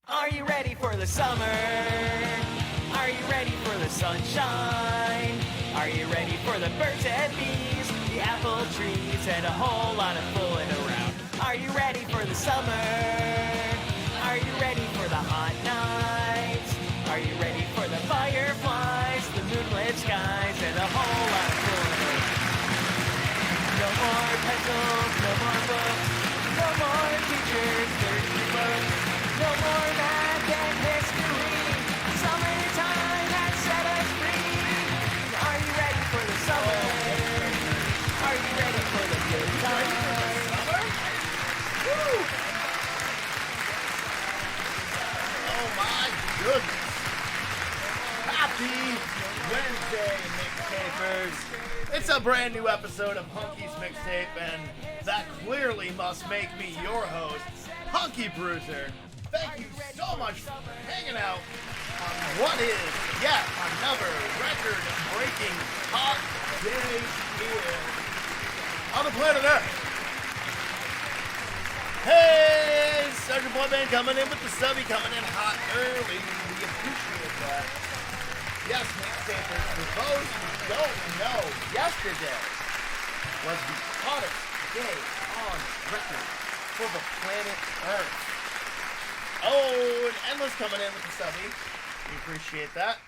Are you ready for the summer? Are you ready for the sunshine? Are you ready for the birds and bees, the apple trees, and a whole lot of fooling around? Are you ready for the summer? Are you ready for the hot nights? Are you ready for the fireflies, the moonlit skies, and a whole lot of fooling around? No more pencils, no more books, no more teachers, dirty books. No more math and history. Summertime has set us free. Are you ready for the summer? Are you ready for the good times? Woo! Oh my goodness! Happy Wednesday, mixtapers! It's a brand new episode of Punky's Mixtape, and that clearly must make me your host, Punky Bruiser. Thank you so much for hanging out on what is yet another record-breaking hot day here on the planet Earth. Hey, Sergeant Bloodman coming in with the subby, coming in hot early. We appreciate that. Yes, mixtapers, for those who don't know, yesterday was the hottest day on record for the planet Earth. Oh, and Endless coming in with the subby. We appreciate that.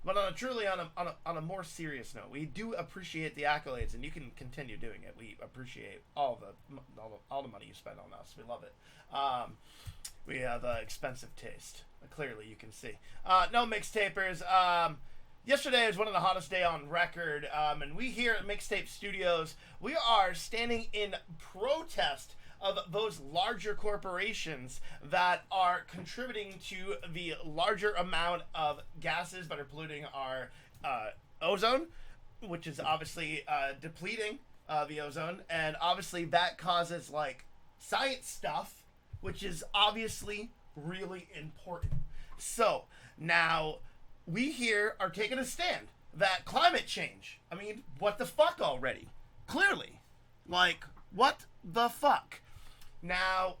But on a more serious note, we do appreciate the accolades, and you can continue doing it. We appreciate all the money you spend on us. We love it. We have expensive taste. Clearly, you can see. No, mixtapers. Yesterday was one of the hottest day on record, and we here at Mixtape Studios, we are standing in protest of those larger corporations that are contributing to the larger amount of gases that are polluting our ozone, which is obviously depleting the ozone, and obviously that causes like science stuff, which is obviously really important. So now we here are taking a stand that climate change, I mean, what the fuck already? Clearly. Like, what the fuck? Now,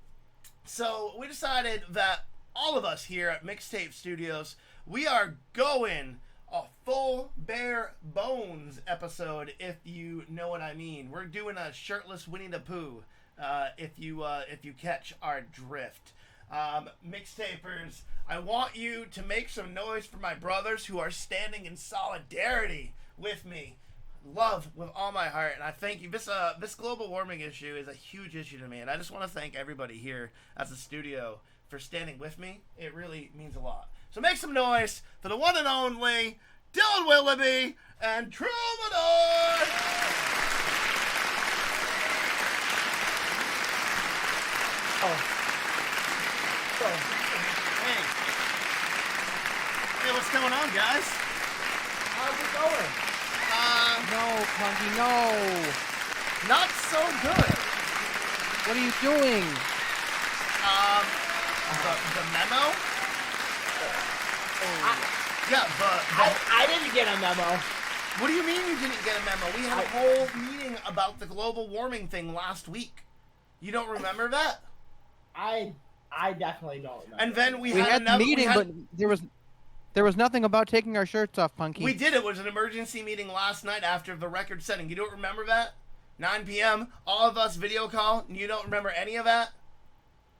so we decided that all of us here at Mixtape Studios, we are going a full bare bones episode, if you know what I mean. We're doing a shirtless Winnie the Pooh, if you catch our drift. Mixtapers, I want you to make some noise for my brothers who are standing in solidarity with me. Love with all my heart, and I thank you. This global warming issue is a huge issue to me, and I just want to thank everybody here at the studio for standing with me. It really means a lot. So make some noise for the one and only Dylan Willoughby and Troubadour. Hey, what's going on, guys? How's it going? No, Punky, no. Not so good. What are you doing? The memo? I didn't get a memo. What do you mean you didn't get a memo? We had a whole meeting about the global warming thing last week. You don't remember that? I definitely don't remember. And then we had another the meeting, but there was nothing about taking our shirts off, Punky. We did. It was an emergency meeting last night after the record setting. You don't remember that? 9 p.m. All of us video call. And you don't remember any of that?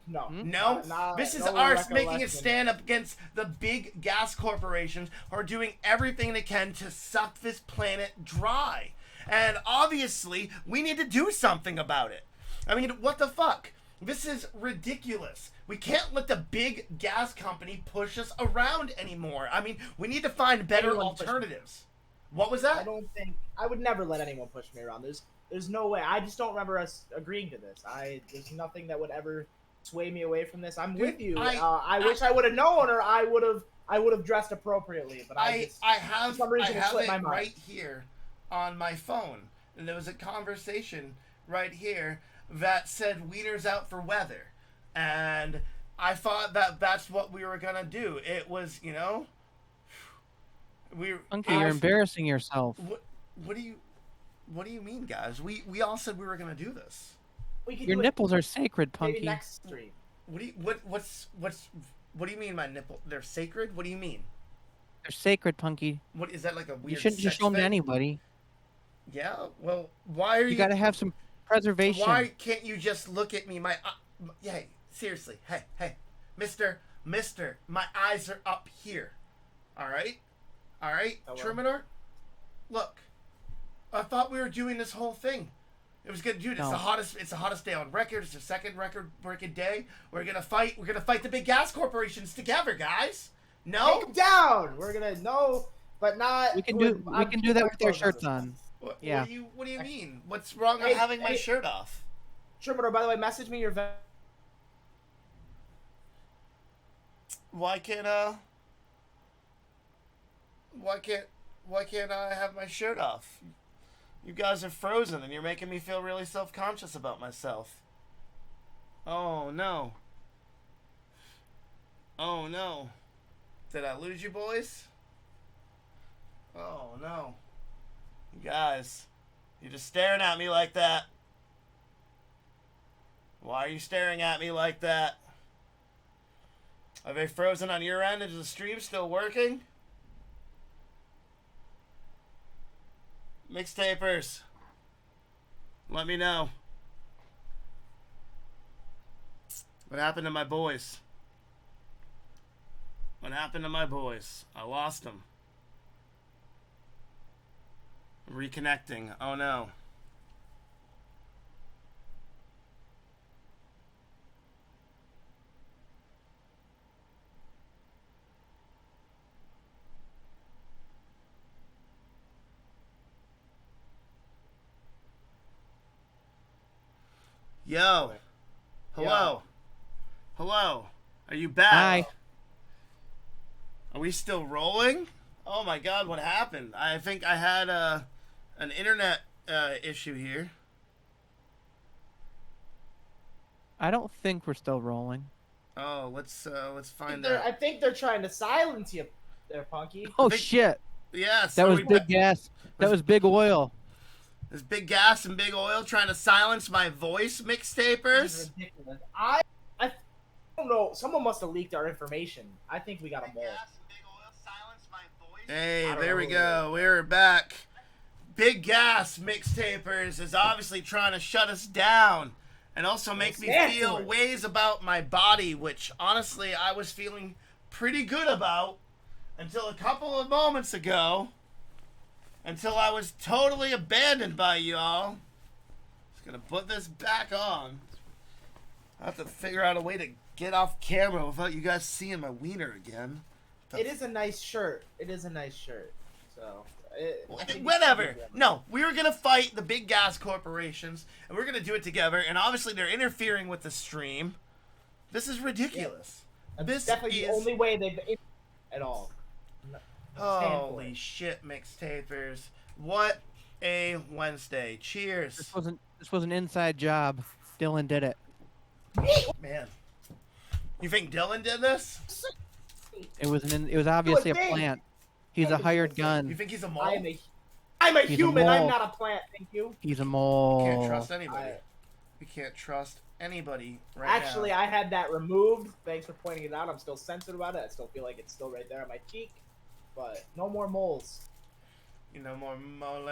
No. No? This is ours making a stand up against the big gas corporations who are doing everything they can to suck this planet dry. And obviously, we need to do something about it. I mean, what the fuck? This is ridiculous. We can't let the big gas company push us around anymore. I mean, we need to find better alternatives. What was that? I would never let anyone push me around. There's no way. I just don't remember us agreeing to this. There's nothing that would ever sway me away from this. I'm with you. I wish I would have known, or I would have dressed appropriately. But I have it right here on my phone, and there was a conversation right here that said "wieners out for weather," and I thought that that's what we were gonna do. It was, Punky, you're embarrassing yourself. What do you mean, guys? We all said we were gonna do this. We could Your do nipples are sacred, maybe Punky. next stream. What's What do you mean my nipple? They're sacred? What do you mean? They're sacred, Punky. What is that like a weird? You shouldn't just sex show them to thing? anybody. Yeah. Well, why are you? You gotta have some preservation. Why can't you just look at me? Yeah. Seriously. Hey, Mister. My eyes are up here. All right. Hello. Terminator. Look. I thought we were doing this whole thing. It was good, dude. No. It's the hottest day on record. It's the second record-breaking day. We're gonna fight the big gas corporations together, guys. No. Take 'em down. We're gonna but not. We can do that with their shirts on. What, Yeah. What do you mean? What's wrong with having my shirt off? Terminator, by the way, message me your. Why can't I have my shirt off? You guys are frozen and you're making me feel really self-conscious about myself. Oh no. Did I lose you boys? Oh no. You guys, you're just staring at me like that. Why are you staring at me like that? Are they frozen on your end? Is the stream still working? Mixtapers, let me know. What happened to my boys? I lost them. Reconnecting. Oh no. Yo. Hello. Hello. Are you back? Hi. Are we still rolling? Oh my god, what happened? I think I had an internet issue here. I don't think we're still rolling. Oh, let's find out. I think they're trying to silence you, there, Punky. Oh shit! Yes. That was big gas. That was big oil. There's big gas and big oil trying to silence my voice, mixtapers. This is ridiculous. I don't know. Someone must have leaked our information. I think we got a mole. Hey, I don't there we know. go. We're back. Big Gas Mixtapers is obviously trying to shut us down and also make me stand feel for it. ways about my body, which honestly I was feeling pretty good about until a couple of moments ago. Until I was totally abandoned by y'all. Just gonna put this back on. I have to figure out a way to get off camera without you guys seeing my wiener again. It is a nice shirt. So. Whatever. No, we were gonna fight the big gas corporations, and we're gonna do it together. And obviously, they're interfering with the stream. This is ridiculous. That's This definitely is the only way they've at all. holy shit, mixtapers! What a Wednesday! Cheers, This was an inside job. Dylan did it. man. You think Dylan did this? It was obviously a thing. plant. He's a hired You gun. think he's a mole? I'm a He's a human. I'm mole. not a plant. Thank you. He's a We mole. can't trust anybody. I- We can't trust anybody right Actually, now. I had that removed. Thanks for pointing it out. I'm still sensitive about it. I still feel like it's still right there on my cheek. But no more moles. You know, more moles.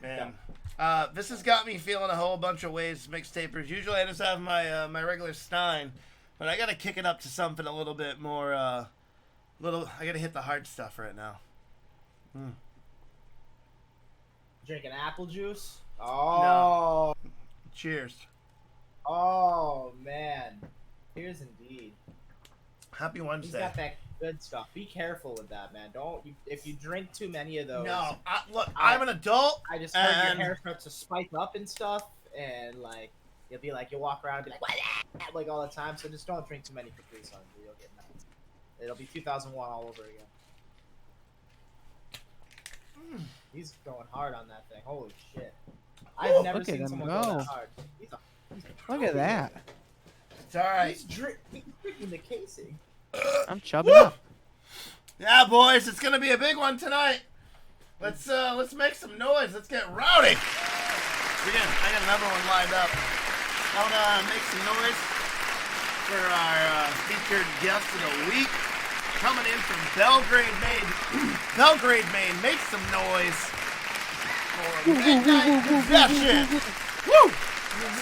Man, this has got me feeling a whole bunch of ways, mixtapers. Usually I just have my my regular Stein, but I gotta kick it up to something a little bit more. I gotta hit the hard stuff right now. Drinking apple juice. Oh. Cheers. Oh man. Here's indeed. Happy He's Wednesday. got that good stuff. Be careful with that, man. If you drink too many of those. No, I'm an adult. I just heard and your hair starts to spike up and stuff, and like you'll walk around and be like, what? Like all the time. So just don't drink too many Capri Suns, or you'll get nuts. It'll be 2001 all over again. He's going hard on that thing. Holy shit! I've never Look at seen him someone go. go that hard. He's Look at that. It's all right. He's drinking the casing. I'm chubbing up. Yeah, boys, it's gonna be a big one tonight. Let's make some noise. Let's get rowdy. I got another one lined up. I want to make some noise for our featured guest of the week. Coming in from Belgrade, Maine. Belgrade, Maine. Make some noise for Midnight Confession. Woo!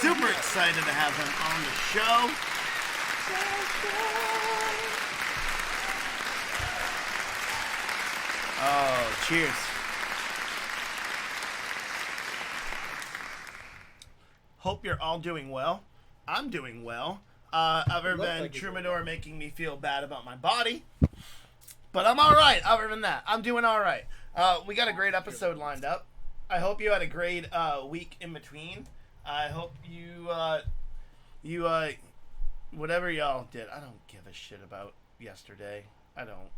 Super excited to have him on the show. Oh, cheers. Hope you're all doing well. I'm doing well. Other than like Troubadour making me feel bad about my body. But I'm alright. Other than that, I'm doing alright. We got a great episode lined up. I hope you had a great week in between. I hope you whatever y'all did. I don't give a shit about yesterday. I don't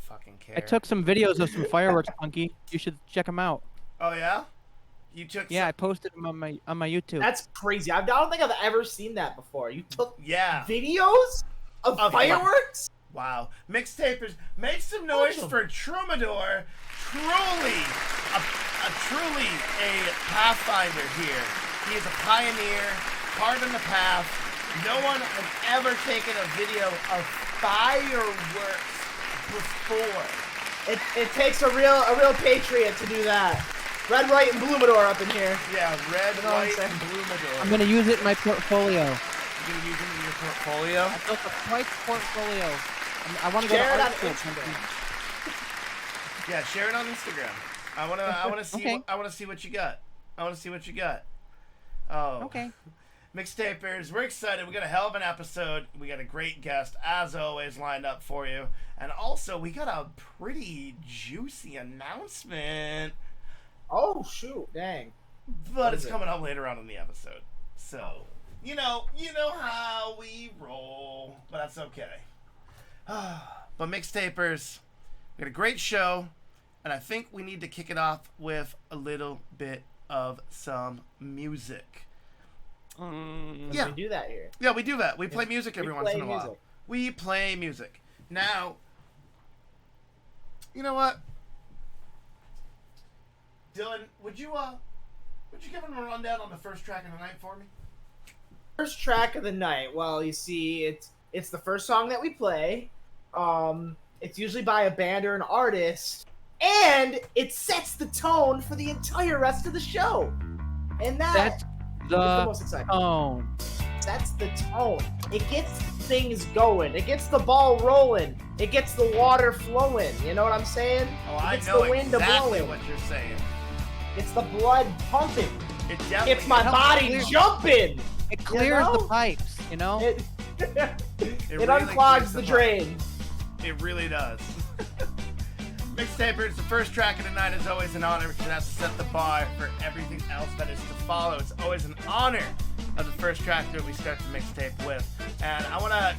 fucking care. I took some videos of some fireworks, Punky. You should check them out. Oh yeah? You took I posted them on my YouTube. That's crazy. I don't think I've ever seen that before. You took Yeah. videos of fireworks? Wow. Mixtapers, make some noise for Troubadour. Truly a pathfinder here. He is a pioneer, carving the path. No one has ever taken a video of fireworks before. It takes a real patriot to do that. Red, white, and Bloomador up in here. Yeah, red, white, and Bloomador. I'm gonna use it in my portfolio. You're gonna use it in your portfolio? I built a white portfolio. I want to go to art school. Yeah, share it on Instagram. I wanna see. Okay. I wanna see what you got. Oh. Okay. Mixtapers, we're excited. We got a hell of an episode. We got a great guest, as always, lined up for you. And also, we got a pretty juicy announcement. Oh, shoot. Dang. But it's coming up later on in the episode. So, you know how we roll. But that's okay. But Mixtapers, we got a great show. And I think we need to kick it off with a little bit of some music. Yeah, we do that here. Yeah, we do that. We play music every once in a while. We play music. Now, you know what? Dylan, would you give him a rundown on the first track of the night for me? First track of the night. Well, you see, it's the first song that we play. It's usually by a band or an artist, and it sets the tone for the entire rest of the show. And that's the most exciting. Tone. That's the tone. It gets things going. It gets the ball rolling. It gets the water flowing. You know what I'm saying? Oh, it gets I know the wind exactly blowing. what you're saying. It's the blood pumping. It definitely It's my body jumping. It clears the pipes, you know? It really unclogs the drain. It really does. Mixtapers, the first track of the night is always an honor because it has to set the bar for everything else that is to follow. It's always an honor of the first track that we start the mixtape with. And I want to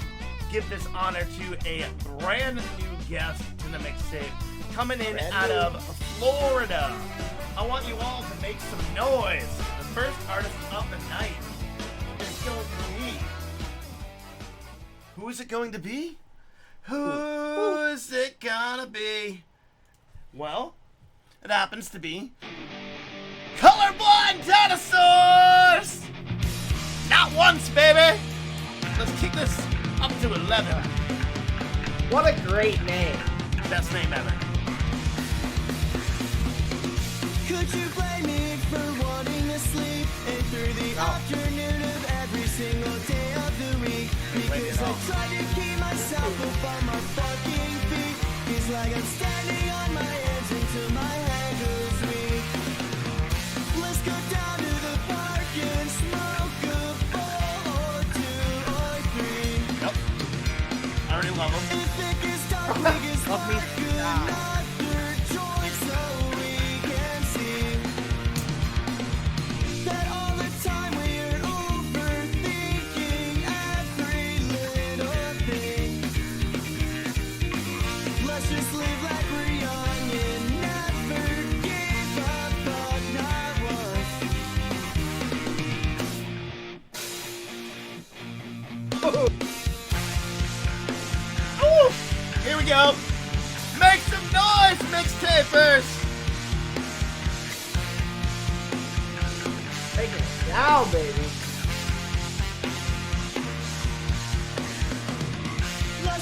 give this honor to a brand new guest to the mixtape coming in out of Florida. I want you all to make some noise. The first artist of the night is going to be... Who is it going to be? Who is it gonna be? Well, it happens to be Colorblind Dinosaurs! Not once, baby! Let's kick this up to 11. What a great name. Best name ever. Could you blame me for wanting to sleep and through the afternoon of every single day of the week? Because I try to keep myself up on my fucking feet. It's like I'm standing on my hands until my hand goes weak. Let's go down to the park and smoke a bowl or two or three. Yep. I already love them. If it gets dark, we can spark another joint so we can see that all the time we're overthinking every little thing. Let's just live like we're young and never give up on not Ooh, here we go. Make some noise, mixtapers! Take it down, baby.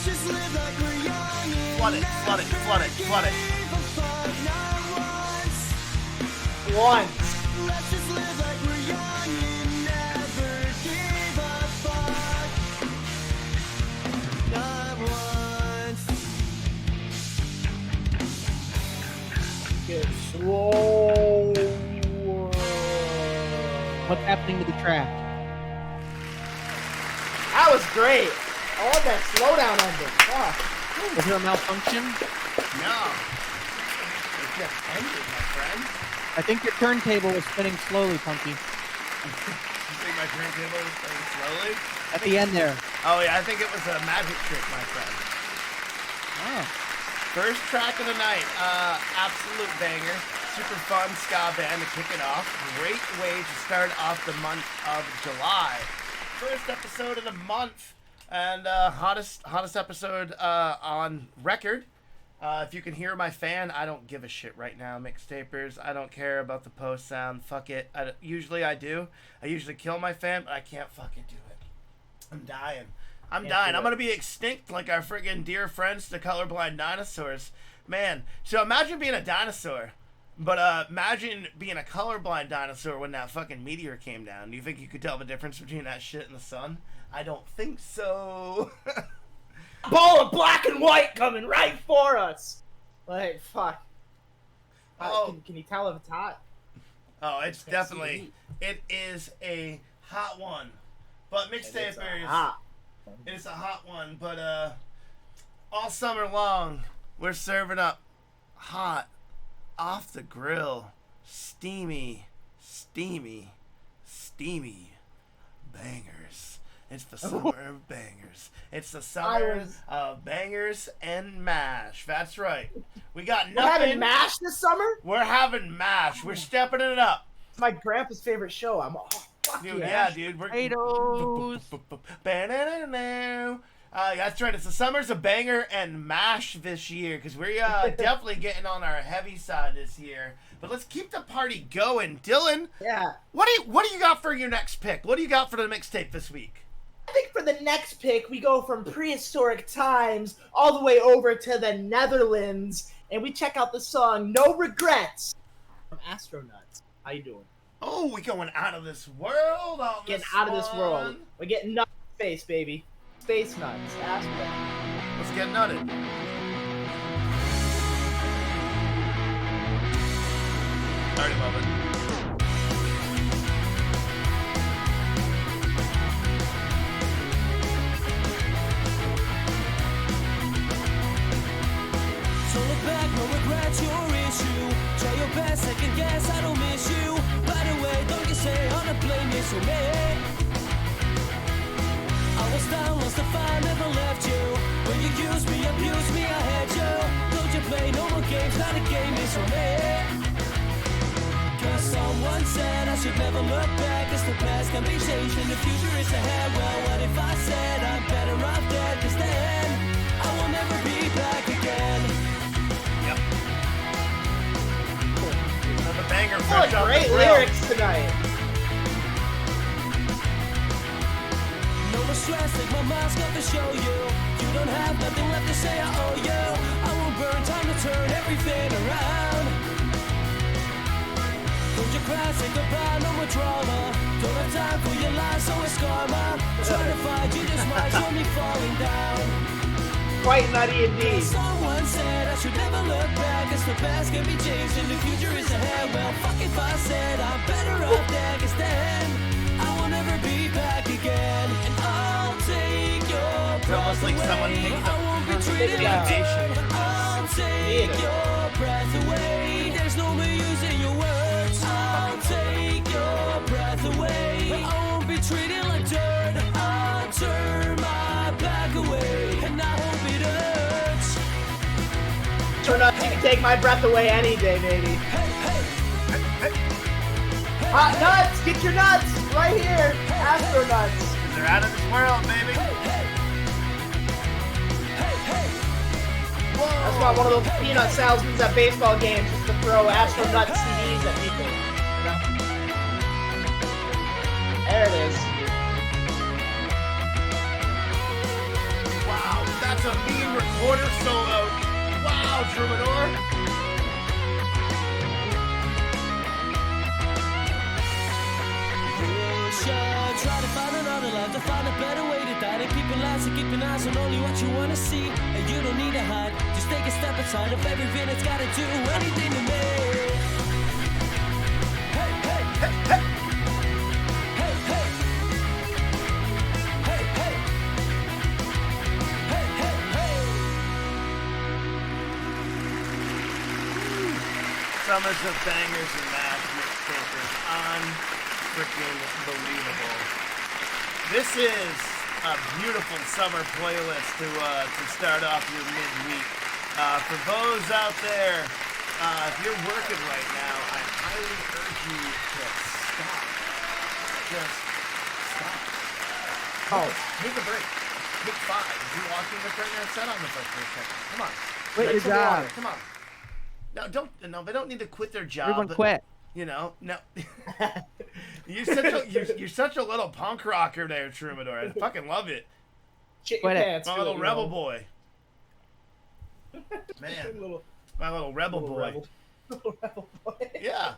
just live like we're young and Flood it, flood it, flood it, flood it. give a fuck, not once. Once. Let's just live like we're young and never give a fuck, not once. Get slow. What's happening to the track? That was great. I love that slowdown ending. Fuck. Was there a malfunction? No. It just ended, my friend. I think your turntable was spinning slowly, Punky. You think my turntable is playing slowly? At the end there. Oh yeah, I think it was a magic trick, my friend. Oh. First track of the night, absolute banger. Super fun ska band to kick it off. Great way to start off the month of July. First episode of the month, and hottest episode on record. If you can hear my fan, I don't give a shit right now, mixtapers. I don't care about the post sound. Fuck it. Usually I do. I usually kill my fan, but I can't fucking do it. I'm dying. I'm dying. I'm gonna be extinct like our friggin' dear friends, the Colorblind Dinosaurs. Man, so imagine being a dinosaur, but imagine being a colorblind dinosaur when that fucking meteor came down. Do you think you could tell the difference between that shit and the sun? I don't think so. Ball of black and white coming right for us. Like, fuck. Can you tell if it's hot? Oh, it's definitely, it is a hot one. But mixtapers, it's a hot one. But all summer long, we're serving up hot, off the grill, steamy bangers. It's the summer of bangers. It's the summer of bangers and mash. That's right. We got nothing. We're having mash this summer? We're having mash. We're stepping it up. It's my grandpa's favorite show. Fuck Dude, yeah. yeah, dude. We're Potatoes. That's right. It's the summers of banger and mash this year because we're definitely getting on our heavy side this year. But let's keep the party going, Dylan. Yeah. What do you got for your next pick? What do you got for the mixtape this week? I think for the next pick, we go from prehistoric times all the way over to the Netherlands, and we check out the song "No Regrets" from Astronutz. How you doing? Oh, we going out of this world on Getting this out of this one. world. We're getting nuts in space, baby. Space nuts. Astronutz. Let's get nutted. Alright, above it. So look back, no regrets, your issue. Try your best, second guess, I don't miss you. By the way, don't you say on a blame this on me. I was down, lost the fight, never left you. When you used me, abused me, I had you. Don't you play no more games, not a game is on me. Cause someone said I should never look back, cause the past can be changed and the future is ahead. Well, what if I said I'm better off dead, cause then I will never be back again. Yep. Another banger Oh, fresh off the great grill. lyrics tonight. No more stress, take my mask off to show you. You don't have nothing left to say I owe you. I won't burn, time to turn everything around. Don't you cry, say goodbye, no more drama. Don't have time for your lies, so it's karma. Trying to find you, this might show me falling down. Quite nutty indeed. Someone said I should never look back, cause the past can be changed and the future is ahead. Well, fuck if I said I'm better off dead, cause then I will never be back again. And I'll take your It's almost like someone away. takes I won't be treated like dirt. I'll take your breath away. There's no more use in your words. I'll take your breath away. I won't be treated like dirt. I'll turn my back away, and I hope it hurts. Turn up, you can take my breath away any day, baby. Hot nuts, get your nuts right here. Astronutz. They're out of this world, baby. That's why one of those peanut salesmen at baseball games used to throw Astronutz CDs at people. You know? There it is. Wow, that That's a mean recorder solo. Wow, Troubadour. Try to find another life, to find a better way to die. To keep your lives and keep your eyes on only what you want to see. And you don't need to hide, just take a step aside of everything that's gotta do anything to me. Hey, hey, hey, hey. Hey, hey. Hey, hey. Hey, hey, hey. Summers of bangers and mash mixtapers. Freaking believable. This is a beautiful summer playlist to start off your midweek. For those out there, if you're working right now, I highly urge you to stop. Just stop. Oh, take a break. Take 5. If you're walking the printer and set on the first for a second. Come on. Quit your job. Come on. No, they don't need to quit their job. Everyone quit. You know, no. You're such a little punk rocker there, Troubadour. I fucking love it. Shit your pants. My little rebel boy. Man, my little rebel boy. Little rebel boy. Yeah.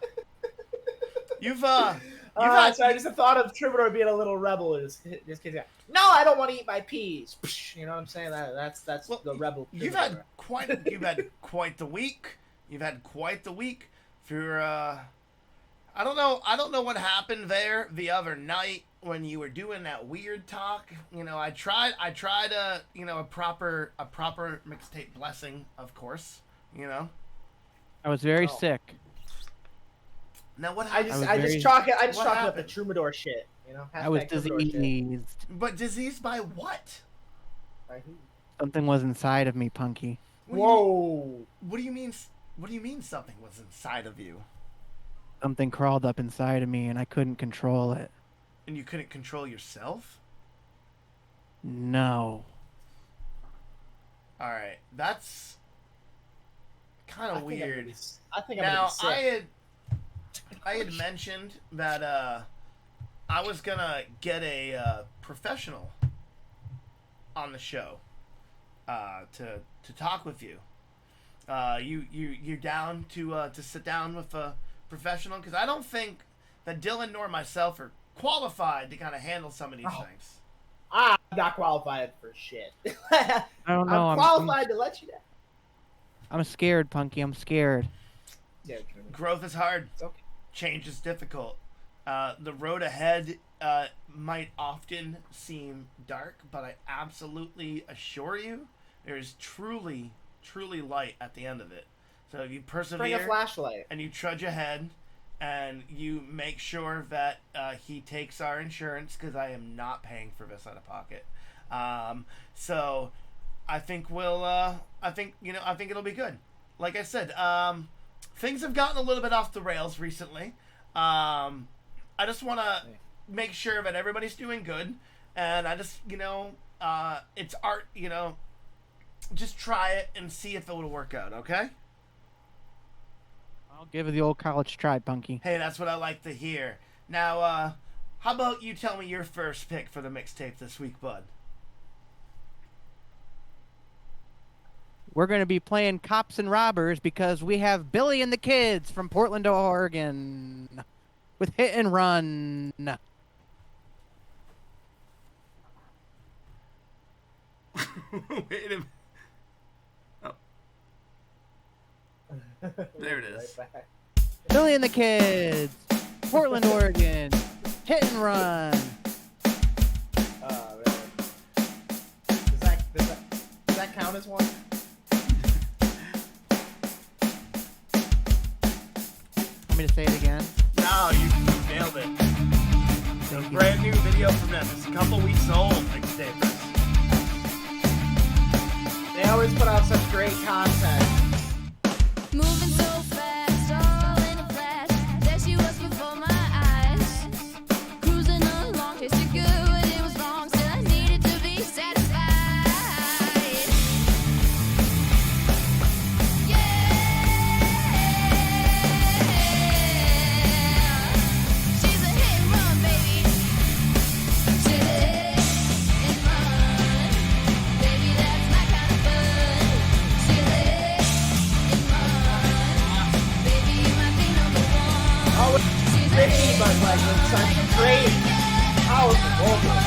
You've so I just thought of Troubadour being a little rebel. This kid's like, no, I don't want to eat my peas. You know what I'm saying? That's the rebel. You've had quite the week. You've had quite the week. For I don't know what happened there the other night when you were doing that weird talk. You know, I tried a proper mixtape blessing, of course. You know. I was very sick. Now what happened? I just chalk it up to Troubadour shit. You know. I was diseased. But diseased by what? By who? Something was inside of me, Punky. Whoa. What do you mean? What do you mean something was inside of you? Something crawled up inside of me and I couldn't control it. And you couldn't control yourself? No. All right, that's kind of weird. I think now I had mentioned that I was gonna get a professional on the show to talk with you. You're down to sit down with a professional? Because I don't think that Dylan nor myself are qualified to kind of handle some of these things. I'm not qualified for shit. I don't know. I'm qualified to let you know. I'm scared, Punky. I'm scared. Yeah, growth is hard. It's okay. Change is difficult. The road ahead might often seem dark, but I absolutely assure you there is truly light at the end of it. So if you persevere, bring a flashlight, and you trudge ahead, and you make sure that he takes our insurance, because I am not paying for this out of pocket. So I think I think it'll be good. Like I said, things have gotten a little bit off the rails recently. I just want to make sure that everybody's doing good, and I just it's art. Just try it and see if it will work out. Okay. I'll give it the old college try, Punky. Hey, that's what I like to hear. Now, how about you tell me your first pick for the mixtape this week, bud? We're going to be playing Cops and Robbers because we have Billy and the Kidz from Portland, Oregon with Hit and Run. Wait a minute. Oh. There it is. Right Billy and the Kidz, Portland, Oregon, Hit and Run. Oh, really? Does that count as one? Want me to say it again? No, you nailed it. Thank you. Brand new video from them. It's a couple weeks old, mixtapers. They always put out such great content. Moving so fast, all in a flash. There she was before my eyes. Cruising along, tasted good, but it was wrong. Still I needed to be satisfied. Yeah, she's a hit and run, baby. She's a hit and run, baby. That's my kind. such great, powerful vocals.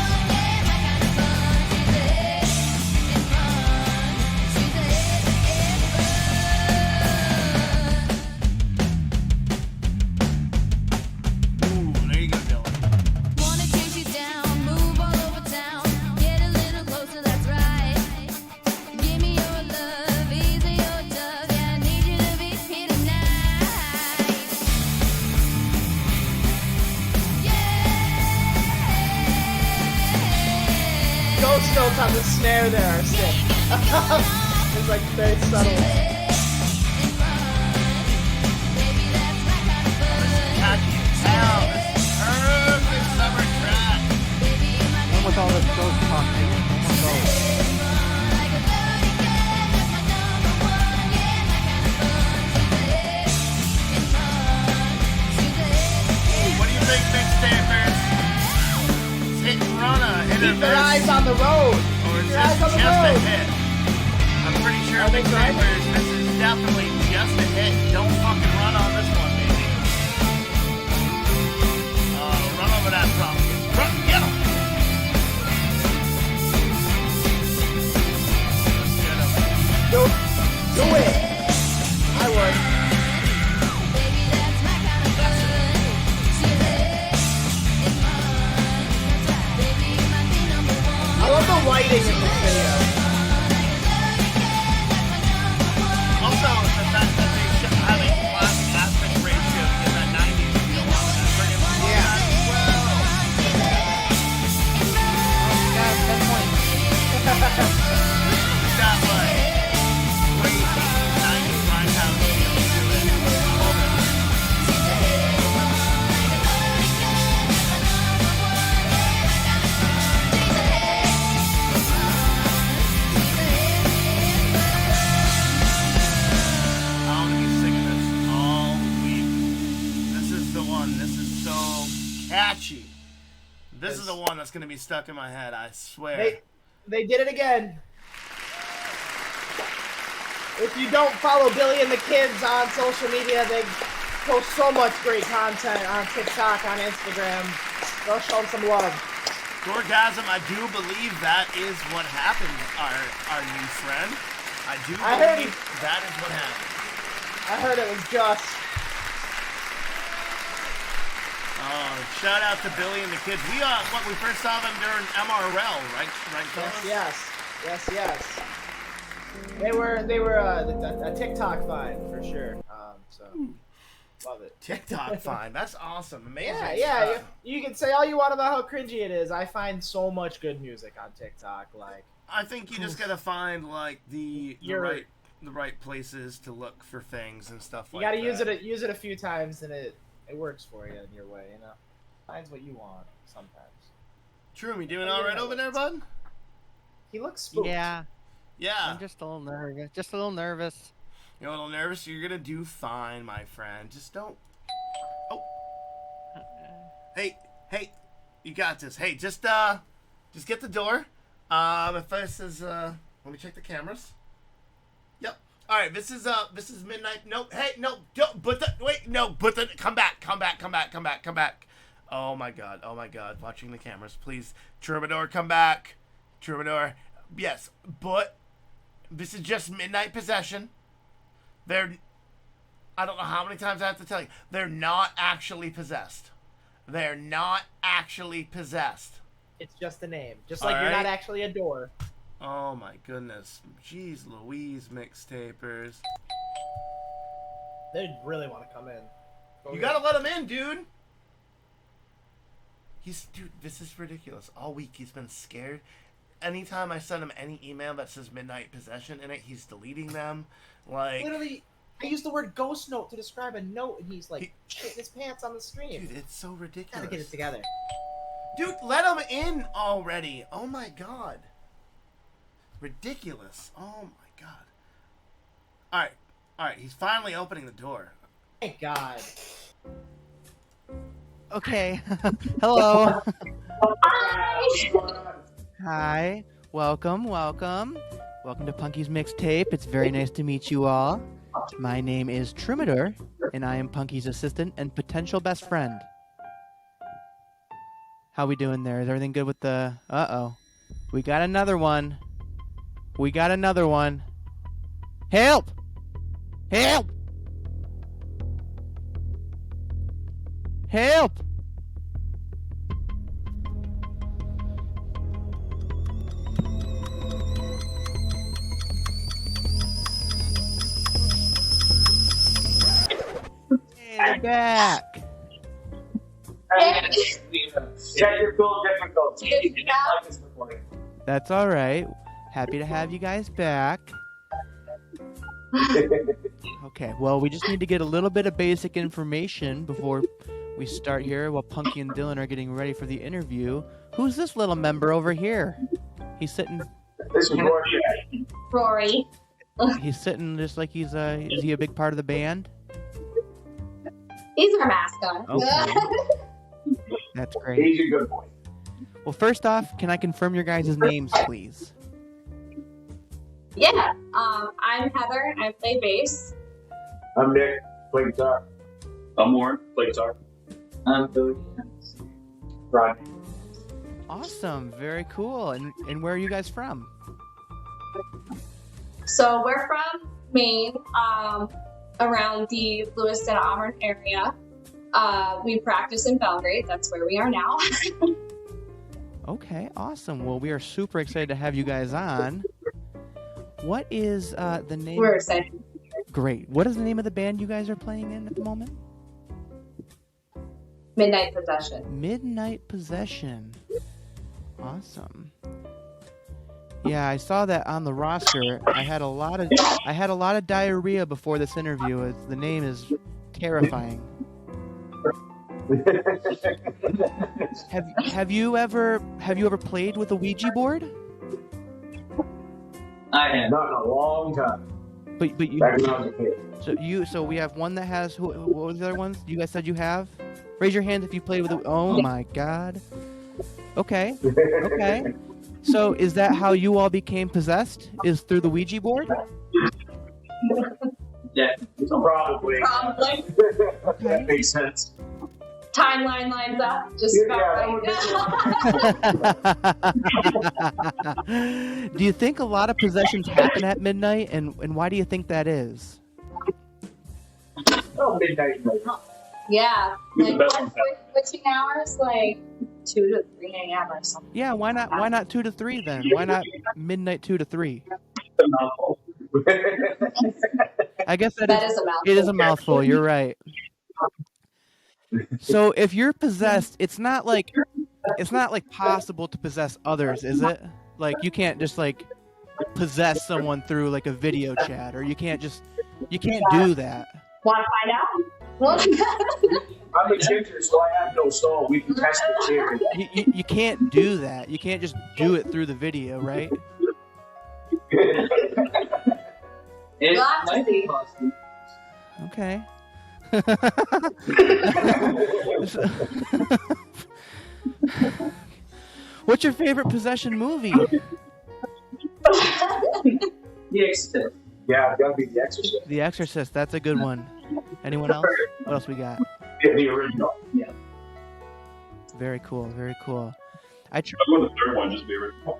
Ooh, there you go, Dylan. Wanna chase you down, move all over town, get a little closer, that's right. Give me your love, ease your touch, yeah, I need you to be here tonight. Yeah. Ghost notes on the snare there are sick. It's like very subtle. Catchy as hell. This is perfect summer track. One with all this ghost talk, dude. Almost over. What do you think, MixTapers? It's hit and run, hit or Keep your miss? eyes on the road. Or is Keep this your eyes on just the a road. hit? I'm pretty sure, Are they MixTapers, this is definitely just a hit. Don't fucking run on this one, baby. Run over that drum. Run, get him! Get him. Do it. I would. I love the lighting in this video. Also, the fact that they should have a classic aspect ratio to get that 90s feel on it. Friggin' love Yeah. that as well. Got 10 points. It's got like crazy 90s Grindhouse feel to it. Love it. I'm gonna be singing this all week. This is the one. This is so catchy. This is the one that's gonna be stuck in my head. I swear. They did it again. If you don't follow Billy and the Kids on social media, they post so much great content on TikTok, on Instagram. Go show them some love. Gorgasm, I do believe that is what happened, our new friend. I do I heard believe that is what happened. I heard it was just. Oh, shout out to Billy and the Kids. We first saw them during MRL, right? Right, fellas? Yes. They were a TikTok find for sure. So love it. TikTok fine. That's awesome. Amazing. Yeah. stuff. You can say all you want about how cringy it is. I find so much good music on TikTok. Like, I think you just gotta find like the right places to look for things and stuff you like that. gotta use it a few times, and it works for you in your way. You know, finds what you want sometimes. True, you doing all right over there, bud? He looks spooked. Yeah. Yeah. I'm just a little nervous. Just a little nervous. You're a little nervous. You're gonna do fine, my friend. Just don't. Oh. Hey, you got this. Hey, just get the door. If this is let me check the cameras. Yep. All right. This is midnight. No. Hey, no. Don't. Come back. Oh my God. Watching the cameras, please. Troubadour, come back. Troubadour. Yes, but this is just midnight possession. I don't know how many times I have to tell you. They're not actually possessed. It's just a name. Just All like you're right. not actually a door. Oh my goodness. Jeez Louise, MixTapers. They really want to come in. You gotta let him in, dude. Dude, this is ridiculous. All week he's been scared. Anytime I send him any email that says midnight possession in it, he's deleting them. Like, Literally, I used the word ghost note to describe a note, and he's like shitting his pants on the stream. dude, it's so ridiculous. Gotta get it together. Dude, let him in already. Oh my God. Ridiculous. Oh my God. Alright, he's finally opening the door. Thank God. Okay. Hello. Hi. Welcome to Punky's MixTape. It's very nice to meet you all. My name is Troubadour, and I am Punky's assistant and potential best friend. How we doing there? Is everything good with the... Uh-oh. We got another one. We got another one. Help! Help! Help! Hey, they're back. Technical difficulty. That's all right. Happy to have you guys back. Okay, well, we just need to get a little bit of basic information before we start here while Punky and Dylan are getting ready for the interview. Who's this little member over here? He's sitting... This is Rory. Rory. He's sitting just like he's is he a big part of the band? He's our mascot. Okay. That's great. He's a good boy. Well, first off, can I confirm your guys' names, please? Yeah. I'm Heather. I play bass. I'm Nick. Play guitar. I'm Warren. Play guitar. I'm Billy. Rodney. Awesome. Very cool. And where are you guys from? So we're from Maine, around the Lewiston Auburn area. We practice in Belgrade. That's where we are now. Okay, awesome. Well, we are super excited to have you guys on. What is the name? We're excited. Great. What is the name of the band you guys are playing in at the moment? Midnight Possession. Midnight Possession. Awesome. Yeah, I saw that on the roster. I had a lot of diarrhea before this interview. The name is terrifying. Have you ever played with a Ouija board? I have. Not in a long time. But you. Back when I was a kid. So we have one that has. What was the other ones? You guys said you have. Raise your hand if you played with. Oh my God. Okay. Okay. So is that how you all became possessed? Is through the Ouija board? Yeah, probably. Probably. That makes sense. Timeline lines up. Just about right. Do you think a lot of possessions happen at midnight, and why do you think that is? Oh, midnight. Yeah. Like what's switching hours? Like 2 to 3 a.m. or something. Yeah, why not 2 to 3 then? Why not midnight 2 to 3? I guess that is a mouthful. It is a mouthful. You're right. So if you're possessed, it's not like possible to possess others, is it? Like you can't just like possess someone through like a video chat, or you can't do that. Want to find out? I'm a ginger, so I have no soul. We can test the theory. You can't do that. You can't just do it through the video, right? We'll have to see. Okay. What's your favorite possession movie? The Exorcist. Yeah, it's gotta be The Exorcist. The Exorcist. That's a good one. Anyone else? What else we got? The original. Yeah. Very cool. Very cool. I'll go with the third one, just be original.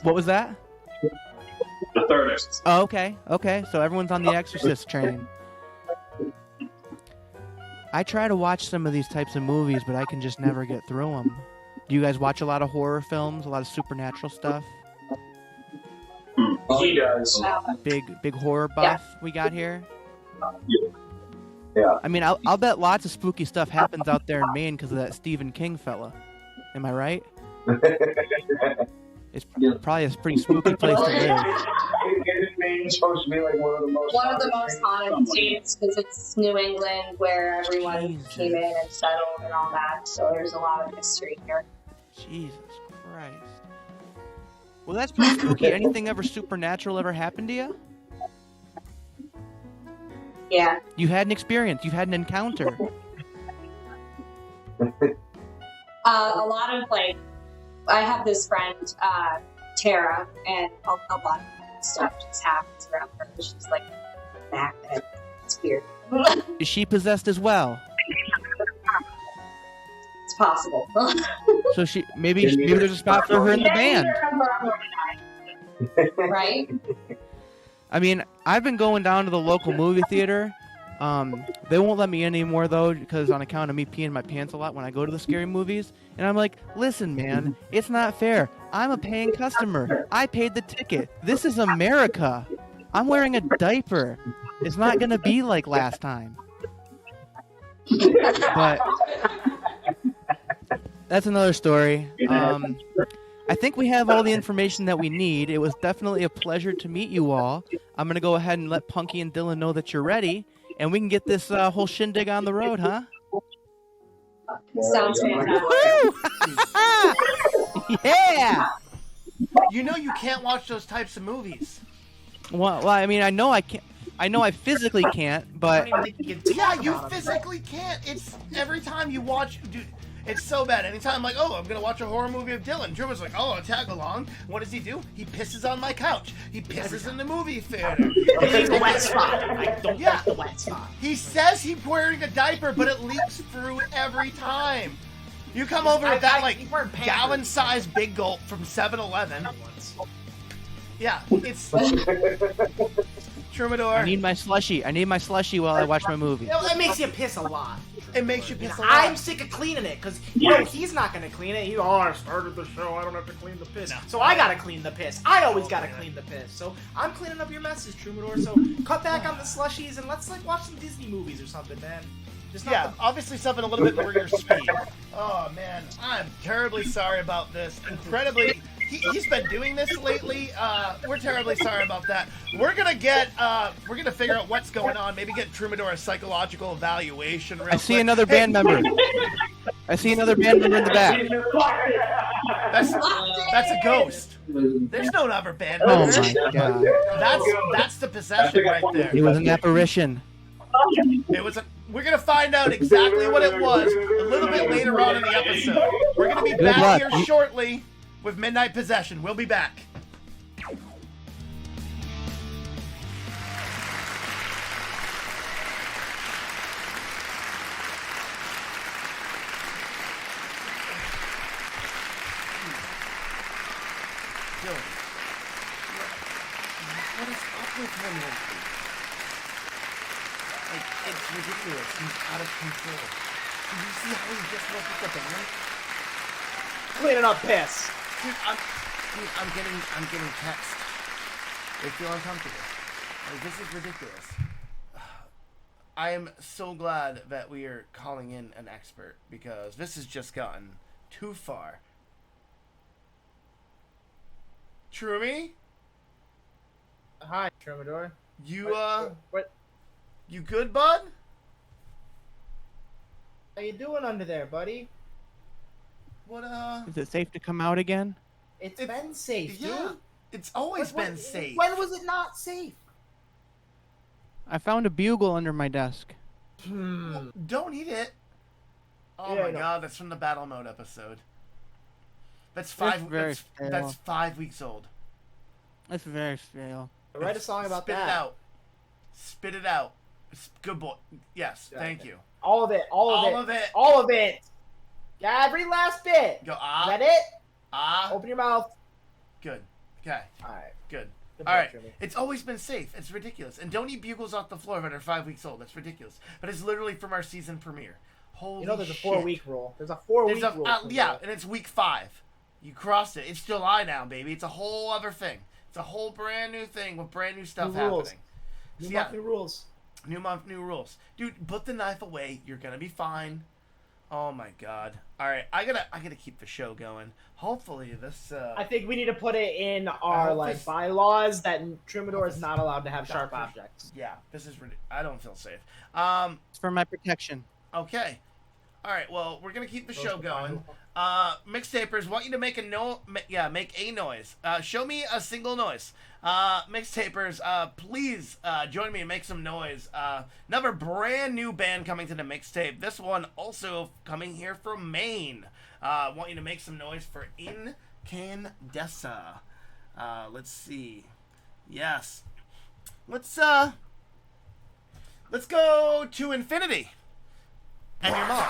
What was that? The third Exorcist. Oh, okay. Okay. So everyone's on the Exorcist train. I try to watch some of these types of movies, but I can just never get through them. Do you guys watch a lot of horror films, a lot of supernatural stuff? He does. Big horror buff we got here? Yeah. I mean, I'll bet lots of spooky stuff happens out there in Maine because of that Stephen King fella. Am I right? It's probably a pretty spooky place to live. Isn't Maine supposed to be like one of the most haunted states because it's New England where everyone came in and settled and all that. So there's a lot of history here. Jesus Christ. Well, that's pretty spooky. Anything ever supernatural ever happened to you? Yeah. You had an experience. You had an encounter. A lot of like, I have this friend, Tara, and a lot of stuff just happens around her. She's like back and it's weird. Is she possessed as well? It's possible. So maybe there's a spot for her in the band. Right? I mean, I've been going down to the local movie theater. They won't let me in anymore though, because on account of me peeing my pants a lot when I go to the scary movies. And I'm like, listen, man, it's not fair. I'm a paying customer. I paid the ticket. This is America. I'm wearing a diaper. It's not gonna be like last time. But that's another story. I think we have all the information that we need. It was definitely a pleasure to meet you all. I'm gonna go ahead and let Punky and Dylan know that you're ready. And we can get this whole shindig on the road, huh? Sounds fantastic. Yeah! You know you can't watch those types of movies. Well, I mean, I know I can't. I know I physically can't, but... Yeah, you physically can't. It's every time you watch... Dude, it's so bad. Anytime I'm like, oh, I'm going to watch a horror movie of Dylan. Drew was like, oh, I'll tag along. What does he do? He pisses on my couch. He pisses in the movie theater. It's a wet spot. I don't like the wet spot. He says he's wearing a diaper, but it leaks through every time. You come over with that, like, gallon-sized Big Gulp from 7-Eleven. Yeah, it's... Troubadour. I need my slushie. I need my slushie while I watch my movie. It makes you piss a lot. It makes you piss a lot. I'm sick of cleaning it because he's not gonna clean it. I started the show. I don't have to clean the piss. So I gotta clean the piss. I always gotta clean the piss. So I'm cleaning up your messes, Troubadour. So cut back on the slushies and let's like watch some Disney movies or something, man. Just obviously something a little bit more your speed. Oh man, I'm terribly sorry about this. Incredibly. He's been doing this lately. We're terribly sorry about that. We're gonna figure out what's going on. Maybe get Troubadour a psychological evaluation. I see another band member. I see another band member in the back. That's a ghost. There's no other band member. Oh my god. That's the possession right there. It was an apparition. It was. We're gonna find out exactly what it was a little bit later on in the episode. We're gonna be back here shortly with Midnight Possession. We'll be back. Dylan, what is up with him lately? Like, it's ridiculous. He's out of control. Did you see how he just looked at the band? cleaning up piss. Dude, I'm getting text. They feel uncomfortable. Like, this is ridiculous. I am so glad that we are calling in an expert because this has just gotten too far. Trumi? Hi, Troubadour. What? You good, bud? How you doing under there, buddy? What, Is it safe to come out again? It's been safe, yeah, dude. it's always been safe. When was it not safe? I found a bugle under my desk. Well, don't eat it. Oh Yeah, my no. god, that's from the battle mode episode. That's very that's 5 weeks old. That's very stale. Write a song about Spit that. it out. Spit it out. Good boy. Yes, thank you. All of it. All of All it. of it. All of it. Yeah, every last bit. Go Is ah. that it? Ah. Open your mouth. Good. Okay. All right. Good. Good All boy, right. Jimmy. It's always been safe. It's ridiculous. And don't eat bugles off the floor that are 5 weeks old. That's ridiculous. But it's literally from our season premiere. Holy You know there's a shit. 4-week rule. There's a 4-week rule. Yeah, and it's week 5. You crossed it. It's July now, baby. It's a whole other thing. It's a whole brand new thing with brand new stuff New rules. happening. New So, month, new rules. New month, new rules. Dude, put the knife away. You're gonna be fine. Oh my god. Alright, I gotta keep the show going. Hopefully this I think we need to put it in our hope like this- bylaws that Troubadour is not allowed to have sharp objects. Yeah, this is I don't feel safe. It's for my protection. Okay. Alright, well, we're gonna keep the show going. Mixtapers want you to make make a noise. Show me a single noise. Mixtapers, please join me and make some noise. Another brand new band coming to the mixtape. This one also coming here from Maine. Want you to make some noise for Incandesca. Let's see. Yes. Let's go to infinity. And your mom.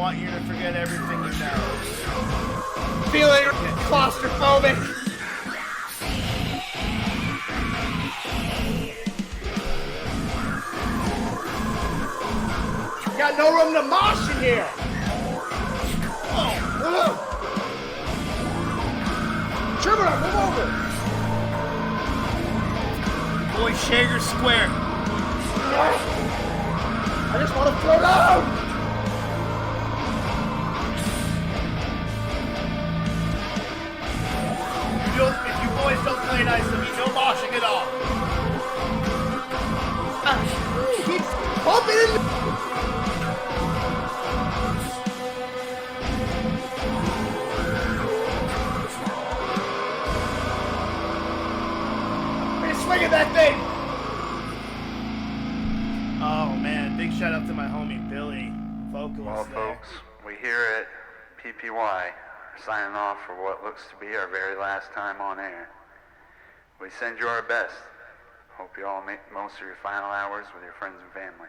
want you to forget everything you know. Feeling claustrophobic. Got no room to mosh in here. Troubadour, move over. Boy, Shager Square. I just want to float out. If you boys don't play nice, there'll be no moshing at all. Keep bumping into. Swing at that thing! Oh man, big shout out to my homie Billy, vocalist. Well, there. folks, we here at PPY signing off for what looks to be our very last time on air. We send you our best. Hope you all make most of your final hours with your friends and family.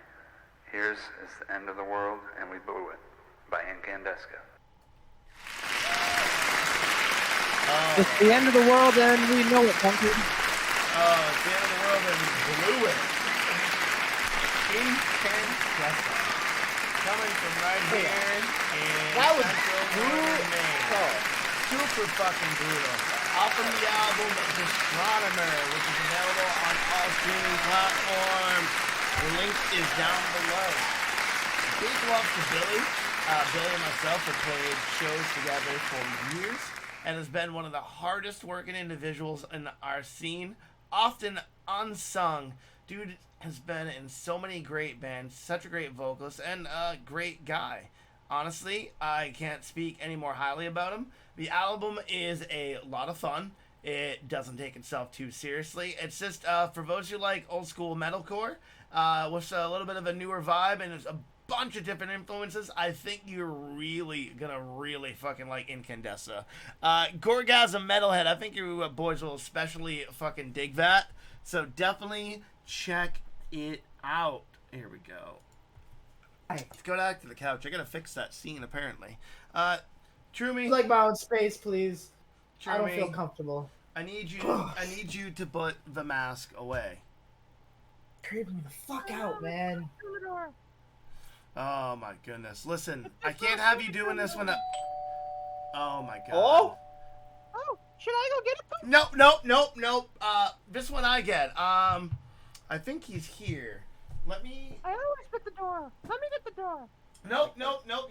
Here's is the end of the world and we blew it by Incandesca. It's the end of the world and we know it, Punky. Oh, it's the end of the world and we blew it. Incandesca. Coming from right here in That was Central Maine. Super fucking brutal. Off of the album Astronomer, which is available on all streaming platforms. The link is down below. Big love to Billy. Billy and myself have played shows together for years and has been one of the hardest working individuals in our scene. Often unsung. Dude has been in so many great bands, such a great vocalist, and a great guy. Honestly, I can't speak any more highly about him. The album is a lot of fun. It doesn't take itself too seriously. It's just for those who like old school metalcore, with a little bit of a newer vibe and a bunch of different influences. I think you're really gonna fucking like Incandesca. Gorgasm Metalhead, I think you boys will especially fucking dig that. So definitely check it out. Here we go. Let's go back to the couch. I gotta fix that scene apparently. Trumi, Like my own space, please. I don't Trumi, feel comfortable. I need you to put the mask away. Creeping me the fuck out, man. Oh my goodness. Listen, I can't have you doing this when I... Oh my god. Oh? Oh, should I go get it? Nope. This one I get. I think he's here. Let me... I always get the door. Let me get the door. Nope.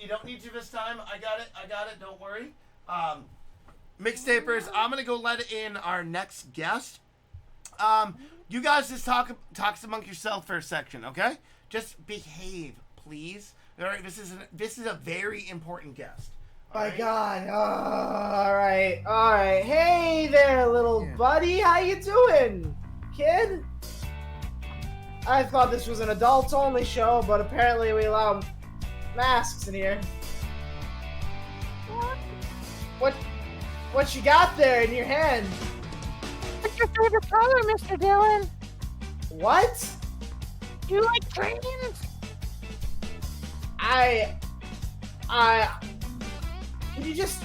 You don't need to this time. I got it. Don't worry. Mixtapers, I'm gonna go let in our next guest. You guys just talk among yourself for a section, okay? Just behave, please. All right, this is a very important guest. My God. All right. Hey there, little buddy. How you doing, kid? I thought this was an adults-only show, but apparently we allow masks in here. What you got there in your hand? What's your favorite color, Mr. Dylan? What? Do you like trains? Can you just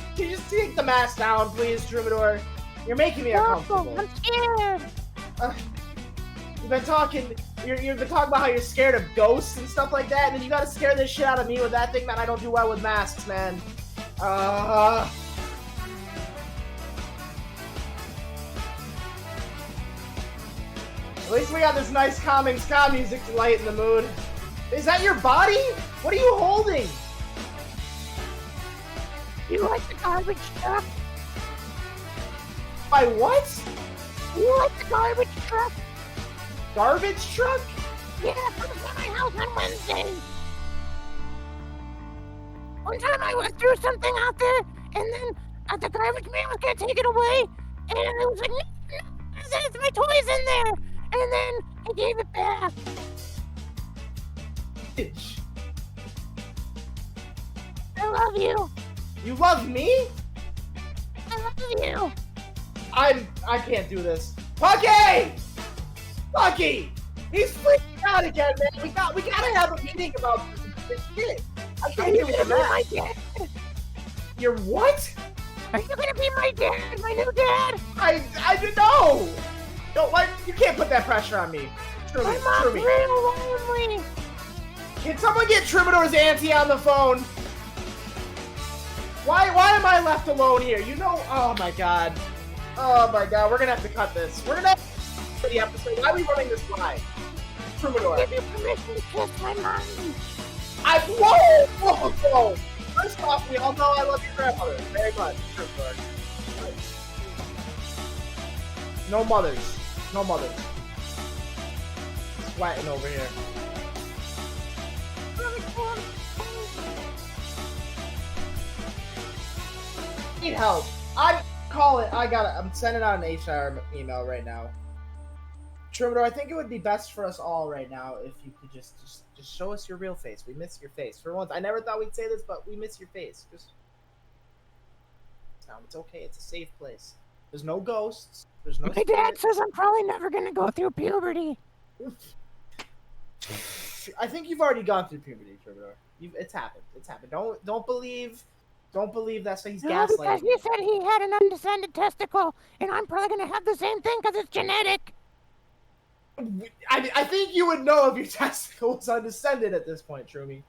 take the mask down, please, Troubadour? You're making me uncomfortable. I'm scared. You've been talking about how you're scared of ghosts and stuff like that, and then you gotta scare this shit out of me with that thing, man. I don't do well with masks, man. At least we got this nice calming ska music to lighten the mood. Is that your body? What are you holding? Do you like the garbage truck? My what? Do you like the garbage truck? Garbage truck? Yeah, comes to my house on Wednesday. One time I threw something out there, and then the garbage man was gonna take it away, and I was like, no, there's my toys in there, and then I gave it back. I love you. You love me? I love you. I can't do this. Punky! Punky! He's freaking out again, man. We gotta have a meeting about this. this shit. I Are can't you give gonna you be my that. dad? You're what? Are you gonna be my dad, my new dad? I didn't know. Don't like you can't put that pressure on me. My mom's real lonely. Can someone get Troubadour's auntie on the phone? Why am I left alone here? You know, oh my god. Oh my god, we're gonna have to cut this. We're gonna have to cut the episode. Why are we running this live? Troubadour. Give you permission to kiss my mom. Whoa! First off, we all know I love your grandmother very much. Troubadour. No mothers. No mothers. Sweating over here. Need help. I'm sending out an HR email right now. Troubadour, I think it would be best for us all right now if you could just show us your real face. We miss your face. For once, I never thought we'd say this, but we miss your face. Just now, it's okay. It's a safe place. There's no ghosts. There's no. My dad says I'm probably never gonna go through puberty. I think you've already gone through puberty, Troubadour. It's happened. It's happened. Don't believe that's what he's gaslighting. Because he said he had an undescended testicle, and I'm probably gonna have the same thing because it's genetic. I think you would know if your testicle was undescended at this point, Trumi.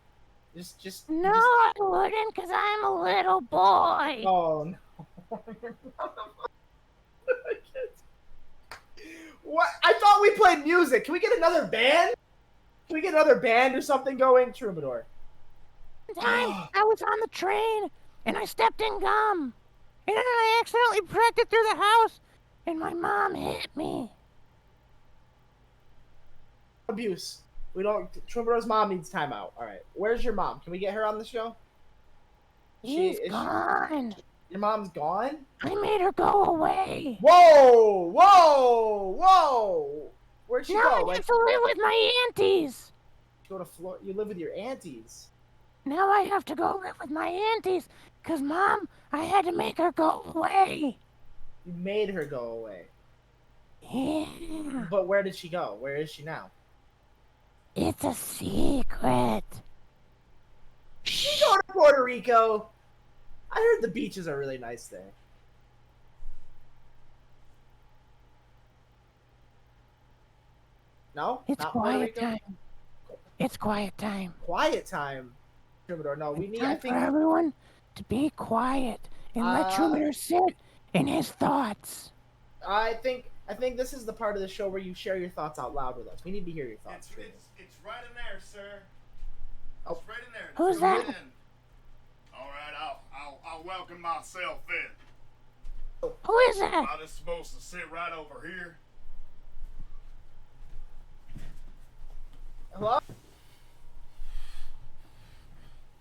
No, I wouldn't, because I'm a little boy. Oh no. What? I thought we played music. Can we get another band? Can we get another band or something going? Troubadour. One time, I was on the train, and I stepped in gum. And then I accidentally pricked it through the house, and my mom hit me. Abuse. Troubadour's mom needs timeout. All right. Where's your mom? Can we get her on the show? She's gone. Your mom's gone? I made her go away. Whoa! Where'd she now go? I get to live with my aunties. Go to Florida. You live with your aunties. Now I have to go live with my aunties, because, Mom, I had to make her go away. You made her go away. Yeah. But where did she go? Where is she now? It's a secret. She go to Puerto Rico. I heard the beaches are really nice there. No? It's Not Puerto quiet Rico? time. It's quiet time. Quiet time? Troubadour, no, we need, Time for everyone to be quiet and let Troubadour sit in his thoughts. I think this is the part of the show where you share your thoughts out loud with us. We need to hear your thoughts. It's right in there, sir. Oh. It's right in there. Who's that? All right, I'll welcome myself in. Who is that? I'm just supposed to sit right over here. Hello?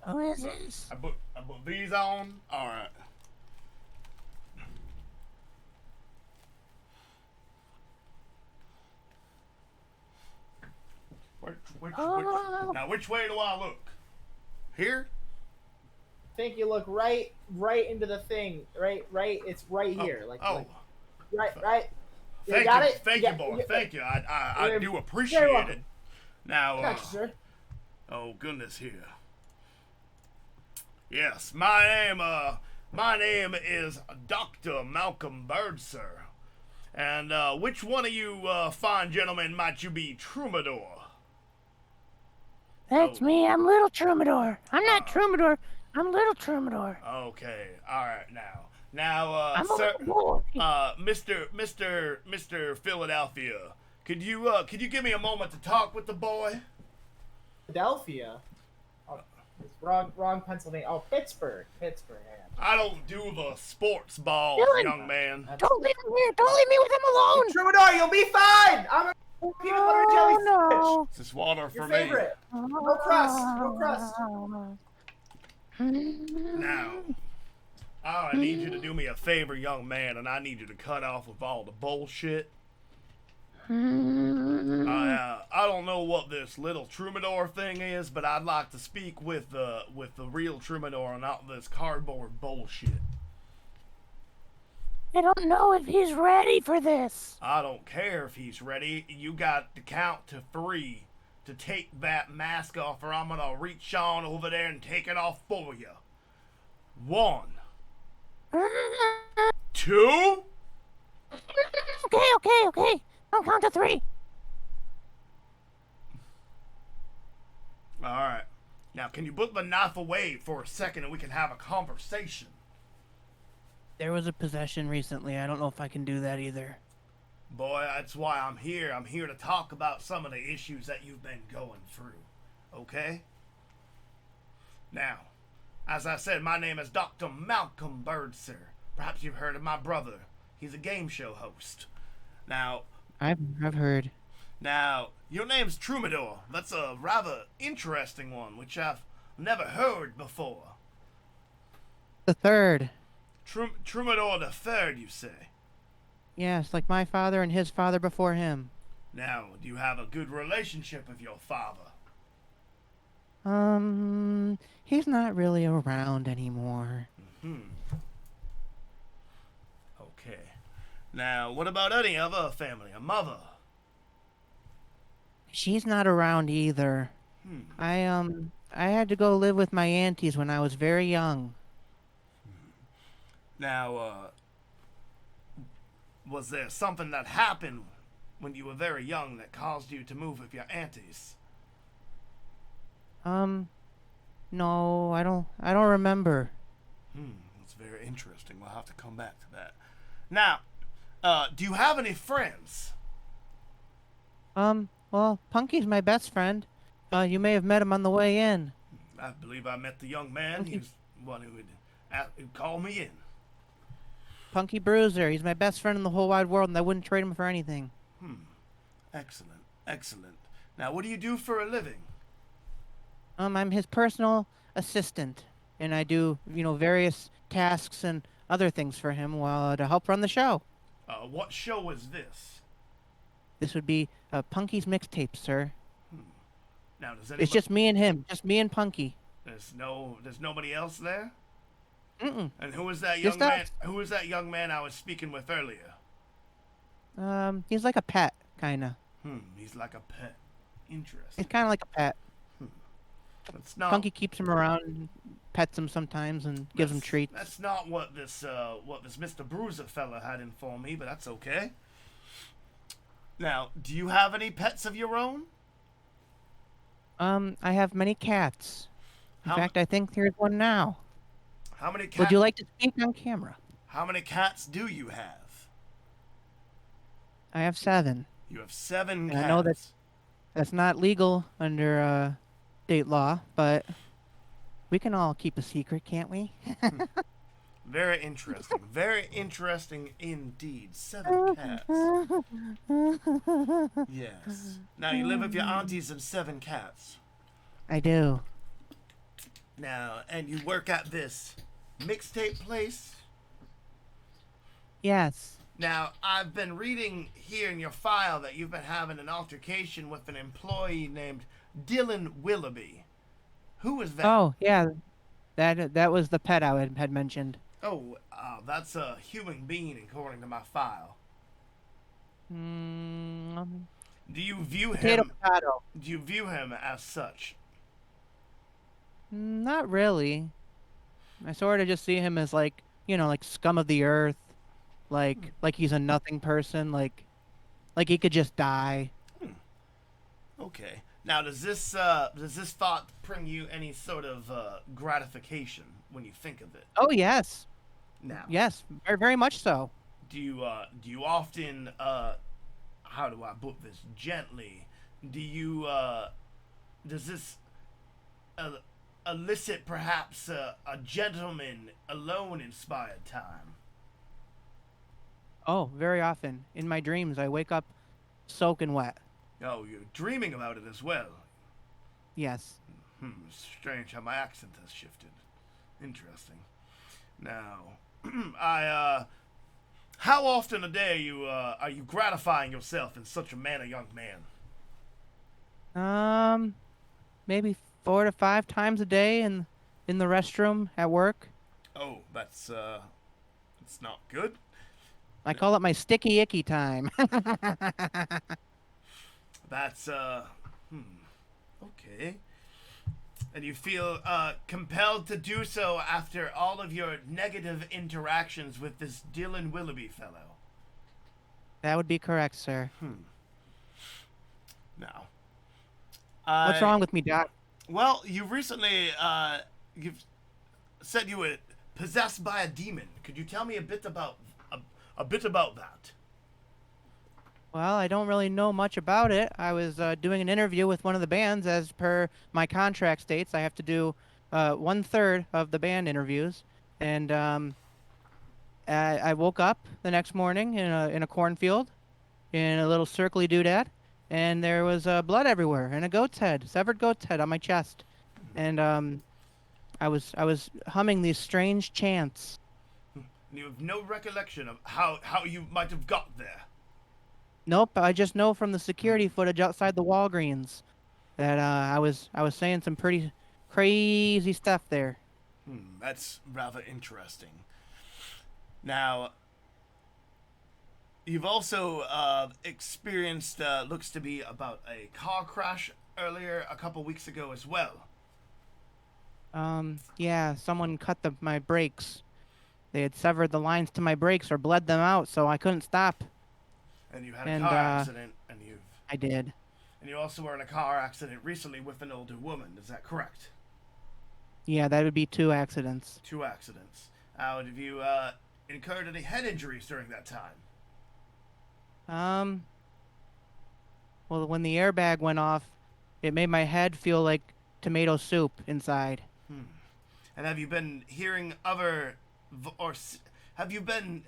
Who is this? I put these on. All right. Which way do I look? Here? I think you look right into the thing. Right. It's right here. Right. You got it? Thank you, boy. Thank you. I do appreciate it. Now, Got you, sir. Oh goodness, here. Yes, my name is Dr. Malcolm Bird, sir. And which one of you fine gentlemen might you be, Troubadour? That's me. I'm Little Troubadour. I'm not Troubadour. I'm Little Troubadour. Okay. All right. Now, I'm sir, a boy. Mr. Philadelphia, could you give me a moment to talk with the boy? Philadelphia. Oh, it's wrong Pennsylvania. Oh, Pittsburgh. Yeah. I don't do the sports ball, Dylan, young man. Don't leave him here. Don't leave me with him alone. Troubadour, you'll be fine. I'm a peanut butter jelly no. This is water for Your me. favorite. No crust. Now, I need you to do me a favor, young man, and I need you to cut off with all the bullshit. I don't know what this little Troubadour thing is, but I'd like to speak with the real Troubadour and not this cardboard bullshit. I don't know if he's ready for this. I don't care if he's ready. You got to count to 3 to take that mask off, or I'm gonna reach on over there and take it off for you. 1, 2. Okay. I'll count to 3. All right. Now, can you put the knife away for a second and we can have a conversation? There was a possession recently. I don't know if I can do that either. Boy, that's why I'm here. I'm here to talk about some of the issues that you've been going through. Okay? Now, as I said, my name is Dr. Malcolm Birdsir. Perhaps you've heard of my brother. He's a game show host. Now, I've heard. Now, your name's Troubadour. That's a rather interesting one, which I've never heard before. The third. Troubadour the third, you say? Yes, like my father and his father before him. Now, do you have a good relationship with your father? He's not really around anymore. Okay. Now, what about any other family? A mother? She's not around either. I had to go live with my aunties when I was very young. Now, was there something that happened when you were very young that caused you to move with your aunties? No, I don't remember. That's very interesting. We'll have to come back to that. Now, do you have any friends? Well, Punky's my best friend. You may have met him on the way in. I believe I met the young man. He was the one who'd call me in. Punky Bruiser. He's my best friend in the whole wide world, and I wouldn't trade him for anything. Excellent. Now, what do you do for a living? I'm his personal assistant, and I do, various tasks and other things for him to help run the show. What show is this? This would be Punky's MixTape, sir. Now, does anybody... It's just me and him. Just me and Punky. There's nobody else there? Mm-mm. And who was that young man? Who was that young man I was speaking with earlier? He's like a pet, kinda. He's like a pet. Interesting. He's kind of like a pet. That's not... Punky keeps him around, and pets him sometimes, and gives him treats. That's not what this Mr. Bruiser fella had informed me, but that's okay. Now, do you have any pets of your own? I have many cats. In fact, I think there's one now. How many cats? Would you like to speak on camera? How many cats do you have? I have 7. You have 7 cats. I know that's not legal under state law, but we can all keep a secret, can't we? Very interesting. Very interesting indeed. 7 cats. Yes. Now you live with your aunties and 7 cats. I do. Now, and you work at this MixTape place? Yes. Now, I've been reading here in your file that you've been having an altercation with an employee named Dylan Willoughby. Who was that? Oh, yeah. That was the pet I had mentioned. Oh, that's a human being according to my file. Do you view him? Potato. Do you view him as such? Not really. I sort of just see him as like scum of the earth, like he's a nothing person, like he could just die. Okay. Now, does this thought bring you any sort of gratification when you think of it? Oh yes. Now. Yes, very, very much so. Do you often how do I put this gently? Does this elicit perhaps a gentleman alone inspired time? Oh, very often. In my dreams, I wake up soaking wet. Oh, you're dreaming about it as well. Yes. Strange how my accent has shifted. Interesting. Now, how often a day are you gratifying yourself in such a manner, young man? Maybe 4 to 5 times a day in the restroom at work. Oh, that's not good. I call it my sticky icky time. That's Okay. And you feel compelled to do so after all of your negative interactions with this Dylan Willoughby fellow. That would be correct, sir. Now. What's wrong with me, Doc? Well, you recently, you've said you were possessed by a demon. Could you tell me a bit about that? Well, I don't really know much about it. I was doing an interview with one of the bands. As per my contract states, I have to do 1/3 of the band interviews. And I woke up the next morning in a cornfield, in a little circly doodad, and there was blood everywhere, and a goat's head, severed goat's head on my chest. And I was humming these strange chants. And you have no recollection of how you might have got there? Nope, I just know from the security footage outside the Walgreens that I was saying some pretty crazy stuff there. That's rather interesting. Now, you've also experienced looks to be about a car crash earlier a couple weeks ago as well. Yeah, someone cut my brakes. They had severed the lines to my brakes or bled them out, so I couldn't stop. And you had a car accident, and I did. And you also were in a car accident recently with an older woman. Is that correct? Yeah, that would be 2 accidents. 2 accidents. Have you incurred any head injuries during that time? Well, when the airbag went off, it made my head feel like tomato soup inside. And have you been hearing have you been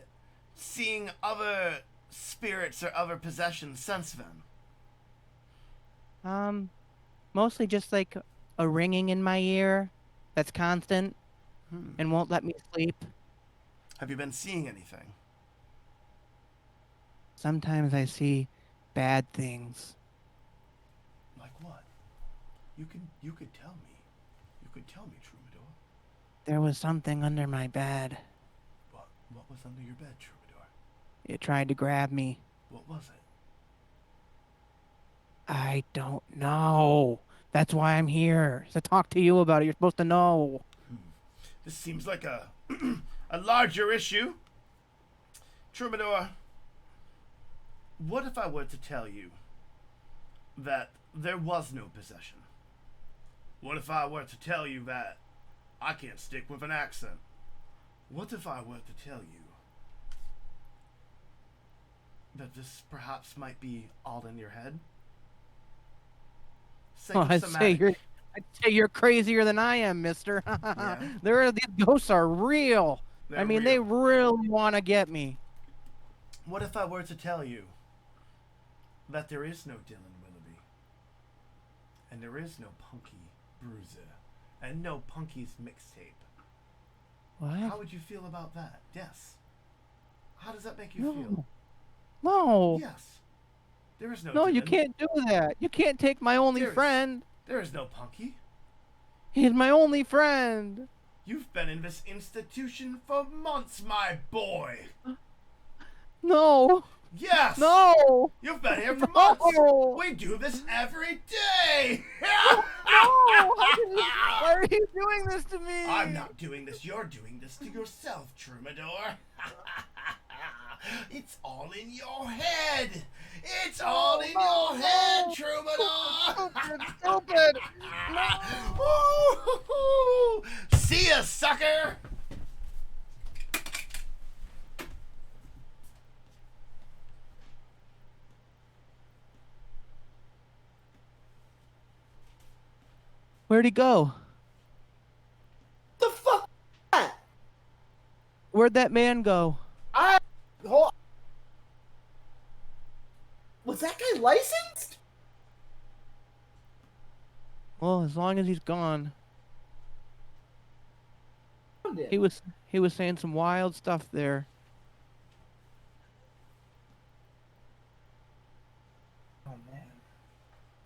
seeing other spirits or other possessions since then? Mostly just like a ringing in my ear that's constant and won't let me sleep. Have you been seeing anything? Sometimes I see bad things. Like what? You could tell me. You could tell me, Troubadour. There was something under my bed. What was under your bed, Troubadour? It tried to grab me. What was it? I don't know. That's why I'm here, to talk to you about it. You're supposed to know. This seems like a a larger issue. Troubadour, what if I were to tell you that there was no possession? What if I were to tell you that I can't stick with an accent? What if I were to tell you that this perhaps might be all in your head? I'd say you're crazier than I am, mister. Yeah. These ghosts are real. They really want to get me. What if I were to tell you that there is no Dylan Willoughby, and there is no Punky Bruiser, and no Punky's MixTape? What? How would you feel about that? Yes. How does that make you feel? No. Yes. There is no No, Dylan. you can't do that. You can't take my only friend. There is no Punky. He's my only friend. You've been in this institution for months, my boy. No. Yes. No. You've been here for months. We do this every day. No. Why are you doing this to me? I'm not doing this. You're doing this to yourself, Troubadour. It's all in your head. It's all in your head, Troubadour. Stupid. No. See ya, sucker. Where'd he go? The fuck? Where'd that man go? Was that guy licensed? Well, as long as he's gone. He was saying some wild stuff there. Oh man,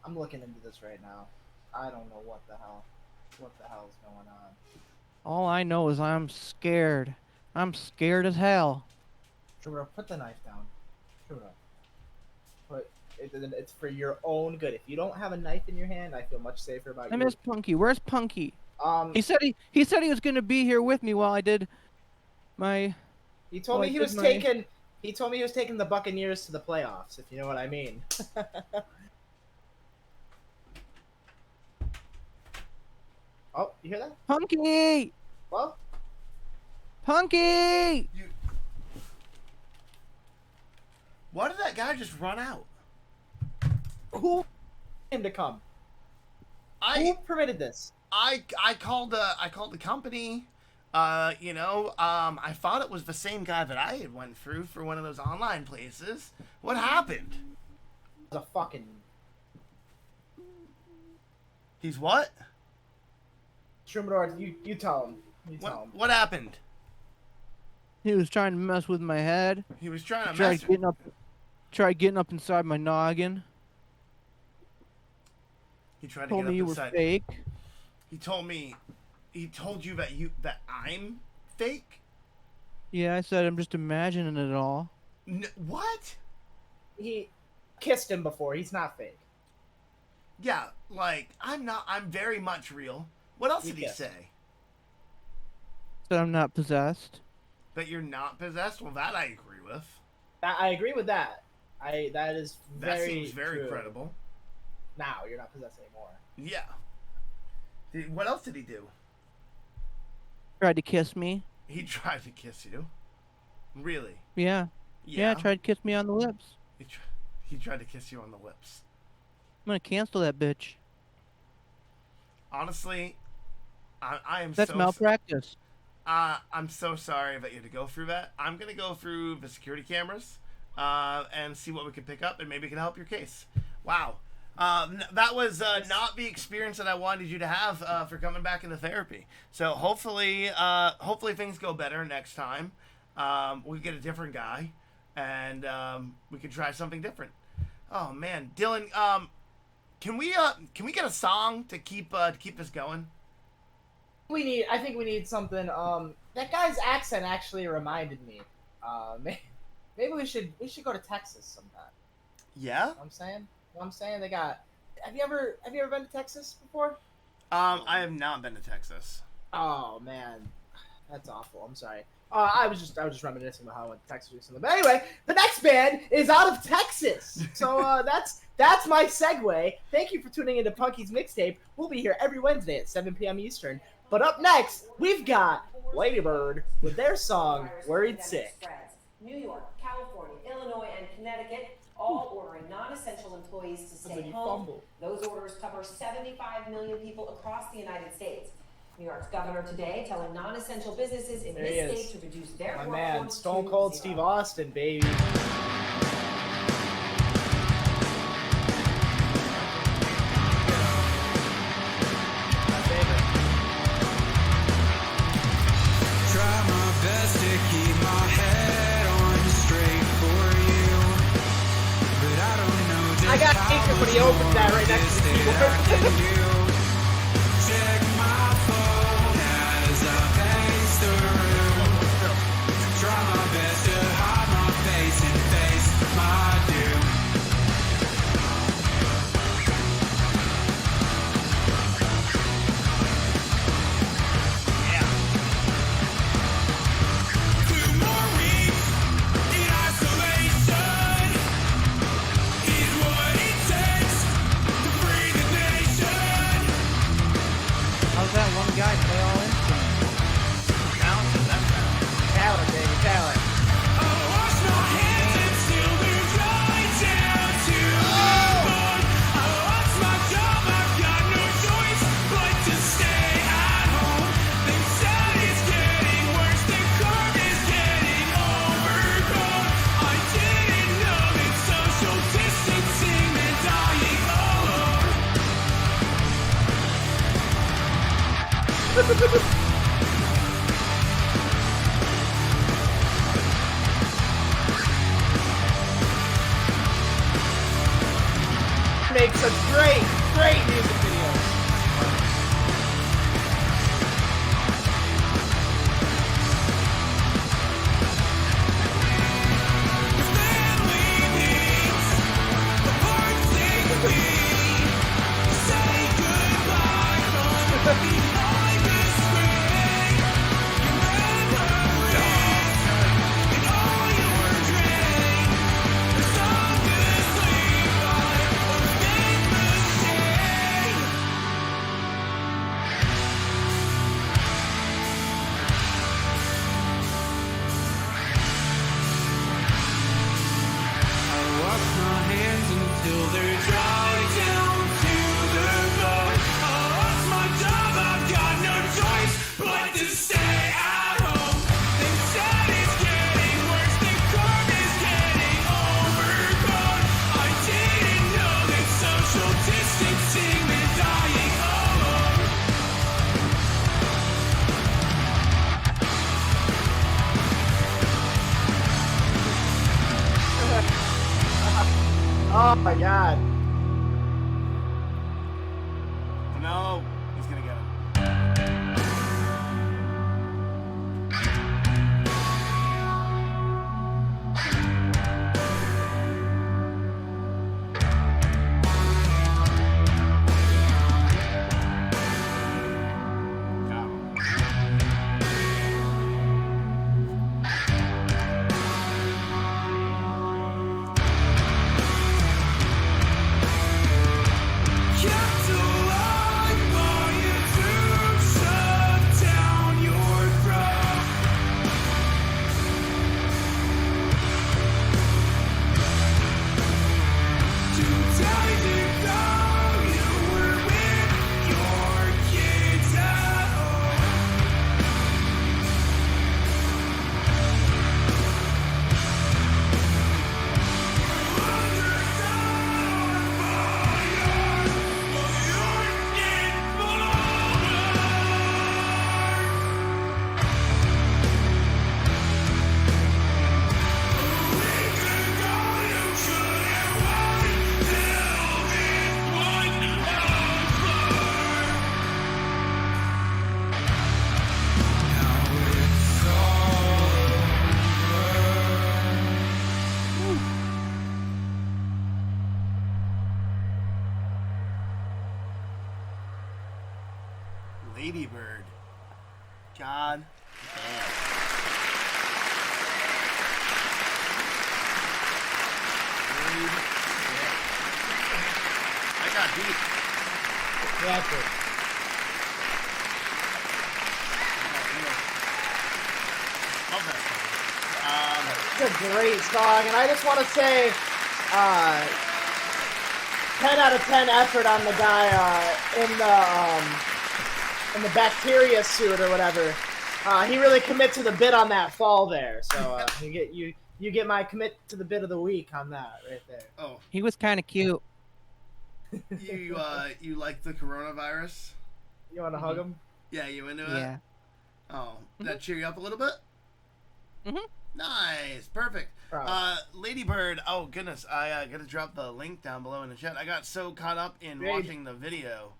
I'm looking into this right now. I don't know what the hell is going on. All I know is I'm scared. I'm scared as hell. Troubadour, put the knife down. Troubadour. It's for your own good. If you don't have a knife in your hand, I feel much safer about you. I miss Punky. Where's Punky? He said he was gonna be here with me while I did my. He told me he was taking. He told me he was taking the Buccaneers to the playoffs. If you know what I mean. Oh, you hear that? Punky! Well? Punky! Why did that guy just run out? Who him to come? Who permitted this? I called the company. I thought it was the same guy that I had went through for one of those online places. What happened? The fucking. He's what? Troubadour, you tell him. What happened? He was trying to mess with my head. He was trying to Tried getting up inside my noggin. He tried to told get me up you inside. were fake. He told you that I'm fake? Yeah, I said I'm just imagining it all. What? He kissed him before. He's not fake. Yeah, like I'm very much real. What else did he say? Said I'm not possessed. That you're not possessed? Well, that I agree with. I agree with that. That seems very true. credible. Now you're not possessed anymore. Yeah. What else did he do? Tried to kiss me. He tried to kiss you. Really? Yeah. Yeah, tried to kiss me on the lips. He tried to kiss you on the lips. I'm gonna cancel that bitch. Honestly, I am. That's malpractice. I'm so sorry that you had to go through that. I'm gonna go through the security cameras and see what we can pick up, and maybe it can help your case. Wow. That was not the experience that I wanted you to have for coming back into therapy. So hopefully things go better next time. We get a different guy, and we can try something different. Oh man, Dylan, can we get a song to keep this going? I think we need something. That guy's accent actually reminded me. Maybe we should go to Texas sometime. Yeah. You know what I'm saying they got. Have you ever been to Texas before? I have not been to Texas. Oh man, that's awful. I'm sorry. I was just reminiscing about how I went to Texas recently. But anyway, the next band is out of Texas. So that's my segue. Thank you for tuning into Punky's MixTape. We'll be here every Wednesday at 7 p.m. Eastern. But up next, we've got Ladybird with their song "Worried Sick." New York, California, Illinois, and Connecticut all ordering non-essential employees to stay home. Those orders cover 75 million people across the United States. New York's governor today telling non-essential businesses in this state to reduce their my workforce man, to Stone Cold 0. Steve Austin, baby. Try my best to keep my head on straight for you, but I don't know. I got picture when he opens that right next to the keyboard. Check my phone as I pace the room. Try my best to hide my face and face my doom. How's that one guy play all instruments? Talent, baby, talent. Makes such great music videos. Oh my god. No, he's gonna get him. Ladybird. God damn. I got deep. Yeah, it's a great song, and I just want to say, 10 out of 10 effort on the guy in the bacteria suit or whatever. He really commit to the bit on that fall there. So you get my commit to the bit of the week on that right there. Oh, he was kind of cute. You like the coronavirus? You want to hug him? Yeah, you into it? Yeah. Oh, did that cheer you up a little bit? Mhm. Nice, perfect. Ladybird. Oh goodness, I gotta drop the link down below in the chat. I got so caught up in watching the video.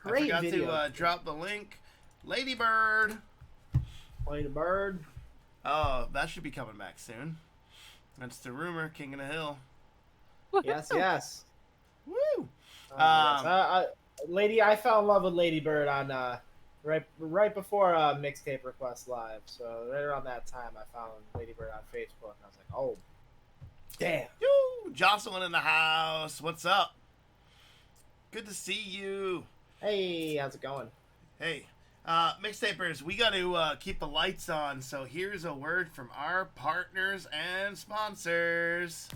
Great I forgot video. to drop the link. Ladybird. Ladybird. Oh, that should be coming back soon. That's the rumor, King of the Hill. Yes, yes. Woo! Lady, I fell in love with Ladybird on right before Mixtape Request Live. So right around that time, I found Ladybird on Facebook, and I was like, oh, damn. Yoo! Jocelyn in the house. What's up? Good to see you. Hey, how's it going? Hey, Mixtapers, we got to keep the lights on. So here's a word from our partners and sponsors.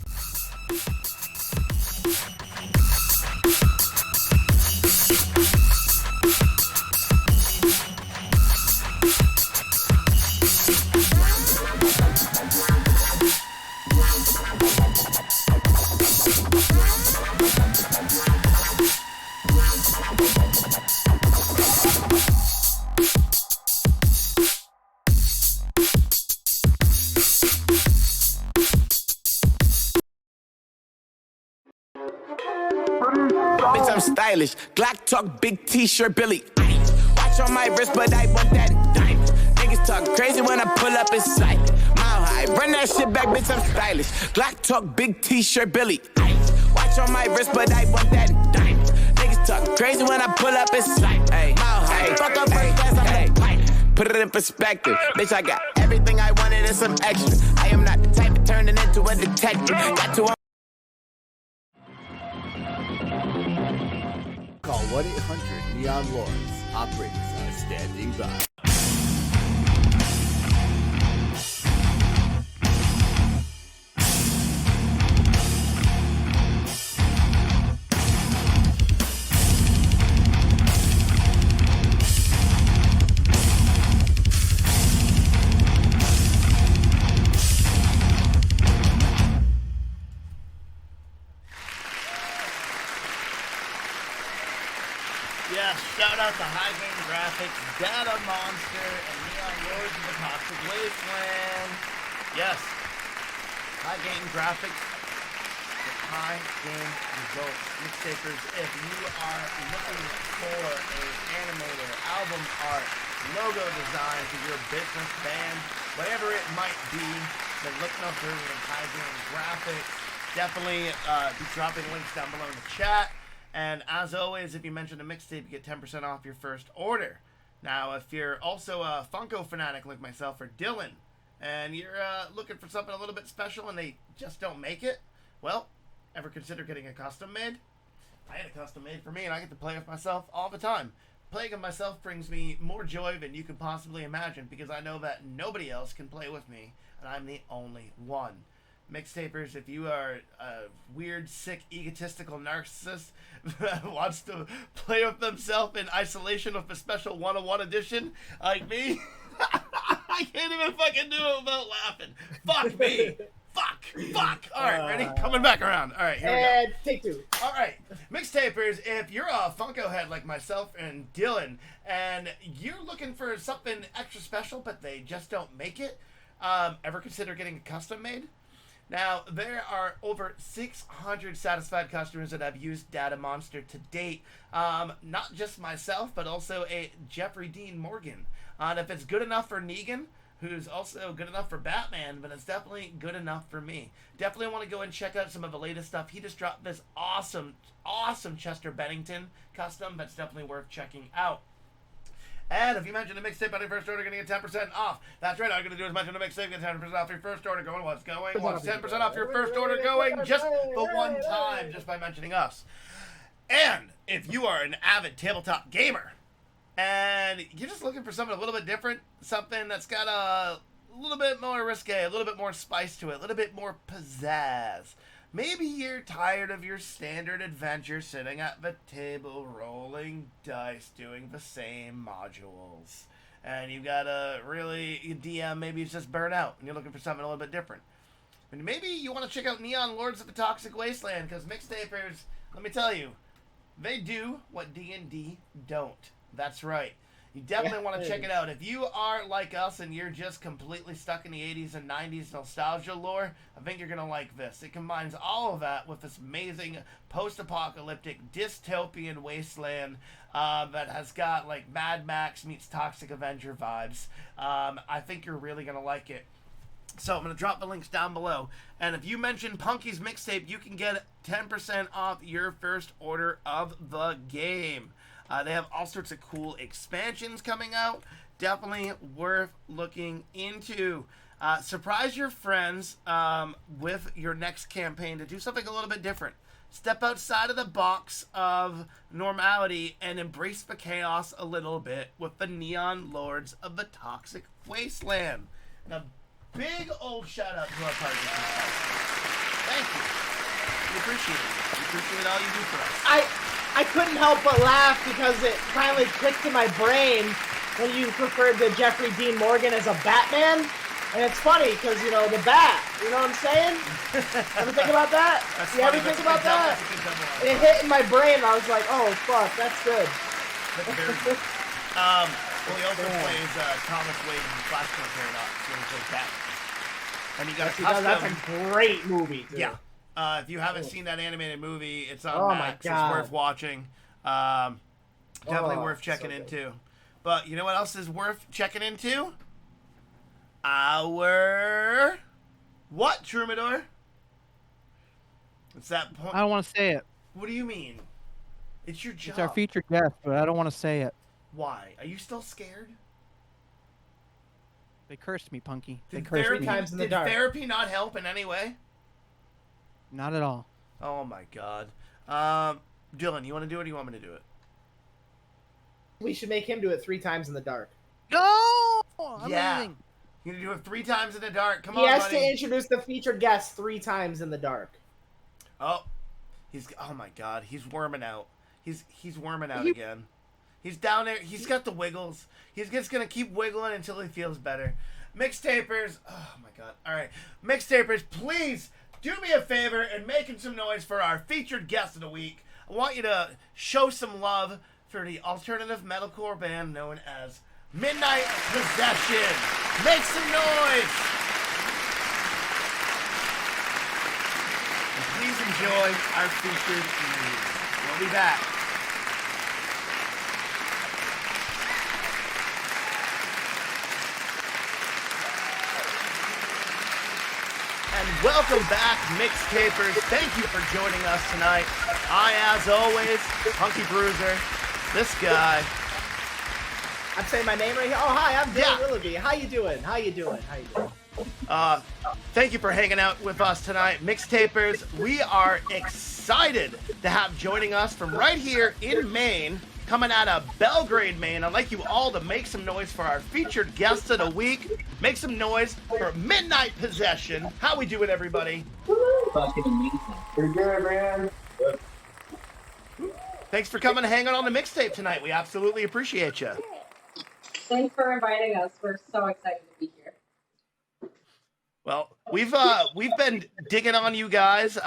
Bitch, I'm stylish. Glock talk, big t-shirt, Billy. Watch on my wrist, but I want that diamond. Niggas talk crazy when I pull up in sight. Mile high, run that shit back, bitch, I'm stylish. Glock talk, big t-shirt, Billy. Watch on my wrist, but I want that diamond. Niggas talk crazy when I pull up in sight. Mile high, in perspective. Bitch, I got everything I wanted and some extra. I am not the type of turning into a detective. Got to Call 1-800-NEON-LORDS. Operators are standing by. Yes, shout out to High Game Graphics, Data Monster, and Neon Lords of the Toxic Wasteland. Yes, High Game Graphics, with High Game Results. MixTapers, if you are looking for an animator, album art, logo design for your business, band, whatever it might be, then look no further than High Game Graphics. Definitely be dropping links down below in the chat. And as always, if you mention a mixtape, you get 10% off your first order. Now, if you're also a Funko fanatic like myself or Dylan, and you're looking for something a little bit special and they just don't make it, well, ever consider getting a custom made? I had a custom made for me, and I get to play with myself all the time. Playing with myself brings me more joy than you can possibly imagine, because I know that nobody else can play with me, and I'm the only one. Mixtapers, if you are a weird, sick, egotistical narcissist that wants to play with themselves in isolation with a special 101 edition like me, I can't even fucking do it without laughing. Fuck me. Fuck. All right, ready? Coming back around. All right, here we go. And take two. All right, Mixtapers, if you're a Funko head like myself and Dylan, and you're looking for something extra special, but they just don't make it, ever consider getting a custom made? Now, there are over 600 satisfied customers that have used Data Monster to date. Not just myself, but also a Jeffrey Dean Morgan. And if it's good enough for Negan, who's also good enough for Batman, but it's definitely good enough for me. Definitely want to go and check out some of the latest stuff. He just dropped this awesome Chester Bennington custom that's definitely worth checking out. And if you mention a mixtape on your first order, you're going to get 10% off. That's right, all you're going to do is mention a mixtape, get 10% off your first order. Going, what's going? What's 10% off your first order going? Just the one time, just by mentioning us. And if you are an avid tabletop gamer, and you're just looking for something a little bit different, something that's got a little bit more risque, a little bit more spice to it, a little bit more pizzazz. Maybe you're tired of your standard adventure sitting at the table, rolling dice, doing the same modules. And you got a really DM, maybe it's just burnt out, and you're looking for something a little bit different. And maybe you want to check out Neon Lords of the Toxic Wasteland, because Mixtapers, let me tell you, they do what D&D don't. That's right. You definitely want to check it out. If you are like us and you're just completely stuck in the 80s and 90s nostalgia lore, I think you're going to like this. It combines all of that with this amazing post-apocalyptic dystopian wasteland that has got like Mad Max meets Toxic Avenger vibes. I think you're really going to like it. So I'm going to drop the links down below. And if you mention Punky's Mixtape, you can get 10% off your first order of the game. They have all sorts of cool expansions coming out. Definitely worth looking into. Surprise your friends with your next campaign to do something a little bit different. Step outside of the box of normality and embrace the chaos a little bit with the Neon Lords of the Toxic Wasteland. Now, big old shout out to our partners. Thank you. We appreciate it. We appreciate all you do for us. I couldn't help but laugh because it finally clicked in my brain when you referred to Jeffrey Dean Morgan as a Batman. And it's funny because, you know, the bat, you know what I'm saying? Ever think about that? You ever think about that? It hit in my brain and I was like, oh, fuck, that's good. That's very good. Well, he also plays Thomas Wade in Flashpoint Paradox when he plays Batman. And he got a custom... That's a great movie, too. Yeah. If you haven't seen that animated movie, it's on Max. It's worth watching. Definitely worth checking into. But you know what else is worth checking into? Our... What, Troubadour? It's that point. I don't want to say it. What do you mean? It's your job. It's our featured guest, but I don't want to say it. Why? Are you still scared? They cursed me, Punky. They Did cursed therapy, me. did therapy not help in any way? Not at all. Oh my God. Dylan, you want to do it or you want me to do it? We should make him do it 3 times in the dark. No! Yeah. Amazing. You're going to do it 3 times in the dark. Come He on, has buddy. to introduce the featured guest 3 times in the dark. Oh. Oh my God. He's worming out. He's worming out again. He's down there. He's got the wiggles. He's just going to keep wiggling until he feels better. Mixtapers. Oh my God. All right. Mixtapers, please do me a favor and making some noise for our featured guest of the week. I want you to show some love for the alternative metalcore band known as Midnight Possession. Make some noise. And please enjoy our featured interview. We'll be back. And welcome back, Mixtapers. Thank you for joining us tonight. I, as always, Punky Bruiser, this guy. I'm saying my name right here. Oh, hi, I'm Dylan Willoughby. How you doing? How you doing? Thank you for hanging out with us tonight, Mixtapers. We are excited to have joining us from right here in Maine, coming out of Belgrade, Maine. I'd like you all to make some noise for our featured guest of the week. Make some noise for Midnight Possession. How we doing, everybody? Fucking amazing. Pretty good, man. Good. Thanks for coming and hanging on the mixtape tonight. We absolutely appreciate you. Thanks for inviting us. We're so excited to be here. Well, we've been digging on you guys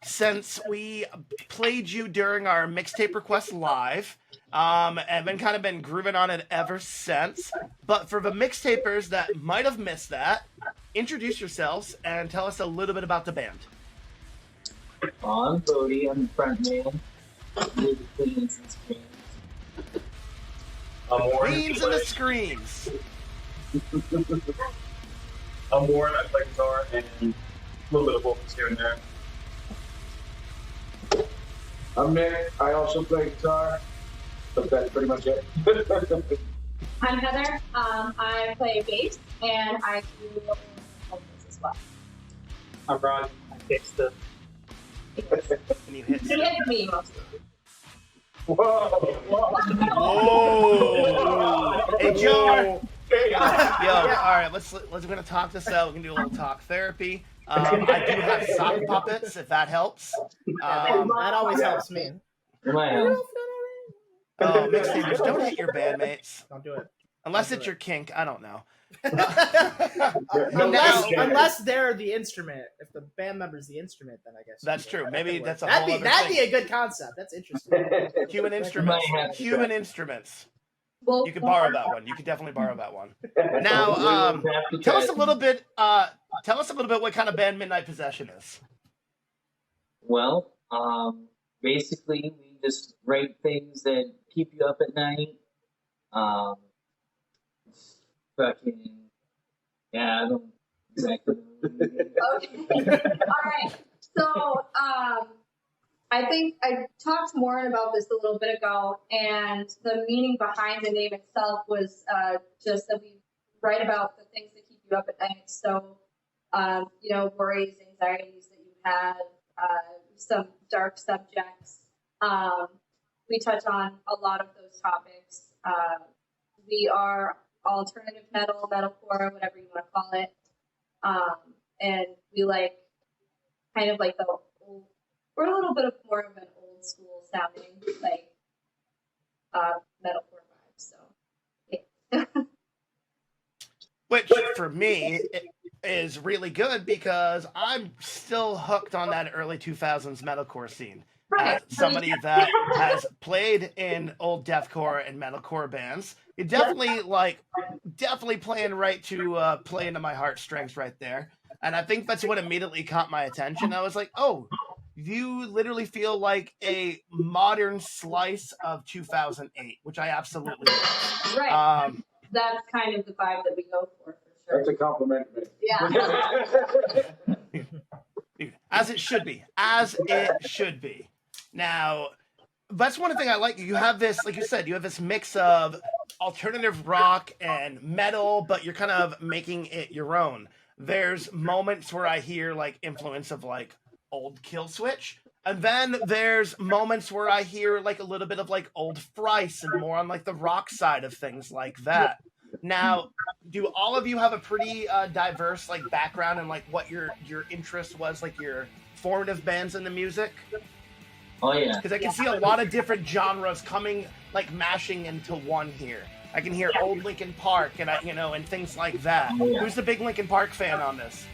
since we played you during our mixtape request live, and been grooving on it ever since. But for the mixtapers that might have missed that, introduce yourselves and tell us a little bit about the band. I'm Bodie. I'm the front man. With the cleans and screens. Queens and the Screams. I'm Warren. I play guitar and a little bit of vocals here and there. I'm Nick. I also play guitar, but that's pretty much it. I'm Heather. I play bass and I do vocals as well. I'm Ron. I fix the. And you hit He hits me mostly. Whoa! Whoa! Hey, Joe. Yo, all right. We're gonna talk this out. We can do a little talk therapy. I do have sock puppets, if that helps. That always helps me. Oh, mixtapers, don't hit your bandmates. Don't do it. Unless it's your kink, I don't know. Unless they're the instrument. If the band member's the instrument, then I guess that's true. Maybe that's a that'd whole be other thing. a good concept. That's interesting. Human instruments. Human instruments. Well, you could borrow that one. You could definitely borrow that one. Now, tell us a little bit. Tell us a little bit what kind of band Midnight Possession is. Well, basically, we just write things that keep you up at night. I don't exactly. Okay. All right. So, I think I talked to Warren about this a little bit ago, and the meaning behind the name itself was just that we write about the things that keep you up at night. So, worries, anxieties that you have, some dark subjects. We touch on a lot of those topics. We are alternative metal, metalcore, whatever you want to call it. And we like kind of like the old, we're a little bit more of an old school sounding like metalcore vibe. So, yeah. Which for me is really good because I'm still hooked on that early 2000s metalcore scene. Right. As somebody that has played in old deathcore and metalcore bands, you're definitely playing right to play into my heartstrings right there. And I think that's what immediately caught my attention. I was like, oh, you literally feel like a modern slice of 2008, which I absolutely love. Right. That's kind of the vibe that we go for sure. That's a compliment. Yeah. As it should be. As it should be. Now, that's one thing I like. You have this, like you said, you have this mix of alternative rock and metal, but you're kind of making it your own. There's moments where I hear like influence of like old Kill Switch, and then there's moments where I hear like a little bit of like old Thrice and more on like the rock side of things like that. Now, do all of you have a pretty diverse like background and like what your interest was, like your formative bands in the music? Oh yeah. Because I can see a lot of different genres coming, like mashing into one here. I can hear old Linkin Park and and things like that. Oh, yeah. Who's the big Linkin Park fan on this?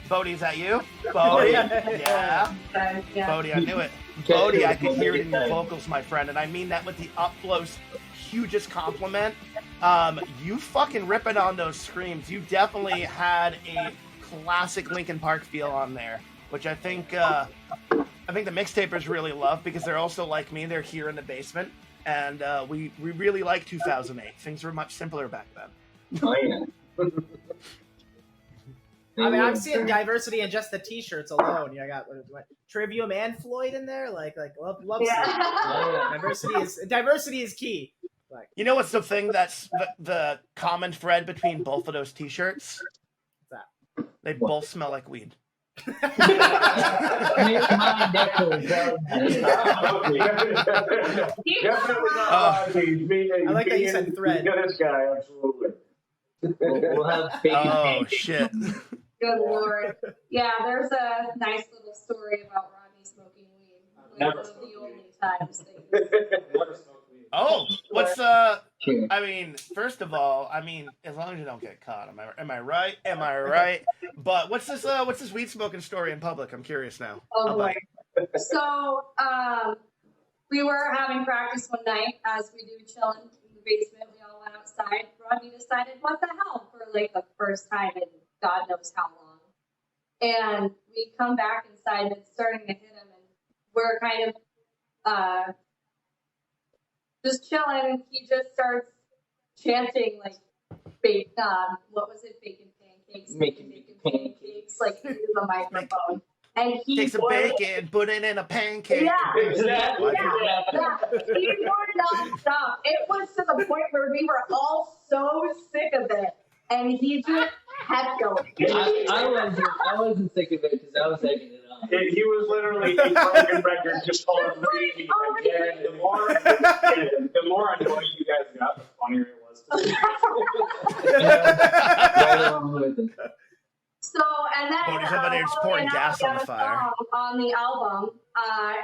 Bodie, is that you? Bodie, yeah. Bodie, I knew it. Bodie, I could hear it in your vocals, my friend, and I mean that with the utmost, hugest compliment. You fucking ripping on those screams. You definitely had a classic Linkin Park feel on there, which I think the mixtapers really love because they're also like me. They're here in the basement, and we really like 2008. Things were much simpler back then. Oh yeah. I mean, I'm seeing diversity in just the T-shirts alone. I got what, Trivium and Floyd in there. Like love. Yeah. Diversity is key. Like, you know what's the thing that's the common thread between both of those T-shirts? What's that? They both smell like weed. I like that you said thread. This guy, absolutely. We'll have bacon. Oh shit. Good lord. Yeah, there's a nice little story about Rodney smoking weed. Like one of the only times that Oh, what's I mean, first of all, as long as you don't get caught, am I right? Am I right? But what's this weed smoking story in public? I'm curious now. Oh boy. So, we were having practice one night, as we do, chilling in the basement. We all went outside. Rodney decided, what the hell, for like the first time in God knows how long. And we come back inside, and it's starting to hit him, and we're kind of just chilling. He just starts chanting like what was it? Bacon pancakes. Making bacon pancakes like into the microphone. And he take some bacon, put it in a pancake. Yeah, exactly. Yeah. He would not stop. It was to the point where we were all so sick of it, and he just kept going. I wasn't sick of it because I was egging it on. He was literally a broken record, just on repeat again. The more annoying you guys got, the funnier it was. So, and then pouring gas on the fire. On the album,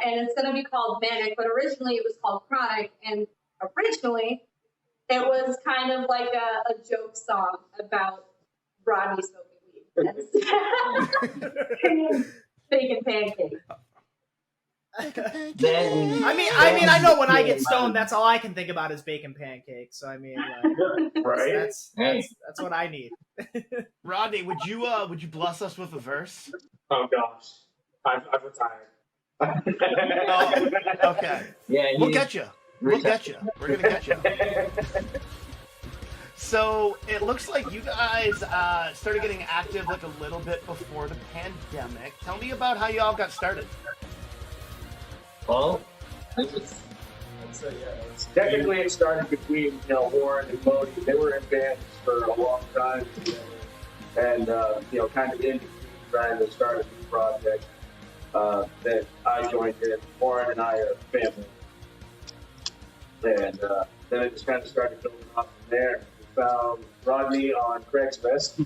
and it's going to be called Manic, but originally it was called Chronic, and originally it was kind of like a joke song about Rodney smoking weed. Bacon pancake. I know when I get stoned, that's all I can think about is bacon pancakes. So right? That's what I need. Rodney, would you bless us with a verse? Oh gosh, I've retired. Oh, okay. Yeah, we'll get you. We'll get you. We're gonna get you. So it looks like you guys started getting active like a little bit before the pandemic. Tell me about how you all got started. Well, technically it started between Warren and Bodie. They were in bands for a long time together, and kind of in trying to start a new project that I joined in. Warren and I are family, and then it just kind of started building off from there. We found Rodney on Craigslist.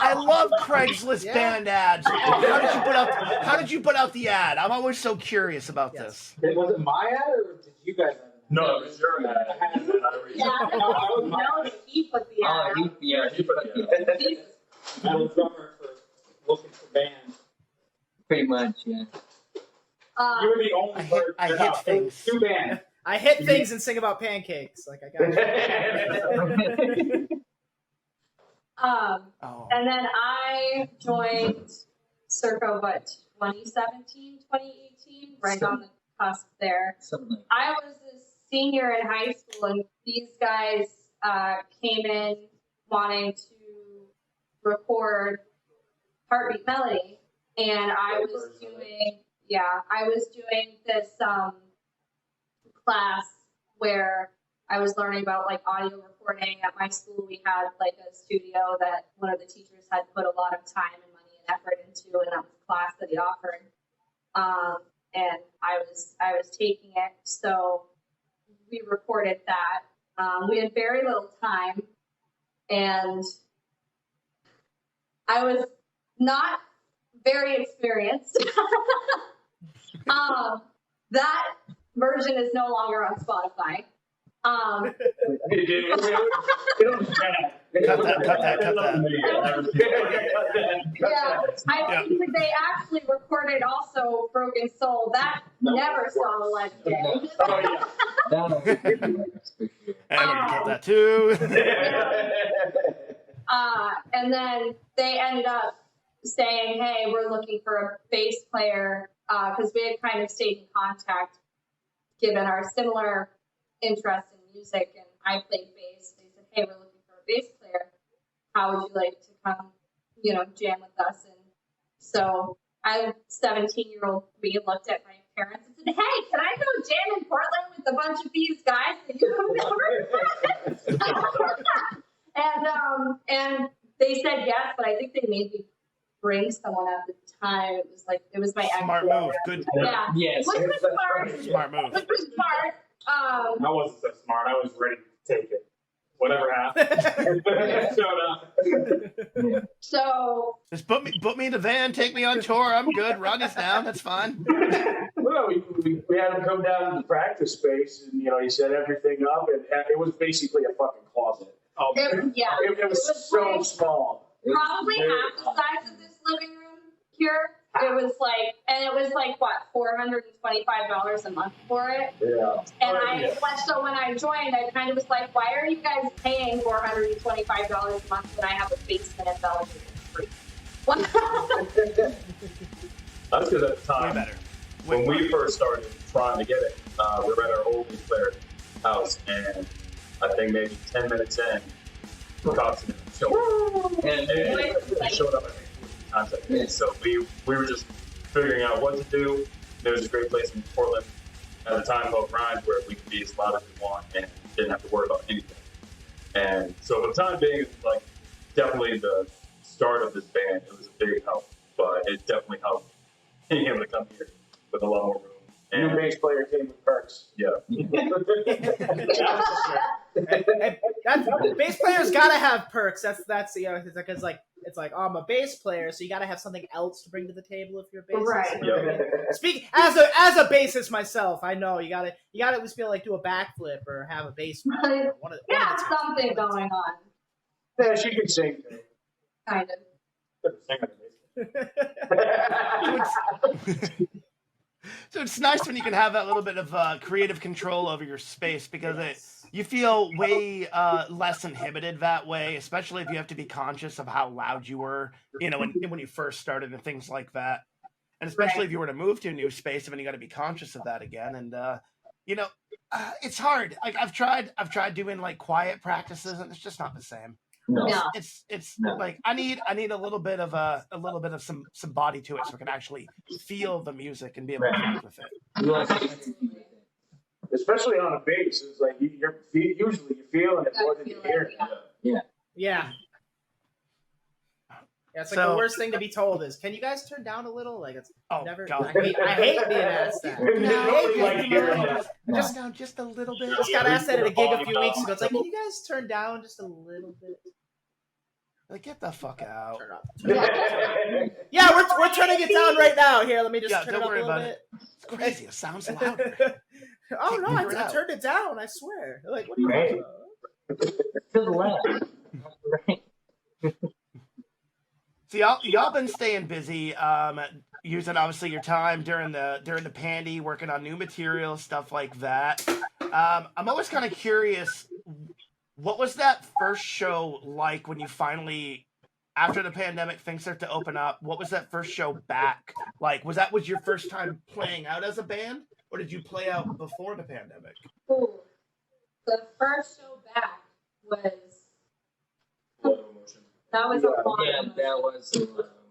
I love Craigslist band ads. How did you put out the ad? I'm always so curious about this. Was it my ad or did you guys have it? No, it was your ad. He put the ad. He put the ad. I was drummer for looking for bands. Pretty much, yeah. You were the only person. I hit things. Two bands. I hit things and sing about pancakes. Like I got you. And then I joined circa 2017, 2018, right on the cusp there. I was a senior in high school, and these guys came in wanting to record Heartbeat Melody, and I was doing this class where I was learning about like audio recording. At my school, we had like a studio that one of the teachers had put a lot of time and money and effort into, and that was a class that he offered. And I was taking it, so we recorded that. We had very little time, and I was not very experienced. That version is no longer on Spotify. Cut that. Yeah, I think that they actually recorded also Broken Soul. That never saw the light of day. And we're gonna cut that too. And then they ended up saying, hey, we're looking for a bass player, because we had kind of stayed in contact given our similar interest in music, and I played bass. They said, hey, we're looking for a bass player. How would you like to come, jam with us? And so I, 17-year-old me, looked at my parents and said, hey, can I go jam in Portland with a bunch of these guys that you have never met? And they said yes, but I think they made me bring someone at the time. It was my smart ex. move. Good. Yeah. Yes. Which was smart. Smart move. Which was smart. I wasn't so smart. I was ready to take it. Whatever happened. Showed up. So just put me in the van, take me on tour. I'm good. Rodney's down. That's fine. Well, we had him come down to the practice space, and he set everything up, and it was basically a fucking closet. Oh, it was so like, small. Probably half the size of this living room here. It was like what, $425 a month for it. Yeah. And so when I joined, I kind of was like, why are you guys paying $425 a month when I have a basement in Belgrade for free? That's because at the time, Way better. when we first started trying to get it, we were at our old player house, and I think maybe 10 minutes in, the cops showed up. And they showed up, I think, contact. Yeah. So we were just figuring out what to do. There was a great place in Portland at the time called Grind where we could be as loud as we want and didn't have to worry about anything. And so for the time being, like definitely the start of this band, it was a big help, but it definitely helped being able to come here with a lot more room. And New bass player came with perks. Yeah. Bass players gotta have perks. That's it's like I'm a bass player, so you gotta have something else to bring to the table if you're a bassist. Right. Yeah. Speak as a bassist myself, I know you gotta at least be able to do a backflip or have a bass. Something going on. Yeah, she can sing. Kind of. So it's nice when you can have that little bit of creative control over your space because you feel way less inhibited that way, especially if you have to be conscious of how loud you were, when you first started and things like that. And especially if you were to move to a new space, then you got to be conscious of that again. And it's hard. Like I've tried doing like quiet practices, and it's just not the same. No. It's like I need a little bit of some body to it so I can actually feel the music and be able to connect with it. Especially on a bass, it's like you're usually feeling it more than you hear it. Yeah. It's like the worst thing to be told is, can you guys turn down a little? Like it's never. God. I hate being asked that. Just down just a little bit. Just got asked that at a gig a few weeks ago. It's like, can you guys turn down just a little bit? Like, get the fuck out. Turn up. Yeah, we're turning it down right now. Here, let me just turn it up a little bit. It's crazy. It sounds louder. Oh no, I turned it down. I swear. Like, what are you talking about? To the left. Right. So y'all been staying busy, using obviously your time during the pandy, working on new material, stuff like that. I'm always kind of curious, what was that first show like when you finally, after the pandemic, things start to open up? What was that first show back like? Was your first time playing out as a band, or did you play out before the pandemic? Ooh. The first show back was. That was a long that was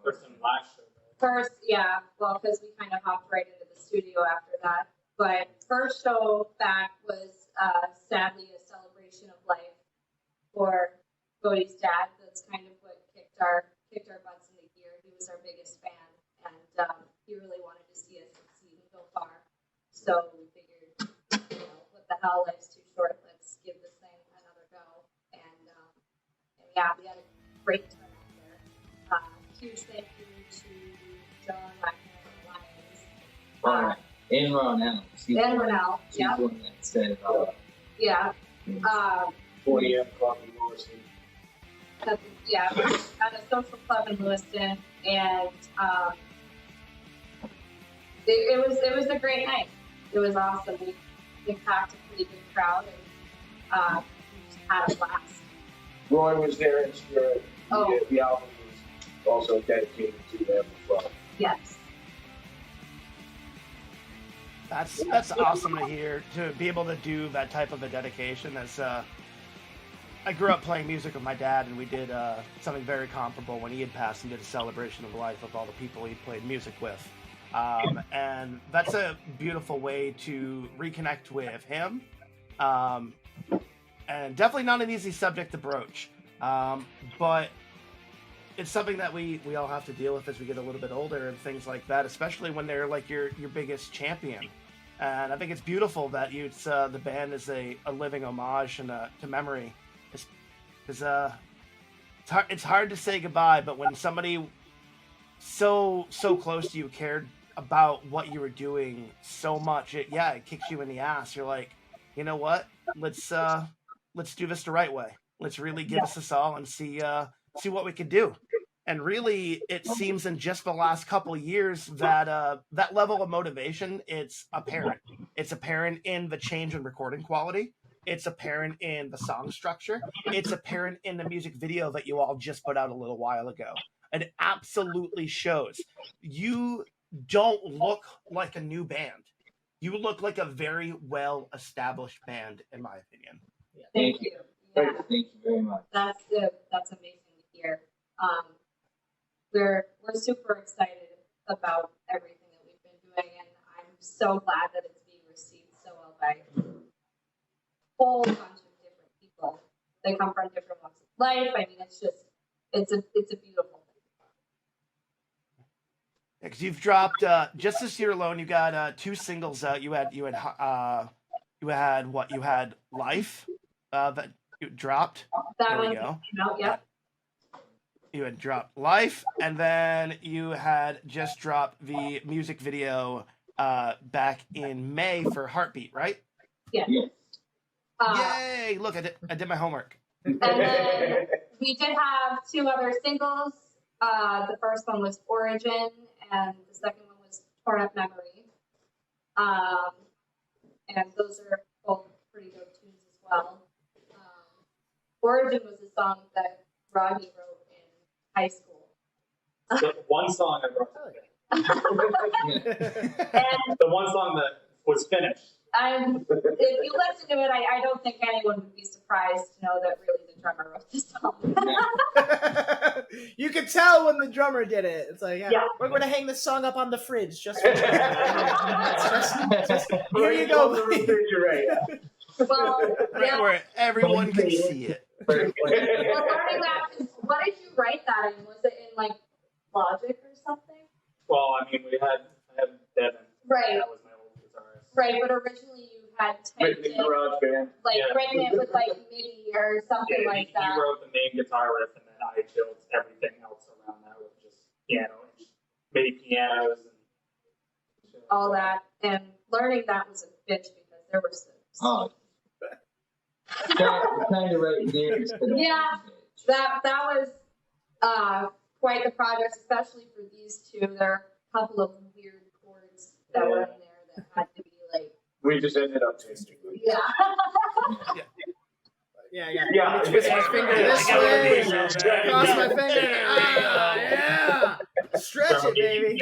first and last show. First, yeah, well, because we kind of hopped right into the studio after that. But first show back was sadly a celebration of life for Bodie's dad. That's kind of what kicked our butts into gear. He was our biggest fan, and he really wanted to see us succeed and go far. So we figured, what the hell, life's too short. Let's give this thing another go. And yeah, we had a great time out there. Huge thank you to John Wagner and Lions. And Ronell. And Ronell, She's yeah. the one that said, Yeah. 40M Coffee Lewiston. Yeah, at a social club in Lewiston, and it was a great night. It was awesome. We packed a pretty big crowd, and we just had a blast. Roy was there in spirit. Oh. The album was also dedicated to them as well. Yes. That's awesome to hear, to be able to do that type of a dedication. As I grew up playing music with my dad, and we did something very comparable when he had passed and did a celebration of life of all the people he played music with. And that's a beautiful way to reconnect with him. And definitely not an easy subject to broach. But it's something that we all have to deal with as we get a little bit older and things like that, especially when they're like your biggest champion. And I think it's beautiful that the band is a living homage and to memory. Because it's hard to say goodbye, but when somebody so close to you cared about what you were doing so much, it kicks you in the ass. You're like, you know what? Let's do this the right way. Let's really give us all and see what we can do. And really, it seems in just the last couple of years that that level of motivation, it's apparent. It's apparent in the change in recording quality. It's apparent in the song structure. It's apparent in the music video that you all just put out a little while ago. It absolutely shows. You don't look like a new band. You look like a very well-established band, in my opinion. Thank you. Yeah. Thank you very much. That's amazing to hear. We're super excited about everything that we've been doing, and I'm so glad that it's being received so well by a whole bunch of different people. They come from different walks of life. I mean, it's a beautiful thing. Because you've dropped just this year alone, you got 2 singles out. You had what? You had Life that you dropped. That there one, we go. Yep. You had dropped Life, and then you had just dropped the music video back in May for Heartbeat, right? Yeah. Yay! Look, I did my homework. And then we did have 2 other singles. The first one was Origin, and the second one was Torn Up Memory. And those are both pretty dope tunes as well. Origin was a song that Rodney wrote in high school. The one song I wrote. The one song that was finished. If you listen to it, I don't think anyone would be surprised to know that really the drummer wrote this song. You could tell when the drummer did it. It's like, we're going to hang this song up on the fridge just for just here you go. The refrigerator. Well, Right where everyone can see it. Well, learning that, what did you write that in? Was it in like Logic or something? Well, I mean, I had Devin. Right. That was my old guitarist. Right, but originally you had Written in Garage Band. written it with like MIDI or something like that. He wrote the main guitar riff, and then I built everything else around that with just piano and MIDI pianos and all that, and learning that was a bitch because there were some. Kind of right there. Yeah, that was quite the project, especially for these 2. There are a couple of weird chords that were in there that had to be like. We just ended up tasting it. Yeah. Yeah. Twist my finger this way. Cross my finger. Yeah. Stretch it, baby.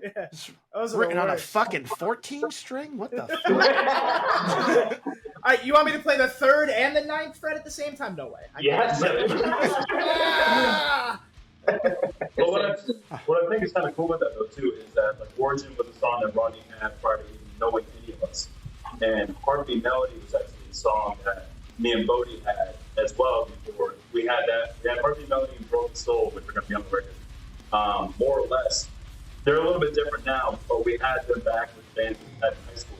It's written on a fucking 14 string? What the fuck? All right, you want me to play the 3rd and the 9th fret at the same time? No way. Yes. Well, what I think is kind of cool with that though too is that like Origin was a song that Rodney had prior to even knowing any of us. And Heartbeat Melody was actually a song that me and Bodie had as well before. We had Heartbeat Melody and Broken Soul, which are going to be on the record. More or less. They're a little bit different now, but we had them back with the band we had in high school.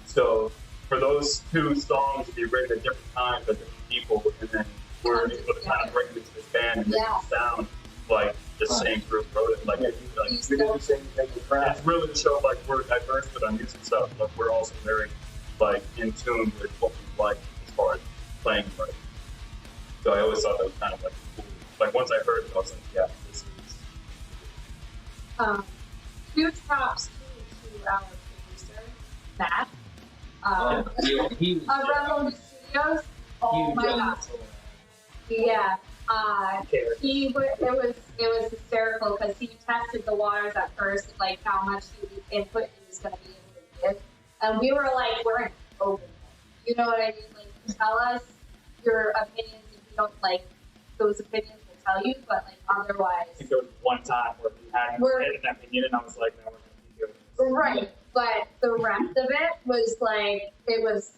So for those two songs to be written at different times by different people, and then we're able to kind of bring it to this band and make it sound like the same group wrote it. Like, we did the same thing with rap. It's really to show like we're diverse with our music stuff, but we're also very like in tune with what we like as far as playing right. So I always thought that was kind of like cool. Like once I heard it, I was like, yeah, this is. Huge props to our producer, Matt. Of Rebel Studios. Oh my god. Yeah. It was hysterical because he tested the waters at first, like how much input he was going to be able to give, and we were like, we're in open. You know what I mean? Like, you tell us your opinions if you don't like those opinions. We'll tell you, but like otherwise. I think there was one time where we had an opinion, and I was like, no, we're going to keep doing this. Right, but the rest of it was like it was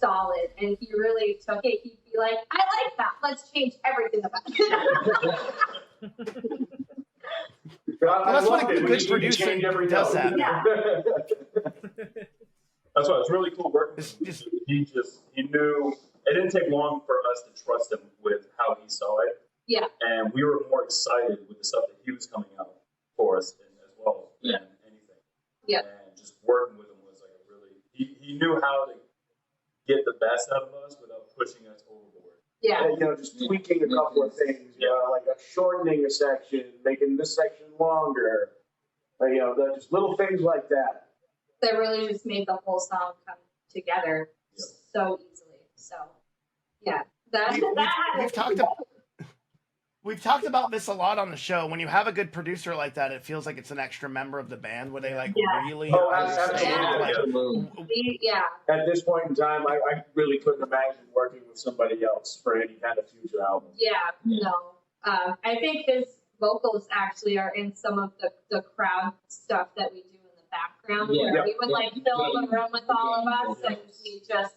solid, and he really took it. He'd be like, I like that. Let's change everything about it. That's what a good producer does that. Yeah. That's why it's really cool working. He knew it didn't take long for us to trust him with how he saw it. Yeah. And we were more excited with the stuff that he was coming out for us as well than anything. Yeah. And just working with him was like a really he knew how to get the best out of us without pushing us overboard. Yeah. And, just tweaking a couple of things, like shortening a section, making this section longer, just little things like that. That really just made the whole song come together so easily. So, yeah. We've talked about this a lot on the show. When you have a good producer like that, it feels like it's an extra member of the band where they really Absolutely. At this point in time, I really couldn't imagine working with somebody else for any kind of future album. Yeah, no. I think his vocals actually are in some of the crowd stuff that we do in the background. Where we would fill the room with all of us and we just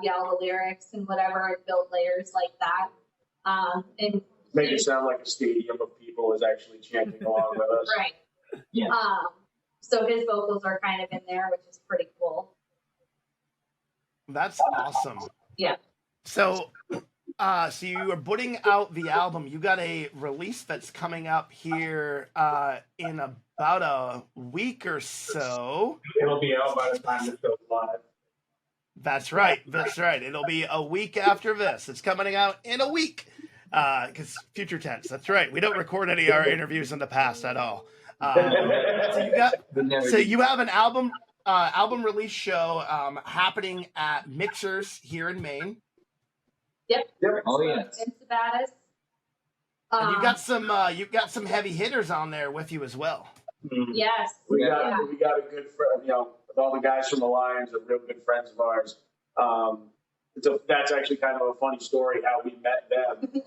yell the lyrics and whatever and build layers like that. And make it sound like a stadium of people is actually chanting along with us. Right. Yeah. So his vocals are kind of in there, which is pretty cool. That's awesome. Yeah. So you are putting out the album. You got a release that's coming up here in about a week or so. It'll be out by the time it goes live. That's right. It'll be a week after this. It's coming out in a week. Because future tense. That's right. We don't record any of our interviews in the past at all. So you have an album release show happening at Mixers here in Maine. Yep. Oh yeah. In Sabatis. And you got some heavy hitters on there with you as well. Yes. We got a good friend. With all the guys from the Lions, are real good friends of ours. That's actually kind of a funny story how we met them. It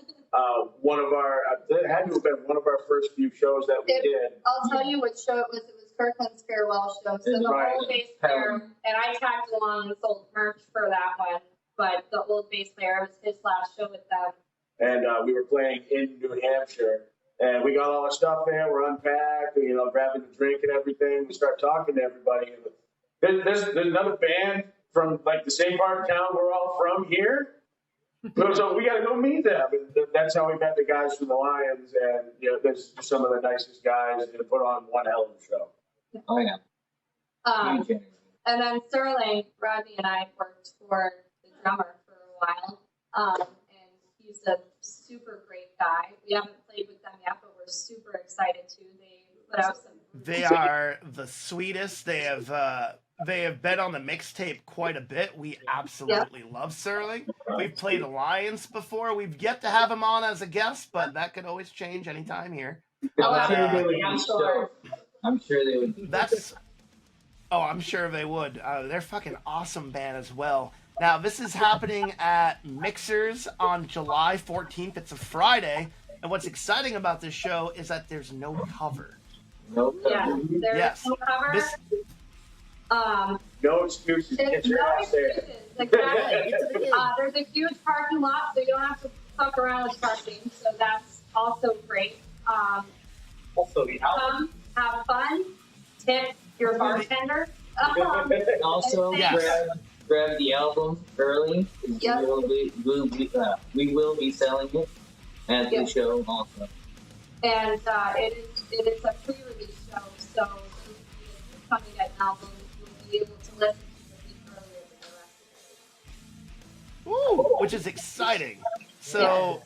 had to have been one of our first few shows that we did. I'll tell you what show it was. It was Kirkland's farewell show. So the old bass player, and I tagged along and sold merch for that one. But the old bass player, it was his last show with them. And we were playing in New Hampshire. And we got all our stuff there. We're unpacked, grabbing a drink and everything. We start talking to everybody. And there's another band from the same part of town we're all from here. So we got to go meet them. And that's how we met the guys from the Lions. And there's some of the nicest guys to put on one hell of a show. Oh yeah. And then Sterling, Rodney, and I worked for the drummer for a while. And he's a super great guy. We haven't played with them yet, but we're super excited to. They put out some. They are the sweetest. They have been on the mixtape quite a bit. We absolutely love Sterling. We've played Alliance before. We've yet to have him on as a guest, but that could always change anytime here. I'm sure they would. I'm sure they would. They're fucking awesome band as well. Now, this is happening at Mixers on July 14th. It's a Friday. And what's exciting about this show is that there's no cover. No cover. Yeah, there's no cover. No excuses. Get your ass there. Exactly. There's a huge parking lot, so you don't have to fuck around with parking. So that's also great. Also, the album. Come, have fun, tip your bartender. Also, grab the album early. Yep. We will be selling it at the show also. And it is a pre-release show, so if you come and get an album, you'll be able to listen to it earlier than the rest of the Ooh, which is exciting. So,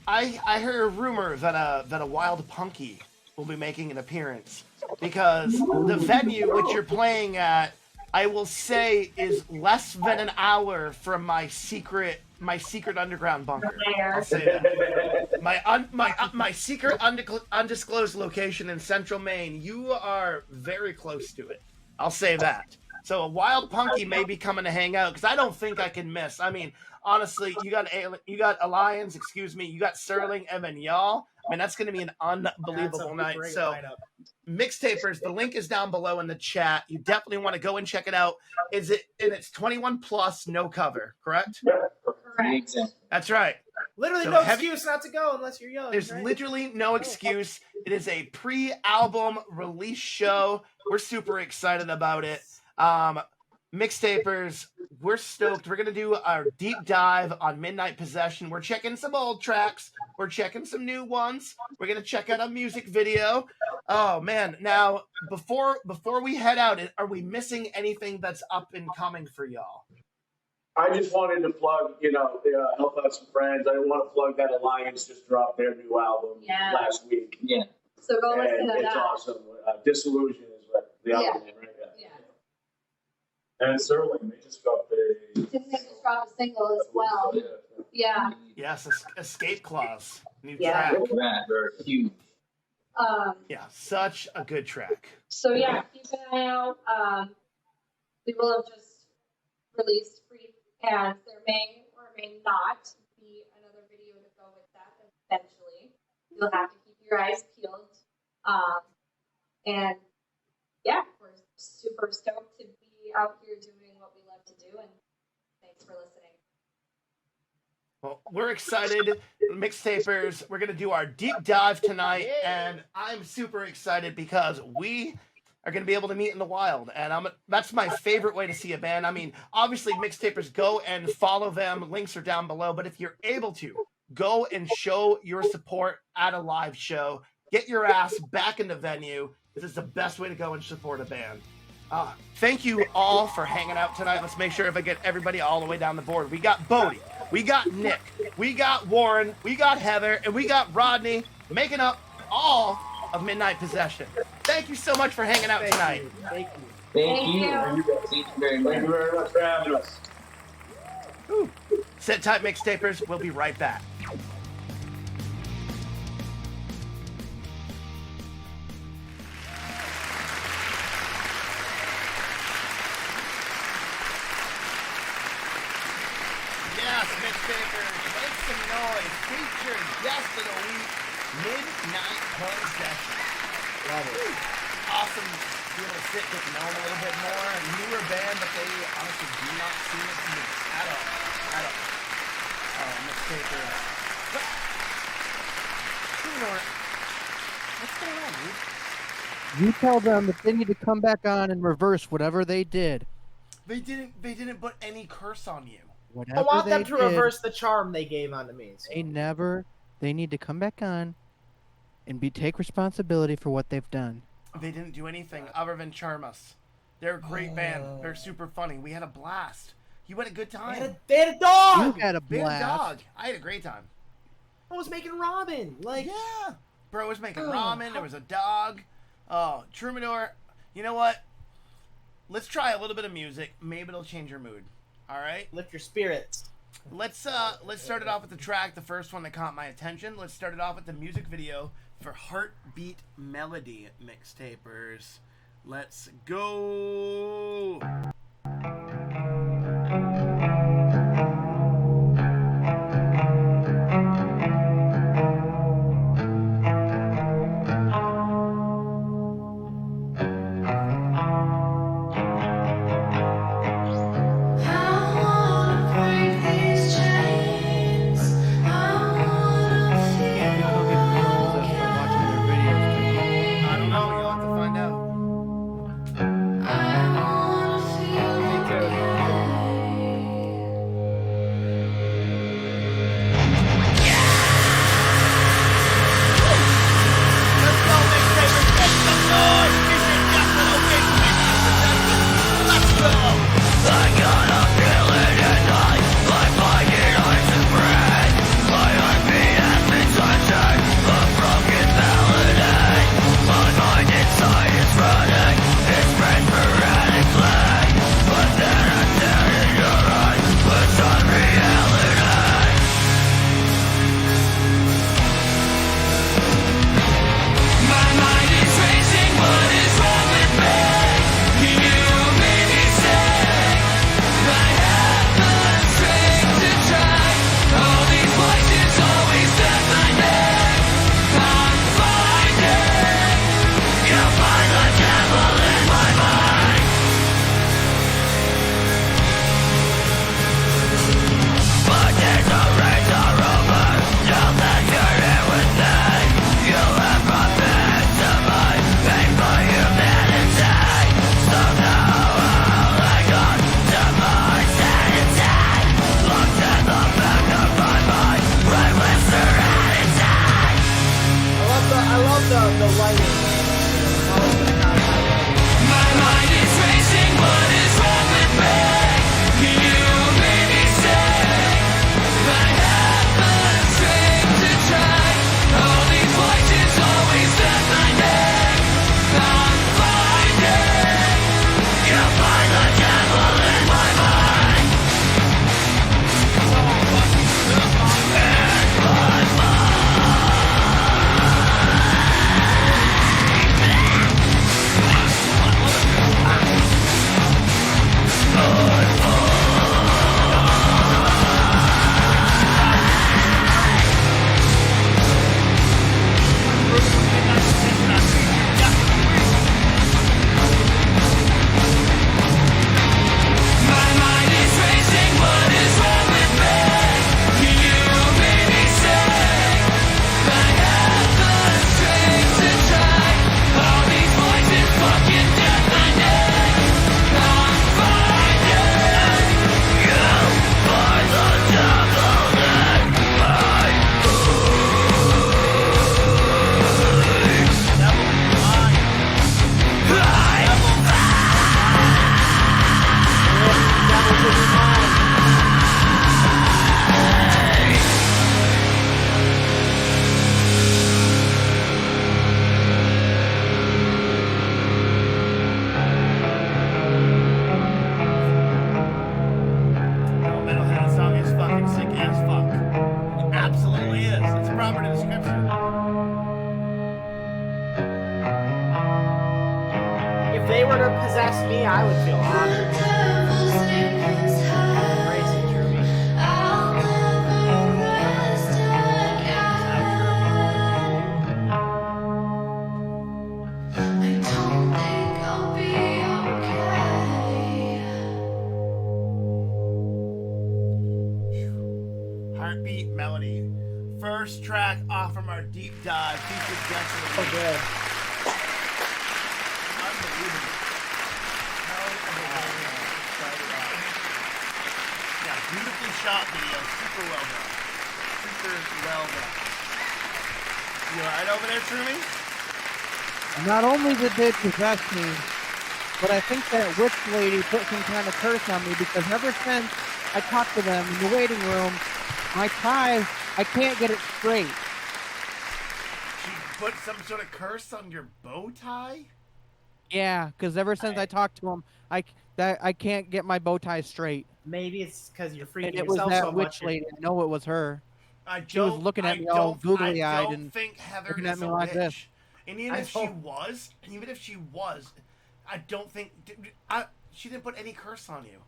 I heard a rumor that a wild Punky will be making an appearance because the venue which you're playing at, I will say, is less than an hour from my secret underground bunker. I'll say that. My secret undisclosed location in Central Maine. You are very close to it. I'll say that. So a wild Punky may be coming to hang out because I don't think I can miss. I mean, honestly, you got Alliance, you got Sterling, and then y'all. I mean, that's going to be an unbelievable night. So, MixTapers, the link is down below in the chat. You definitely want to go and check it out. It's 21 plus, no cover, correct? Correct. That's right. Literally So no excuse not to go unless you're young. There's right? literally no excuse. It is a pre-album release show. We're super excited about it. MixTapers, we're stoked. We're going to do our deep dive on Midnight Possession. We're checking some old tracks. We're checking some new ones. We're going to check out a music video. Oh, man. Now, before we head out, are we missing anything that's up and coming for y'all? I just wanted to plug, help out some friends. I want to plug that Alliance just dropped their new album last week. Yeah. So go listen to it's that. Awesome. Disillusion is what the album name, right? And Sterling, they just dropped Didn't they just drop a single as well? Yeah. Yes, Escape Clause. New Yeah. track. They're huge. Yeah, such a good track. So yeah, keep an eye out. We will have just released Free, and there may or may not be another video to go with that eventually. You'll have to keep your eyes peeled. And yeah, we're super stoked to be out here doing what we love to do, and thanks for listening. Well, we're excited. MixTapers, we're going to do our deep dive tonight, and I'm super excited because we are going to be able to meet in the wild, and that's my favorite way to see a band. I mean, obviously, MixTapers, go and follow them. Links are down below, but if you're able to, go and show your support at a live show. Get your ass back in the venue. This is the best way to go and support a band. Thank you all for hanging out tonight. Let's make sure if I get everybody all the way down the board. We got Bodie, we got Nick, we got Warren, we got Heather, and we got Rodney making up all of Midnight Possession. Thank you so much for hanging out tonight. Thank you. Thank you. Thank you very much. Thank you very much for having us. Sit tight, MixTapers. We'll be right back. Yes, MixTapers, make some noise. Featured guest of the week, Midnight Possession. Love it. Awesome to be able to sit, get to know them a little bit more. A newer band, but they honestly do not seem to me at all. At all. MixTapers. What's going on, dude? You tell them that they need to come back on and reverse whatever they did. They didn't put any curse on you. Whatever I want them they to did, reverse the charm they gave onto me. So. They need to come back on and take responsibility for what they've done. They didn't do anything other than charm us. They're a great band. They're super funny. We had a blast. You had a good time. They had a dog! You had a They had a blast. dog. I had a great time. I was making ramen. Yeah. Bro was making ramen. There was a dog. Oh, Troubadour. You know what? Let's try a little bit of music. Maybe it'll change your mood. All right? Lift your spirits. Let's start it off with the track, the first one that caught my attention. Let's start it off with the music video for Heartbeat Melody, MixTapers. Let's go. possessed me, I would feel honored. Embrace it, Trudy. Heartbeat Melody. First track off from our deep dive featured Jensen. So good. Unbelievable. Yeah, beautifully shot video. Super well done. Super well done. You alright over there, Trumi? Not only did they possess me, but I think that witch lady put some kind of curse on me because ever since I talked to them in the waiting room, my tie, I can't get it straight. She put some sort of curse on your bow tie? Yeah, because ever since I talked to him, I can't get my bow tie straight. Maybe it's because you're freaking And it was yourself that so witch much. lady. I know it was her. She was looking at me I all don't googly-eyed and think Heather looking at is me a like this. witch. And even if she was, I don't think she didn't put any curse on you.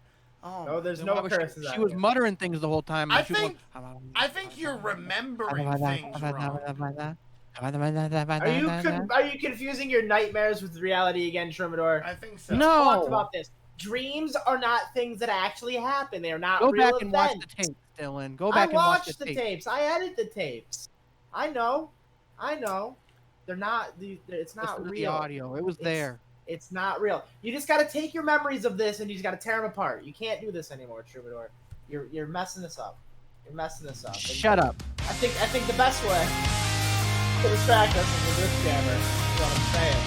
Oh, No, there's Then no why was curses. She was muttering things the whole time. I and she was think you're remembering things wrong. Are you confusing your nightmares with reality again, Troubadour? I think so. We No. talked about this. Dreams are not things that actually happen. They are not Go real back and events. watch the tapes, Dylan. Go back and I watch watched the the tapes. tapes. I edit the tapes. I know. They're not. It's not Listen to the real. audio. It was there. It's not real. You just got to take your memories of this and you just got to tear them apart. You can't do this anymore, Troubadour. You're messing this up. You're messing this up. Shut up. I think the best way to distract us is with this jammer. That's what I'm saying.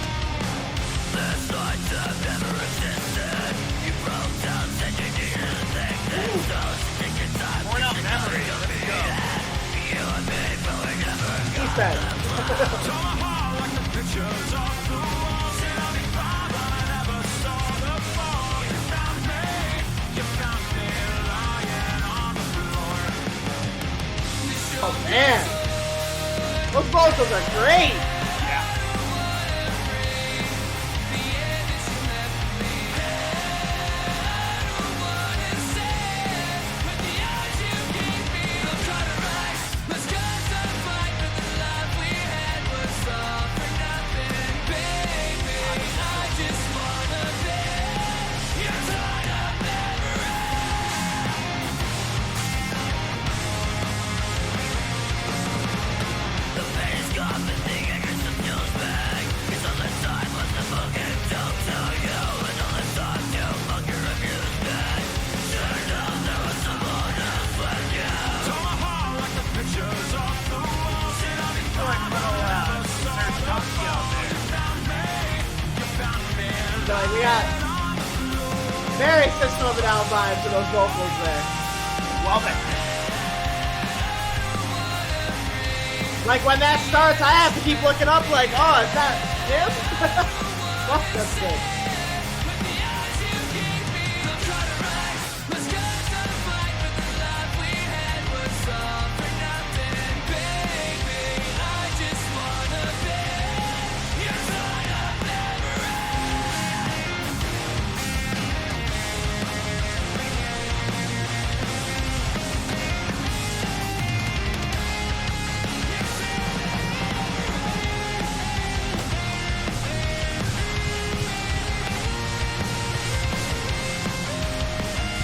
Last nights have never existed. You broke down, said you needed a thing. Then those taking time. Point out memory. Let's go. You and me, but we never He said. like the pictures off the walls. And I'll be fine, but I never saw the fall. You found me lying on the floor. Oh man, those vocals are great. We got very System of a Down vibes to those vocals there. Love it. Like when that starts, I have to keep looking up like, oh, is that him? Fuck, that's good.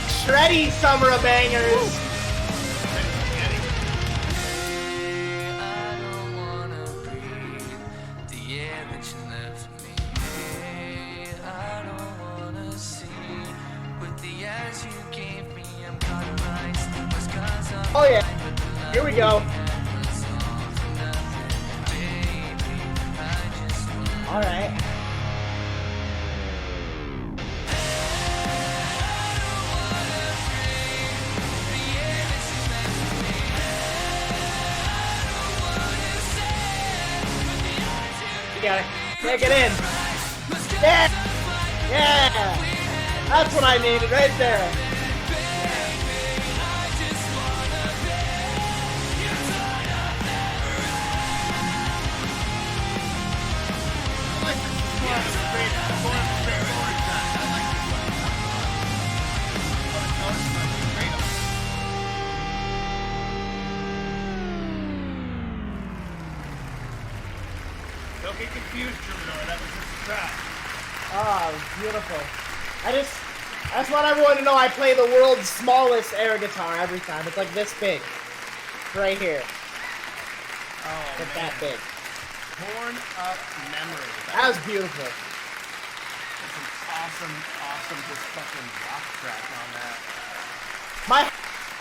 Shreddy Summer of Bangers. Oh yeah, here we go. All right. Gotta take it in. Yeah! Yeah! That's what I needed right there. Don't get confused, Troubadour. That was just a track. Oh, beautiful. I just want everyone to know I play the world's smallest air guitar every time. It's like this big. Right here. Oh, it's man. that big. Torn up memory. That was beautiful. That's an awesome just fucking rock track on that. My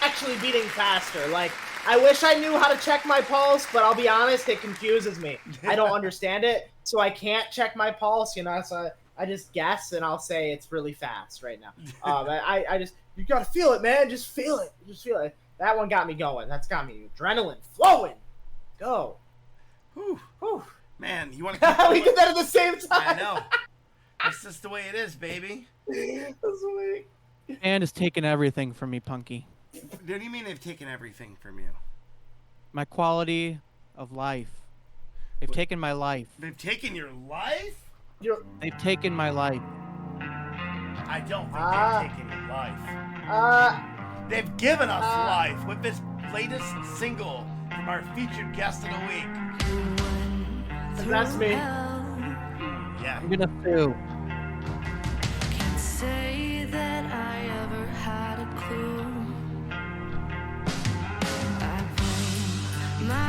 actually beating faster. Like, I wish I knew how to check my pulse, but I'll be honest, it confuses me. I don't understand it, so I can't check my pulse, you know, so I just guess and I'll say it's really fast right now. I just, you gotta feel it, man. Just feel it. Just feel it. That one got me going. That's got me adrenaline flowing. Go. Whew. Whew. Man, you want to we did that at the same time. I know. That's just the way it is, baby. That's way. And it's taken everything from me, Punky. What do you mean they've taken everything from you? My quality of life. They've taken my life. They've taken your life? They've taken my life. I don't think they've taken your life. They've given us life with this latest single from our featured guest of the week. That's me. Yeah. I'm gonna sue. Can't say that I ever had a clue.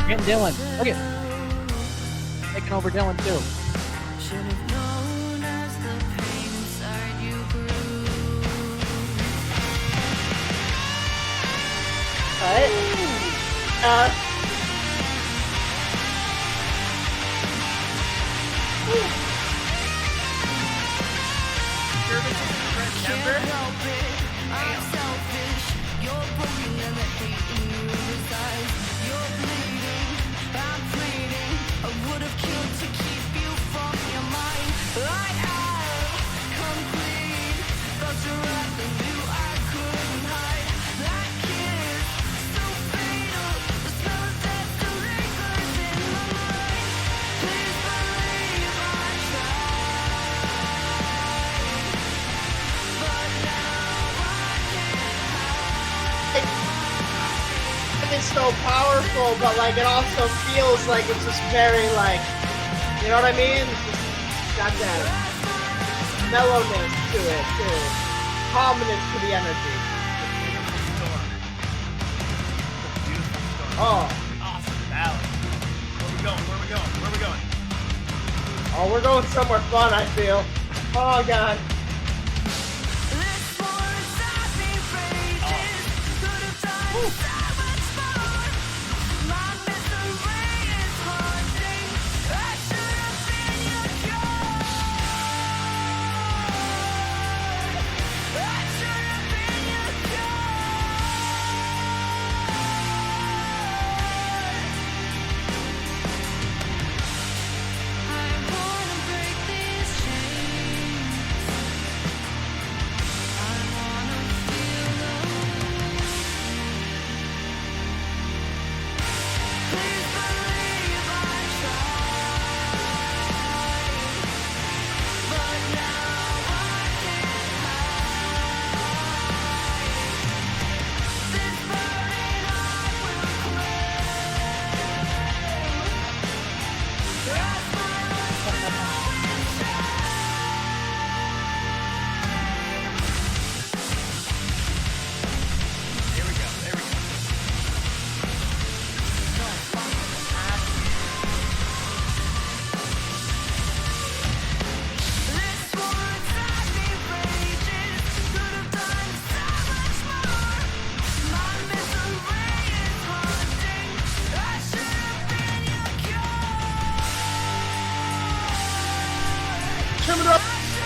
Getting Dylan. Look at. Taking over Dylan too. Should have known as the pain inside you grew. Alright. Can't help it, I'm selfish. You're broken and the hate in you resides. You're bleeding, I'm pleading. I would have killed to keep you from your mind. Like I've come clean, felt your wrath and knew I couldn't hide. That kiss, so fatal. The smell of death still lingers in my mind. Please believe I tried. It's so powerful, but like it also feels like it's just very like, you know what I mean? It's just got that mellowness to it too, calmness to the energy. Oh, Awesome ballad. Where we going? Where we going? Where we going? oh, we're going somewhere fun. I feel. Oh God.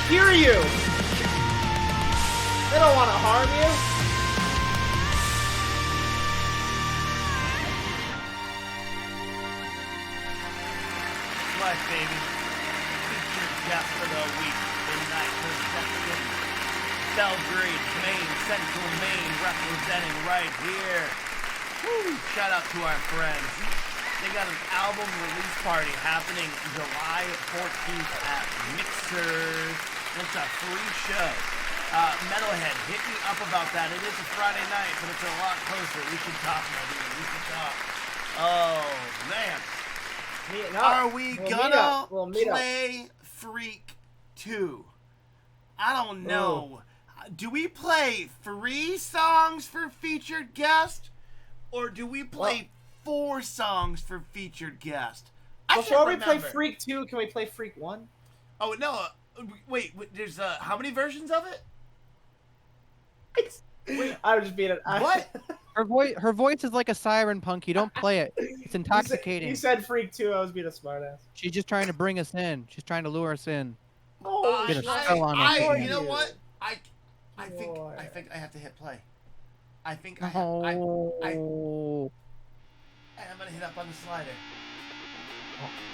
Hear you. They don't want to harm you. Life, baby. Featured guest of the week. Midnight Perception. Belgrade Maine, Central Maine, representing right here. Woo. Shout out to our friends. They got an album release party happening July 14th at Mixers. It's a free show. Metalhead, hit me up about that. It is a Friday night, but it's a lot closer. We should talk, my dude. We should talk. Oh, man. Are we gonna We'll meet up. play Freak 2? I don't know. Do we play 3 songs for featured guest? Or do we play 4 songs for featured guest? Before we play Freak 2, can we play Freak 1? Oh, no. Wait, there's how many versions of it? Wait, I was just being it. What? Her voice is like a siren, Punky. Don't play it. It's intoxicating. You said Freak 2, I was being a smartass. She's just trying to bring us in. She's trying to lure us in. Oh, Get a spell on us. You know what? I think I have to hit play. I think I'm gonna hit up on the slider.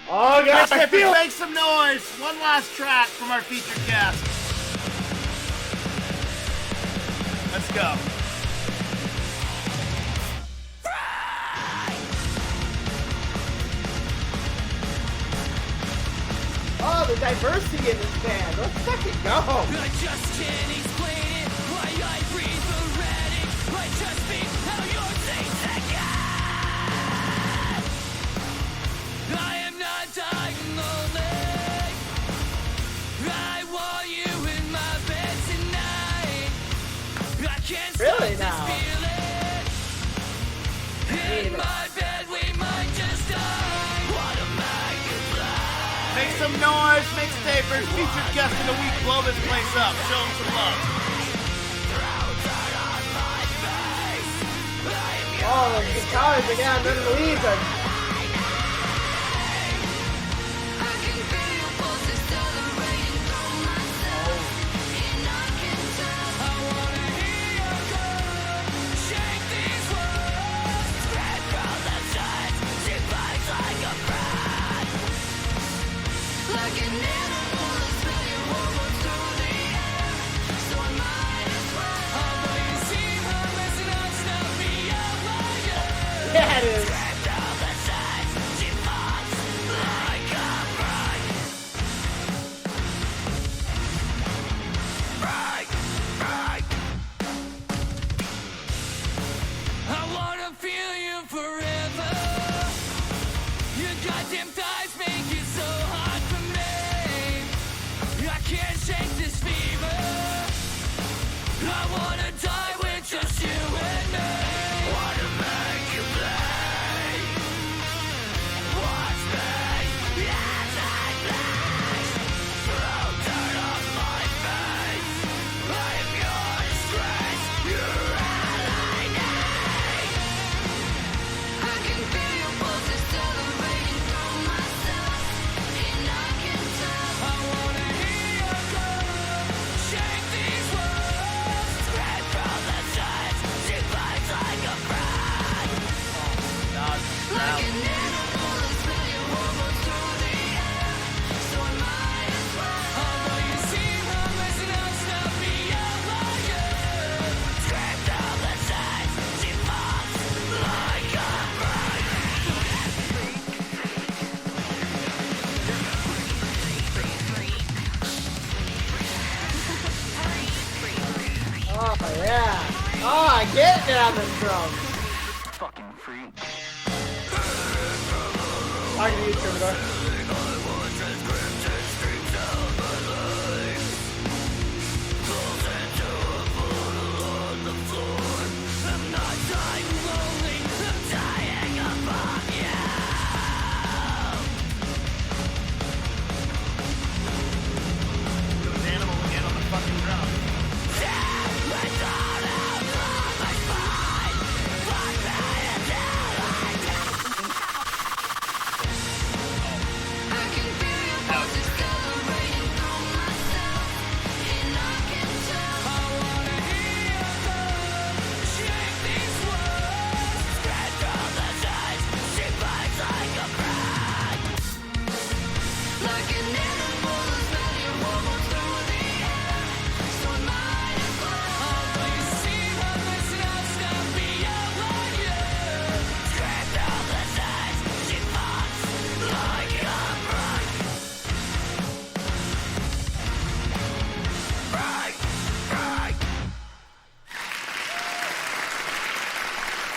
Oh, gosh, I feel make some noise. One last track from our featured guest. Let's go. Oh, the diversity in this band. Let's fucking go. I just can't explain it. Why I breathe erratic. I just think how your things again. I am not dying lonely. I want you in my bed tonight. I can't Really stop now? this feeling. In my bed we might just die. What a Make some noise, MixTapers. Featured guest of the week. Blow this place up. Show them some love. Oh, the guitars again, then leave them. Yeah, it is. I wanna feel you forever. Your goddamn thighs make it so hard for me. I can't shake this fever. I wanna die with just you and me. Wanna make you play. Watch me as I blaze. Throw dirt on my face. I am your disgrace. You're all I need. I can feel your pulses accelerating through myself, and I can tell. I wanna hear your call. Shake these walls. Spread from the sides. She bites like a bride. Like an animal, I smell your hormones through the air. So I might as well. Although you seem harmless and I'll stop me out like you. Scream down the sides. She pops like a bride. Oh, yeah. Oh, get it on the drums. Fucking freak. I can use Troubadour. I'm not dying lonely. I'm dying upon you. Those animals get on the fucking drum.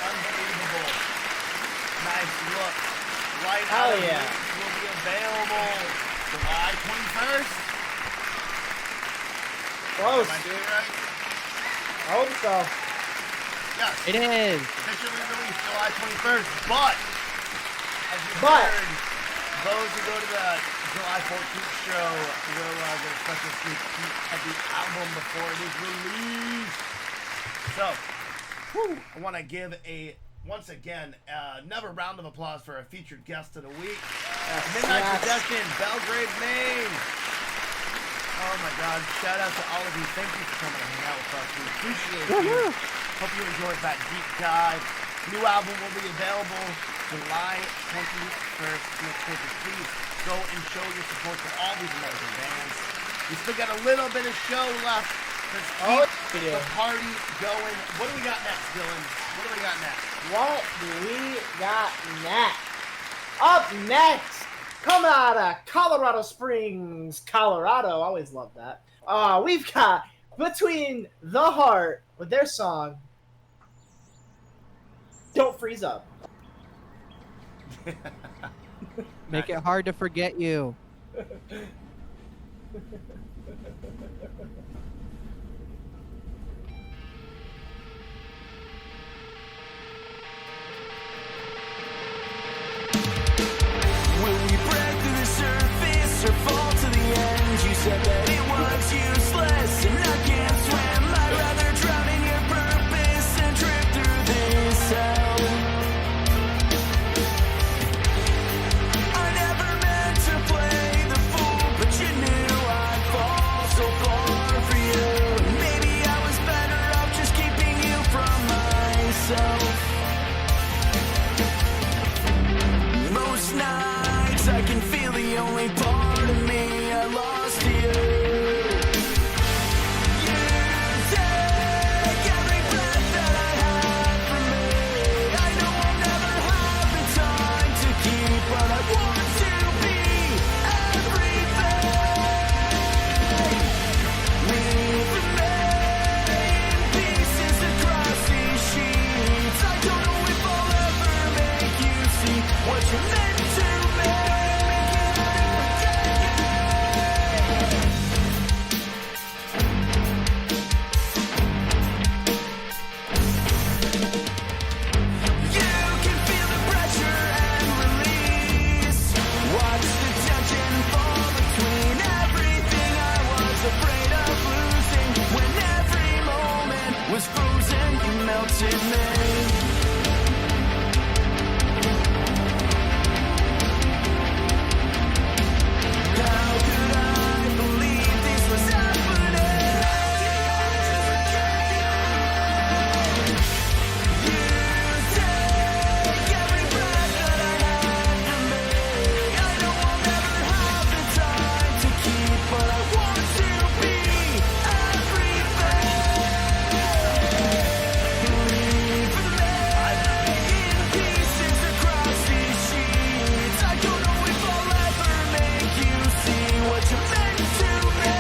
Unbelievable. Nice look. Light Hell Out of yeah. Mix will be available July 21st. Close. Am I doing it right? I hope so. Yes. It is. Officially released July 21st, but as you But- heard, those who go to the July 14th show will get a special sneak peek of the album before it is released. So, I want to give once again, another round of applause for our featured guest of the week. Midnight Pedestrian, Belgrade, Maine. Oh my God, shout out to all of you. Thank you for coming and hanging out with us. We appreciate you. Hope you enjoyed that deep dive. New album will be available July 21st. Please go and show your support to all these amazing bands. We still got a little bit of show left. Let's keep the party going. What do we got next, Dylan? What do we got next? What do we got next? Up next, coming out of Colorado Springs, Colorado. Always love that. We've got Between the Heart with their song Don't Freeze Up. Make it hard to forget you. Will we break through the surface or fall to the end? You said that it was useless and I can't swim. I'd rather drown in your purpose and drift through this hell. I never meant to play the fool, but you knew I'd fall so far for you. Maybe I was better off just keeping you from myself. Most nights I can feel the only part of me I lost to you. You take every breath that I have from me. I know I'll never have the time to keep, but I want to be everything. Leave remain pieces across these sheets. I don't know if I'll ever make you see what you meant to me. You can feel the pressure and release. Watch the tension fall between everything I was afraid of losing. When every moment was frozen, you melted me. How could I believe this was happening? You take every breath that I have from me. I know I'll never have the time to keep, but I want to be everything. Leave in pieces across these sheets. I don't know if I'll ever make you see what you meant to me.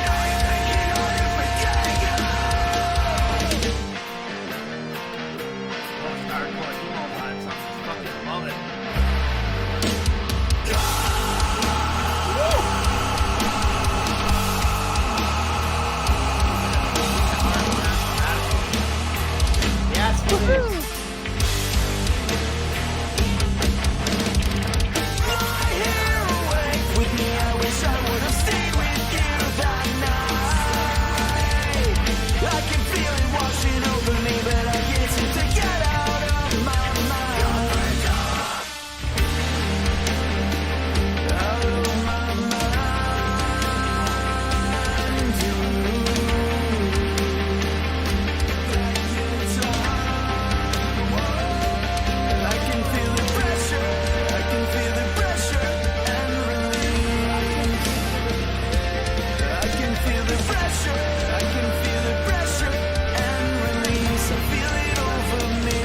Hardcore emo vibes. I fucking love it. Yes, please. Lie here awake with me. I wish I would have stayed with you that night. I can feel it washing over me, but I can't seem to get out of my mind. Out of my mind. I can feel the pressure. I can feel the pressure and release. I can feel the pressure. I can feel the pressure and release. I feel it over me.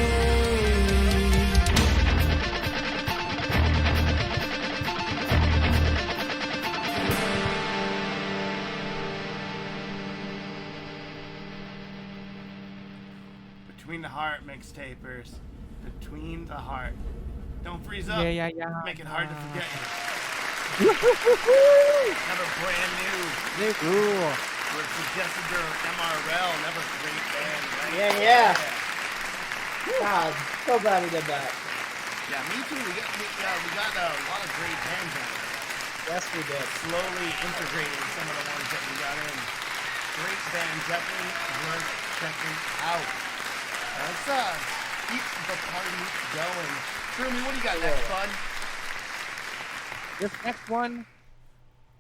Between the Heart mixtapers. Between the Heart. Don't freeze up. Yeah. Make it hard to forget you. Never brand new. They rule. We're suggested their MRL, never great band, right? Yeah. God, so glad we did that. Yeah, me too. We got a lot of great bands on there. Yes, we did. Slowly integrating some of the ones that we got in. Great band, definitely worth checking out. Let's keep the party going. Truman, what do you got next, bud? This next one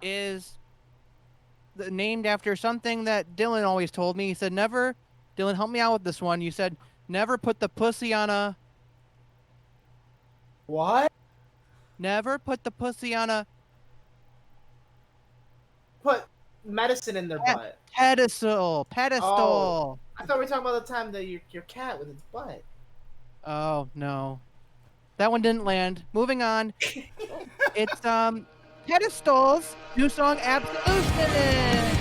is named after something that Dylan always told me. He said, never, Dylan, help me out with this one. You said, never put the pussy on a... What? Never put the pussy on a... Put medicine in their butt. Pedestal. Oh, I thought we were talking about the time that your cat with its butt. Oh, no. That one didn't land. Moving on. It's, Pedestals, new song, Absolution.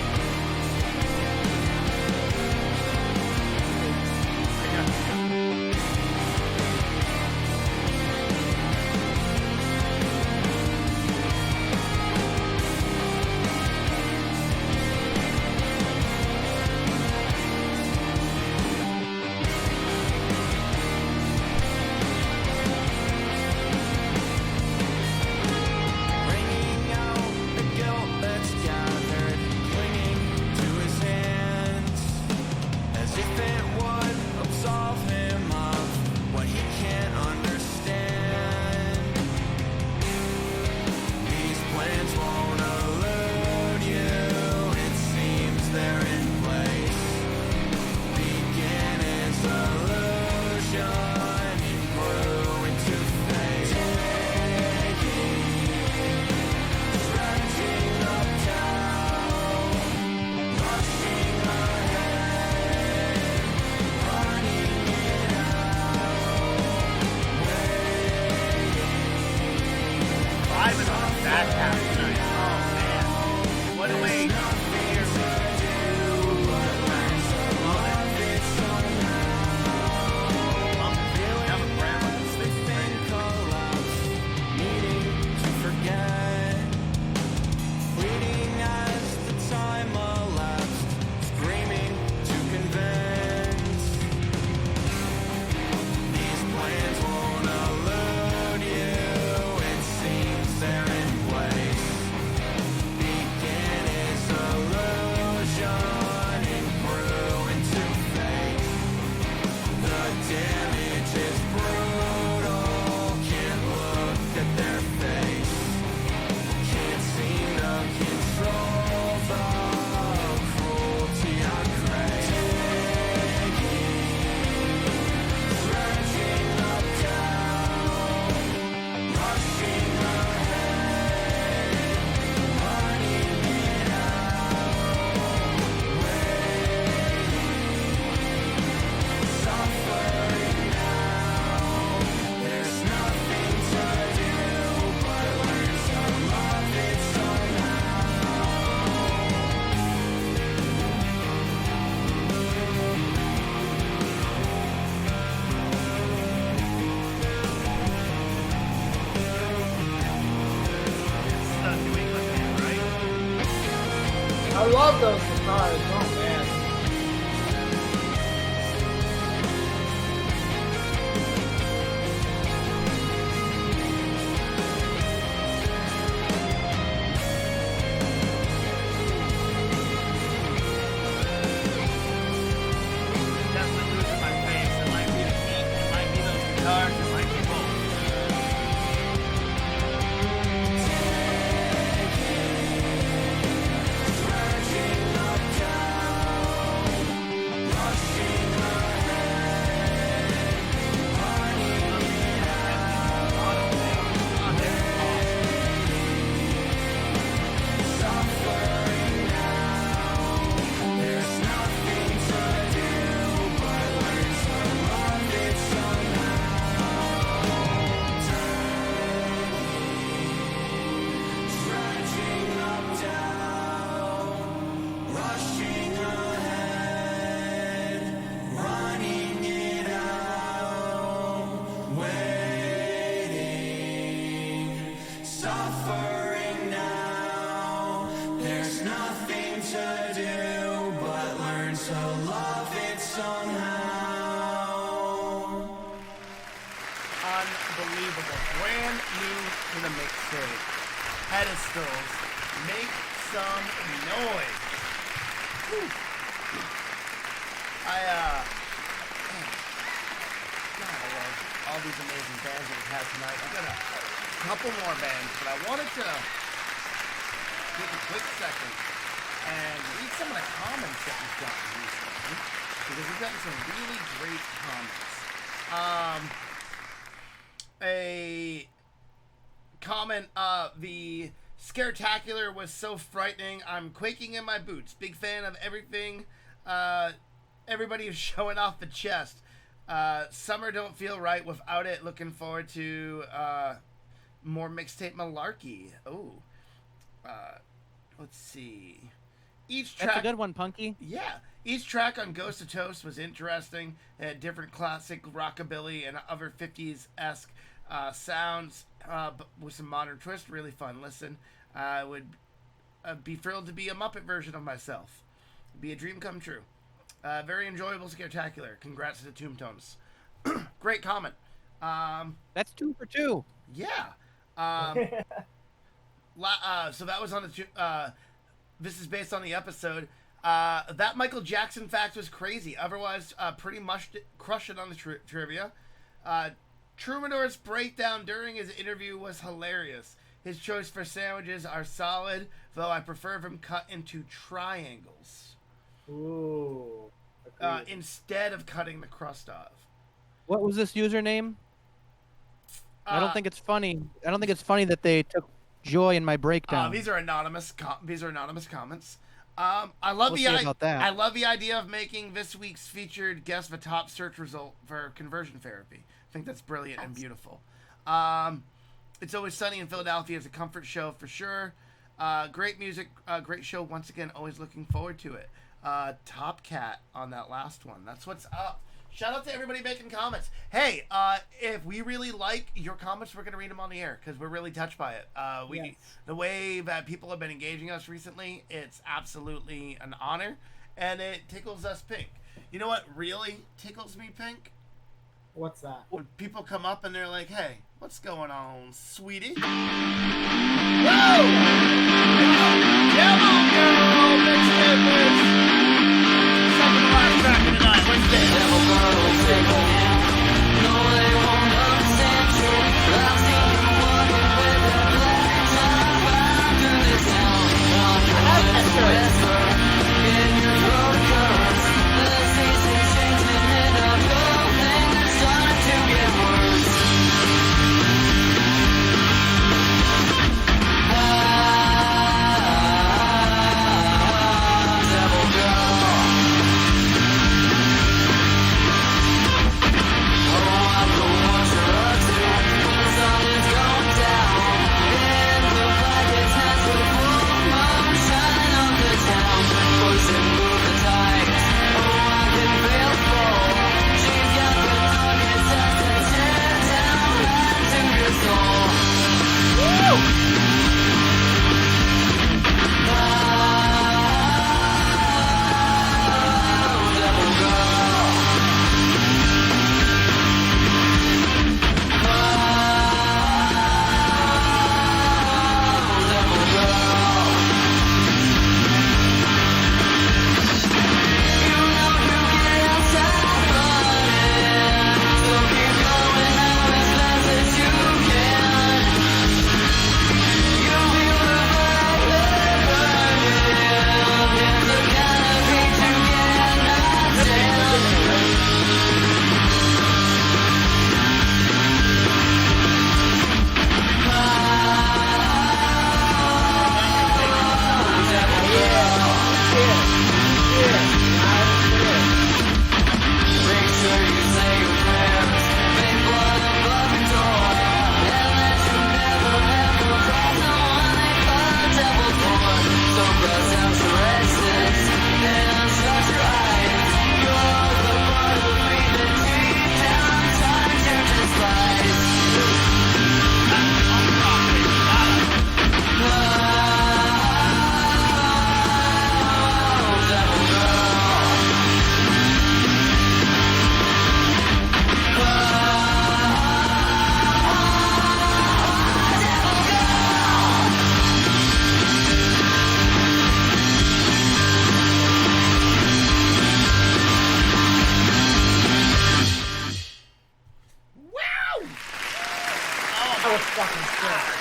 I love those guitars. Oh man. Definitely losing my face. It might be the heat. It might be those guitars. It might be both. suffering now. There's nothing to do but learn to love it somehow. Unbelievable. Brand new to the mixtape. Pedestals. Make some noise. Whew. God, I love all these amazing bands that we've had tonight. I've got a couple more bands, but I wanted to take a quick second and read some of the comments that we've gotten recently, because we've gotten some really great comments. A comment, the Scaretacular was so frightening. I'm quaking in my boots. Big fan of everything. Everybody is showing off the chest. Summer don't feel right without it. Looking forward to more mixtape malarkey. Oh, let's see. Each track. That's a good one, Punky. Yeah, each track on Ghost of Toast was interesting. It had different classic rockabilly and other 50s-esque sounds, but with some modern twist. Really fun listen. I would be thrilled to be a Muppet version of myself. Be a dream come true. Very enjoyable, Scaretacular. Congrats to the Tombtones. Great comment. That's 2 for 2. Yeah. So that was on the. This is based on the episode. That Michael Jackson fact was crazy. Otherwise, pretty much crushed it on the trivia. Troubadour's breakdown during his interview was hilarious. His choice for sandwiches are solid, though I prefer them cut into triangles. Ooh. Instead of cutting the crust off. What was this username? I don't think it's funny. I don't think it's funny that they took joy in my breakdown. These are anonymous. These are anonymous comments. I love about that. I love the idea of making this week's featured guest the top search result for conversion therapy. I think that's brilliant and beautiful. It's Always Sunny in Philadelphia is a comfort show for sure. Great music, great show once again. Always looking forward to it. Top Cat on that last one. That's what's up. Shout out to everybody making comments. Hey, if we really like your comments, we're gonna read them on the air because we're really touched by it. Yes. The way that people have been engaging us recently, it's absolutely an honor, and it tickles us pink. You know what really tickles me pink? What's that? When people come up and they're like, "Hey, what's going on, sweetie?" Woo! Come on, girl, mixtapers. Second to last track of the night. What's this? No, they won't understand you. I've seen you walking with that black top under the town. In your road curves, the season's changing and I know things are starting to get worse. Devil girl. That was fucking sick.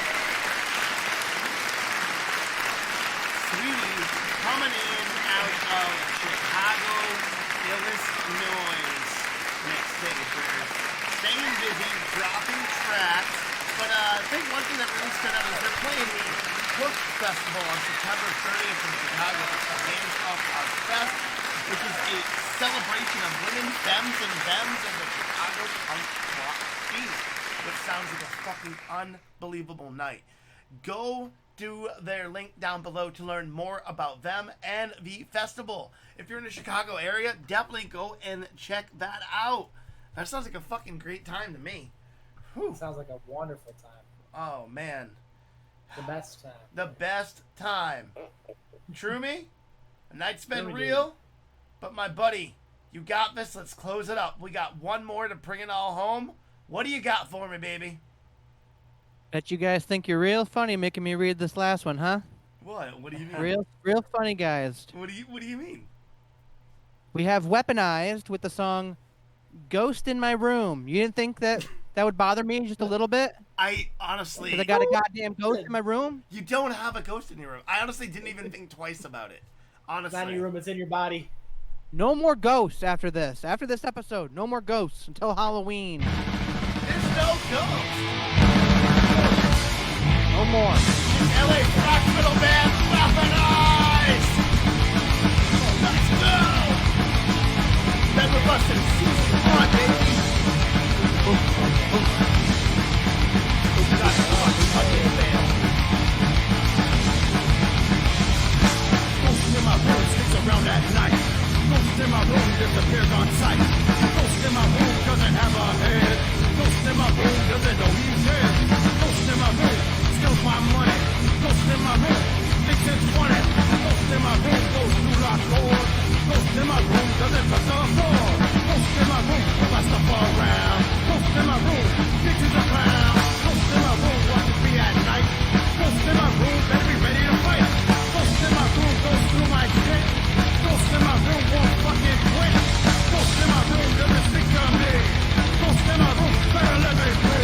Sweetie coming in out of Chicago, Illinois. Mixtapers. Staying busy, dropping tracks. But I think one thing that really stood out is they're playing the Hook Festival on September 30th in Chicago. It's the Games of Our Fest, which is a celebration of women, femmes, and thems in the Chicago punk rock scene, which sounds like a fucking unbelievable night. Go to their link down below to learn more about them and the festival. If you're in the Chicago area, definitely go and check that out. That sounds like a fucking great time to me. Whew. Sounds like a wonderful time. Oh, man. The best time. The best time. True me? A night's been True, real, dude. but my buddy, you got this. Let's close it up. We got one more to bring it all home. What do you got for me, baby? Bet you guys think you're real funny making me read this last one, huh? What? What do you mean? Real funny, guys. What do you mean? We have Weaponized with the song "Ghost in My Room." You didn't think that would bother me just a little bit? I honestly... Because I got a goddamn ghost in my room? You don't have a ghost in your room. I honestly didn't even think twice about it. Honestly. It's not in your room, it's in your body. No more ghosts after this. After this episode, no more ghosts until Halloween. There's no ghost. No more. LA rock metal band, Weaponized. Let's go. Then we're busting season 1, baby. Got a fucking ugly band. Ghost in my room sticks around at night. Ghost in my room disappears on sight. Ghost in my room doesn't have a head. Ghost in my room doesn't know he's dead. Ghost in my room steals my money. Ghost in my room thinks it's funny. Ghost in my room goes through locked doors. Ghost in my room doesn't touch the floor. Ghost in my room lets the fall around. Ghost in my room bitches a clown. Ghost in my room watches me at night. Ghost in my room better be ready to fight. Ghost in my room goes through my shit. Ghost in my room won't fucking quit. Ghost in my room doesn't speak to me. Ghost in my room better let me be.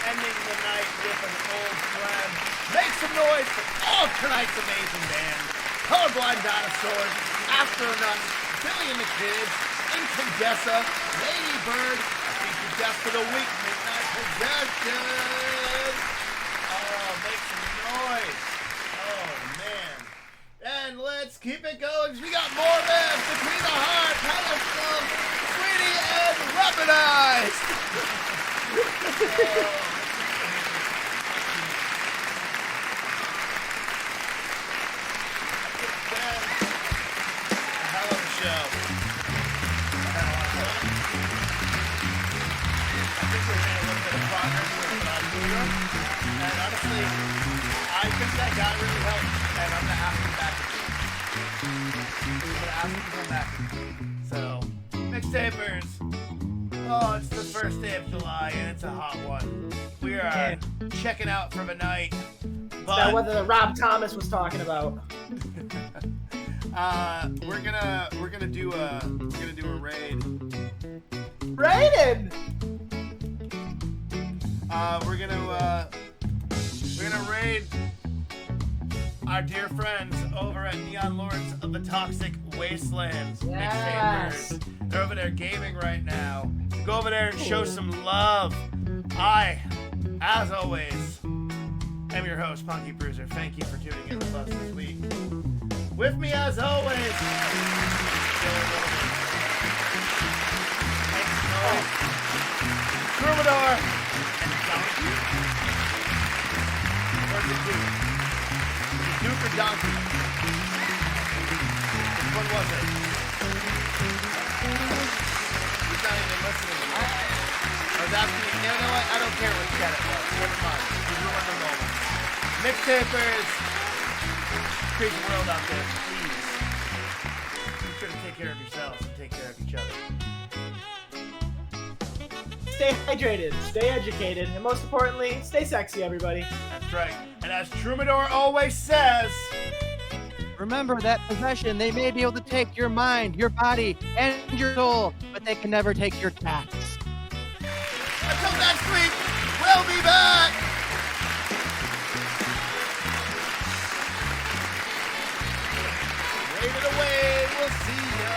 Ending the night with an old friend. Make some noise for all tonight's amazing bands. Colorblind Dinosaurs, Astronutz, Billy and the Kidz, Incandesca, Ladybird, I think you guessed for the week, Midnight Possessions. Oh, make some noise. Oh, man. And let's keep it going because we got more bands. Between the Heart, Pedestals, Sweetie, and Weaponized. And honestly, I think that guy really helped, and I'm gonna ask him back. So, Mixtapers. Oh, it's the first day of July, and it's a hot one. We are checking out for the night That whether Rob Thomas was talking about. We're gonna do a raid. Raiden. We're gonna raid our dear friends over at Neon Lords of the Toxic Wastelands. Yes. MixTapers. They're over there gaming right now. Go over there and show some love. I, as always, am your host, Punky Bruiser. Thank you for tuning in with us this week. With me, as always, Troubadour and Donkey. Where's the Duke? Duke or Donkey? Which one was it? He's not even listening to me. I was asking you, you know what? I don't care which cat it was. Never mind. You ruined the moment. MixTapers. Crazy world out there. Please. Be sure to take care of yourselves and take care of each other. Stay hydrated, stay educated, and most importantly, stay sexy, everybody. That's right. And as Troubadour always says, remember that possession, they may be able to take your mind, your body, and your soul, but they can never take your cats. Until next week, we'll be back! Wave it away, we'll see ya!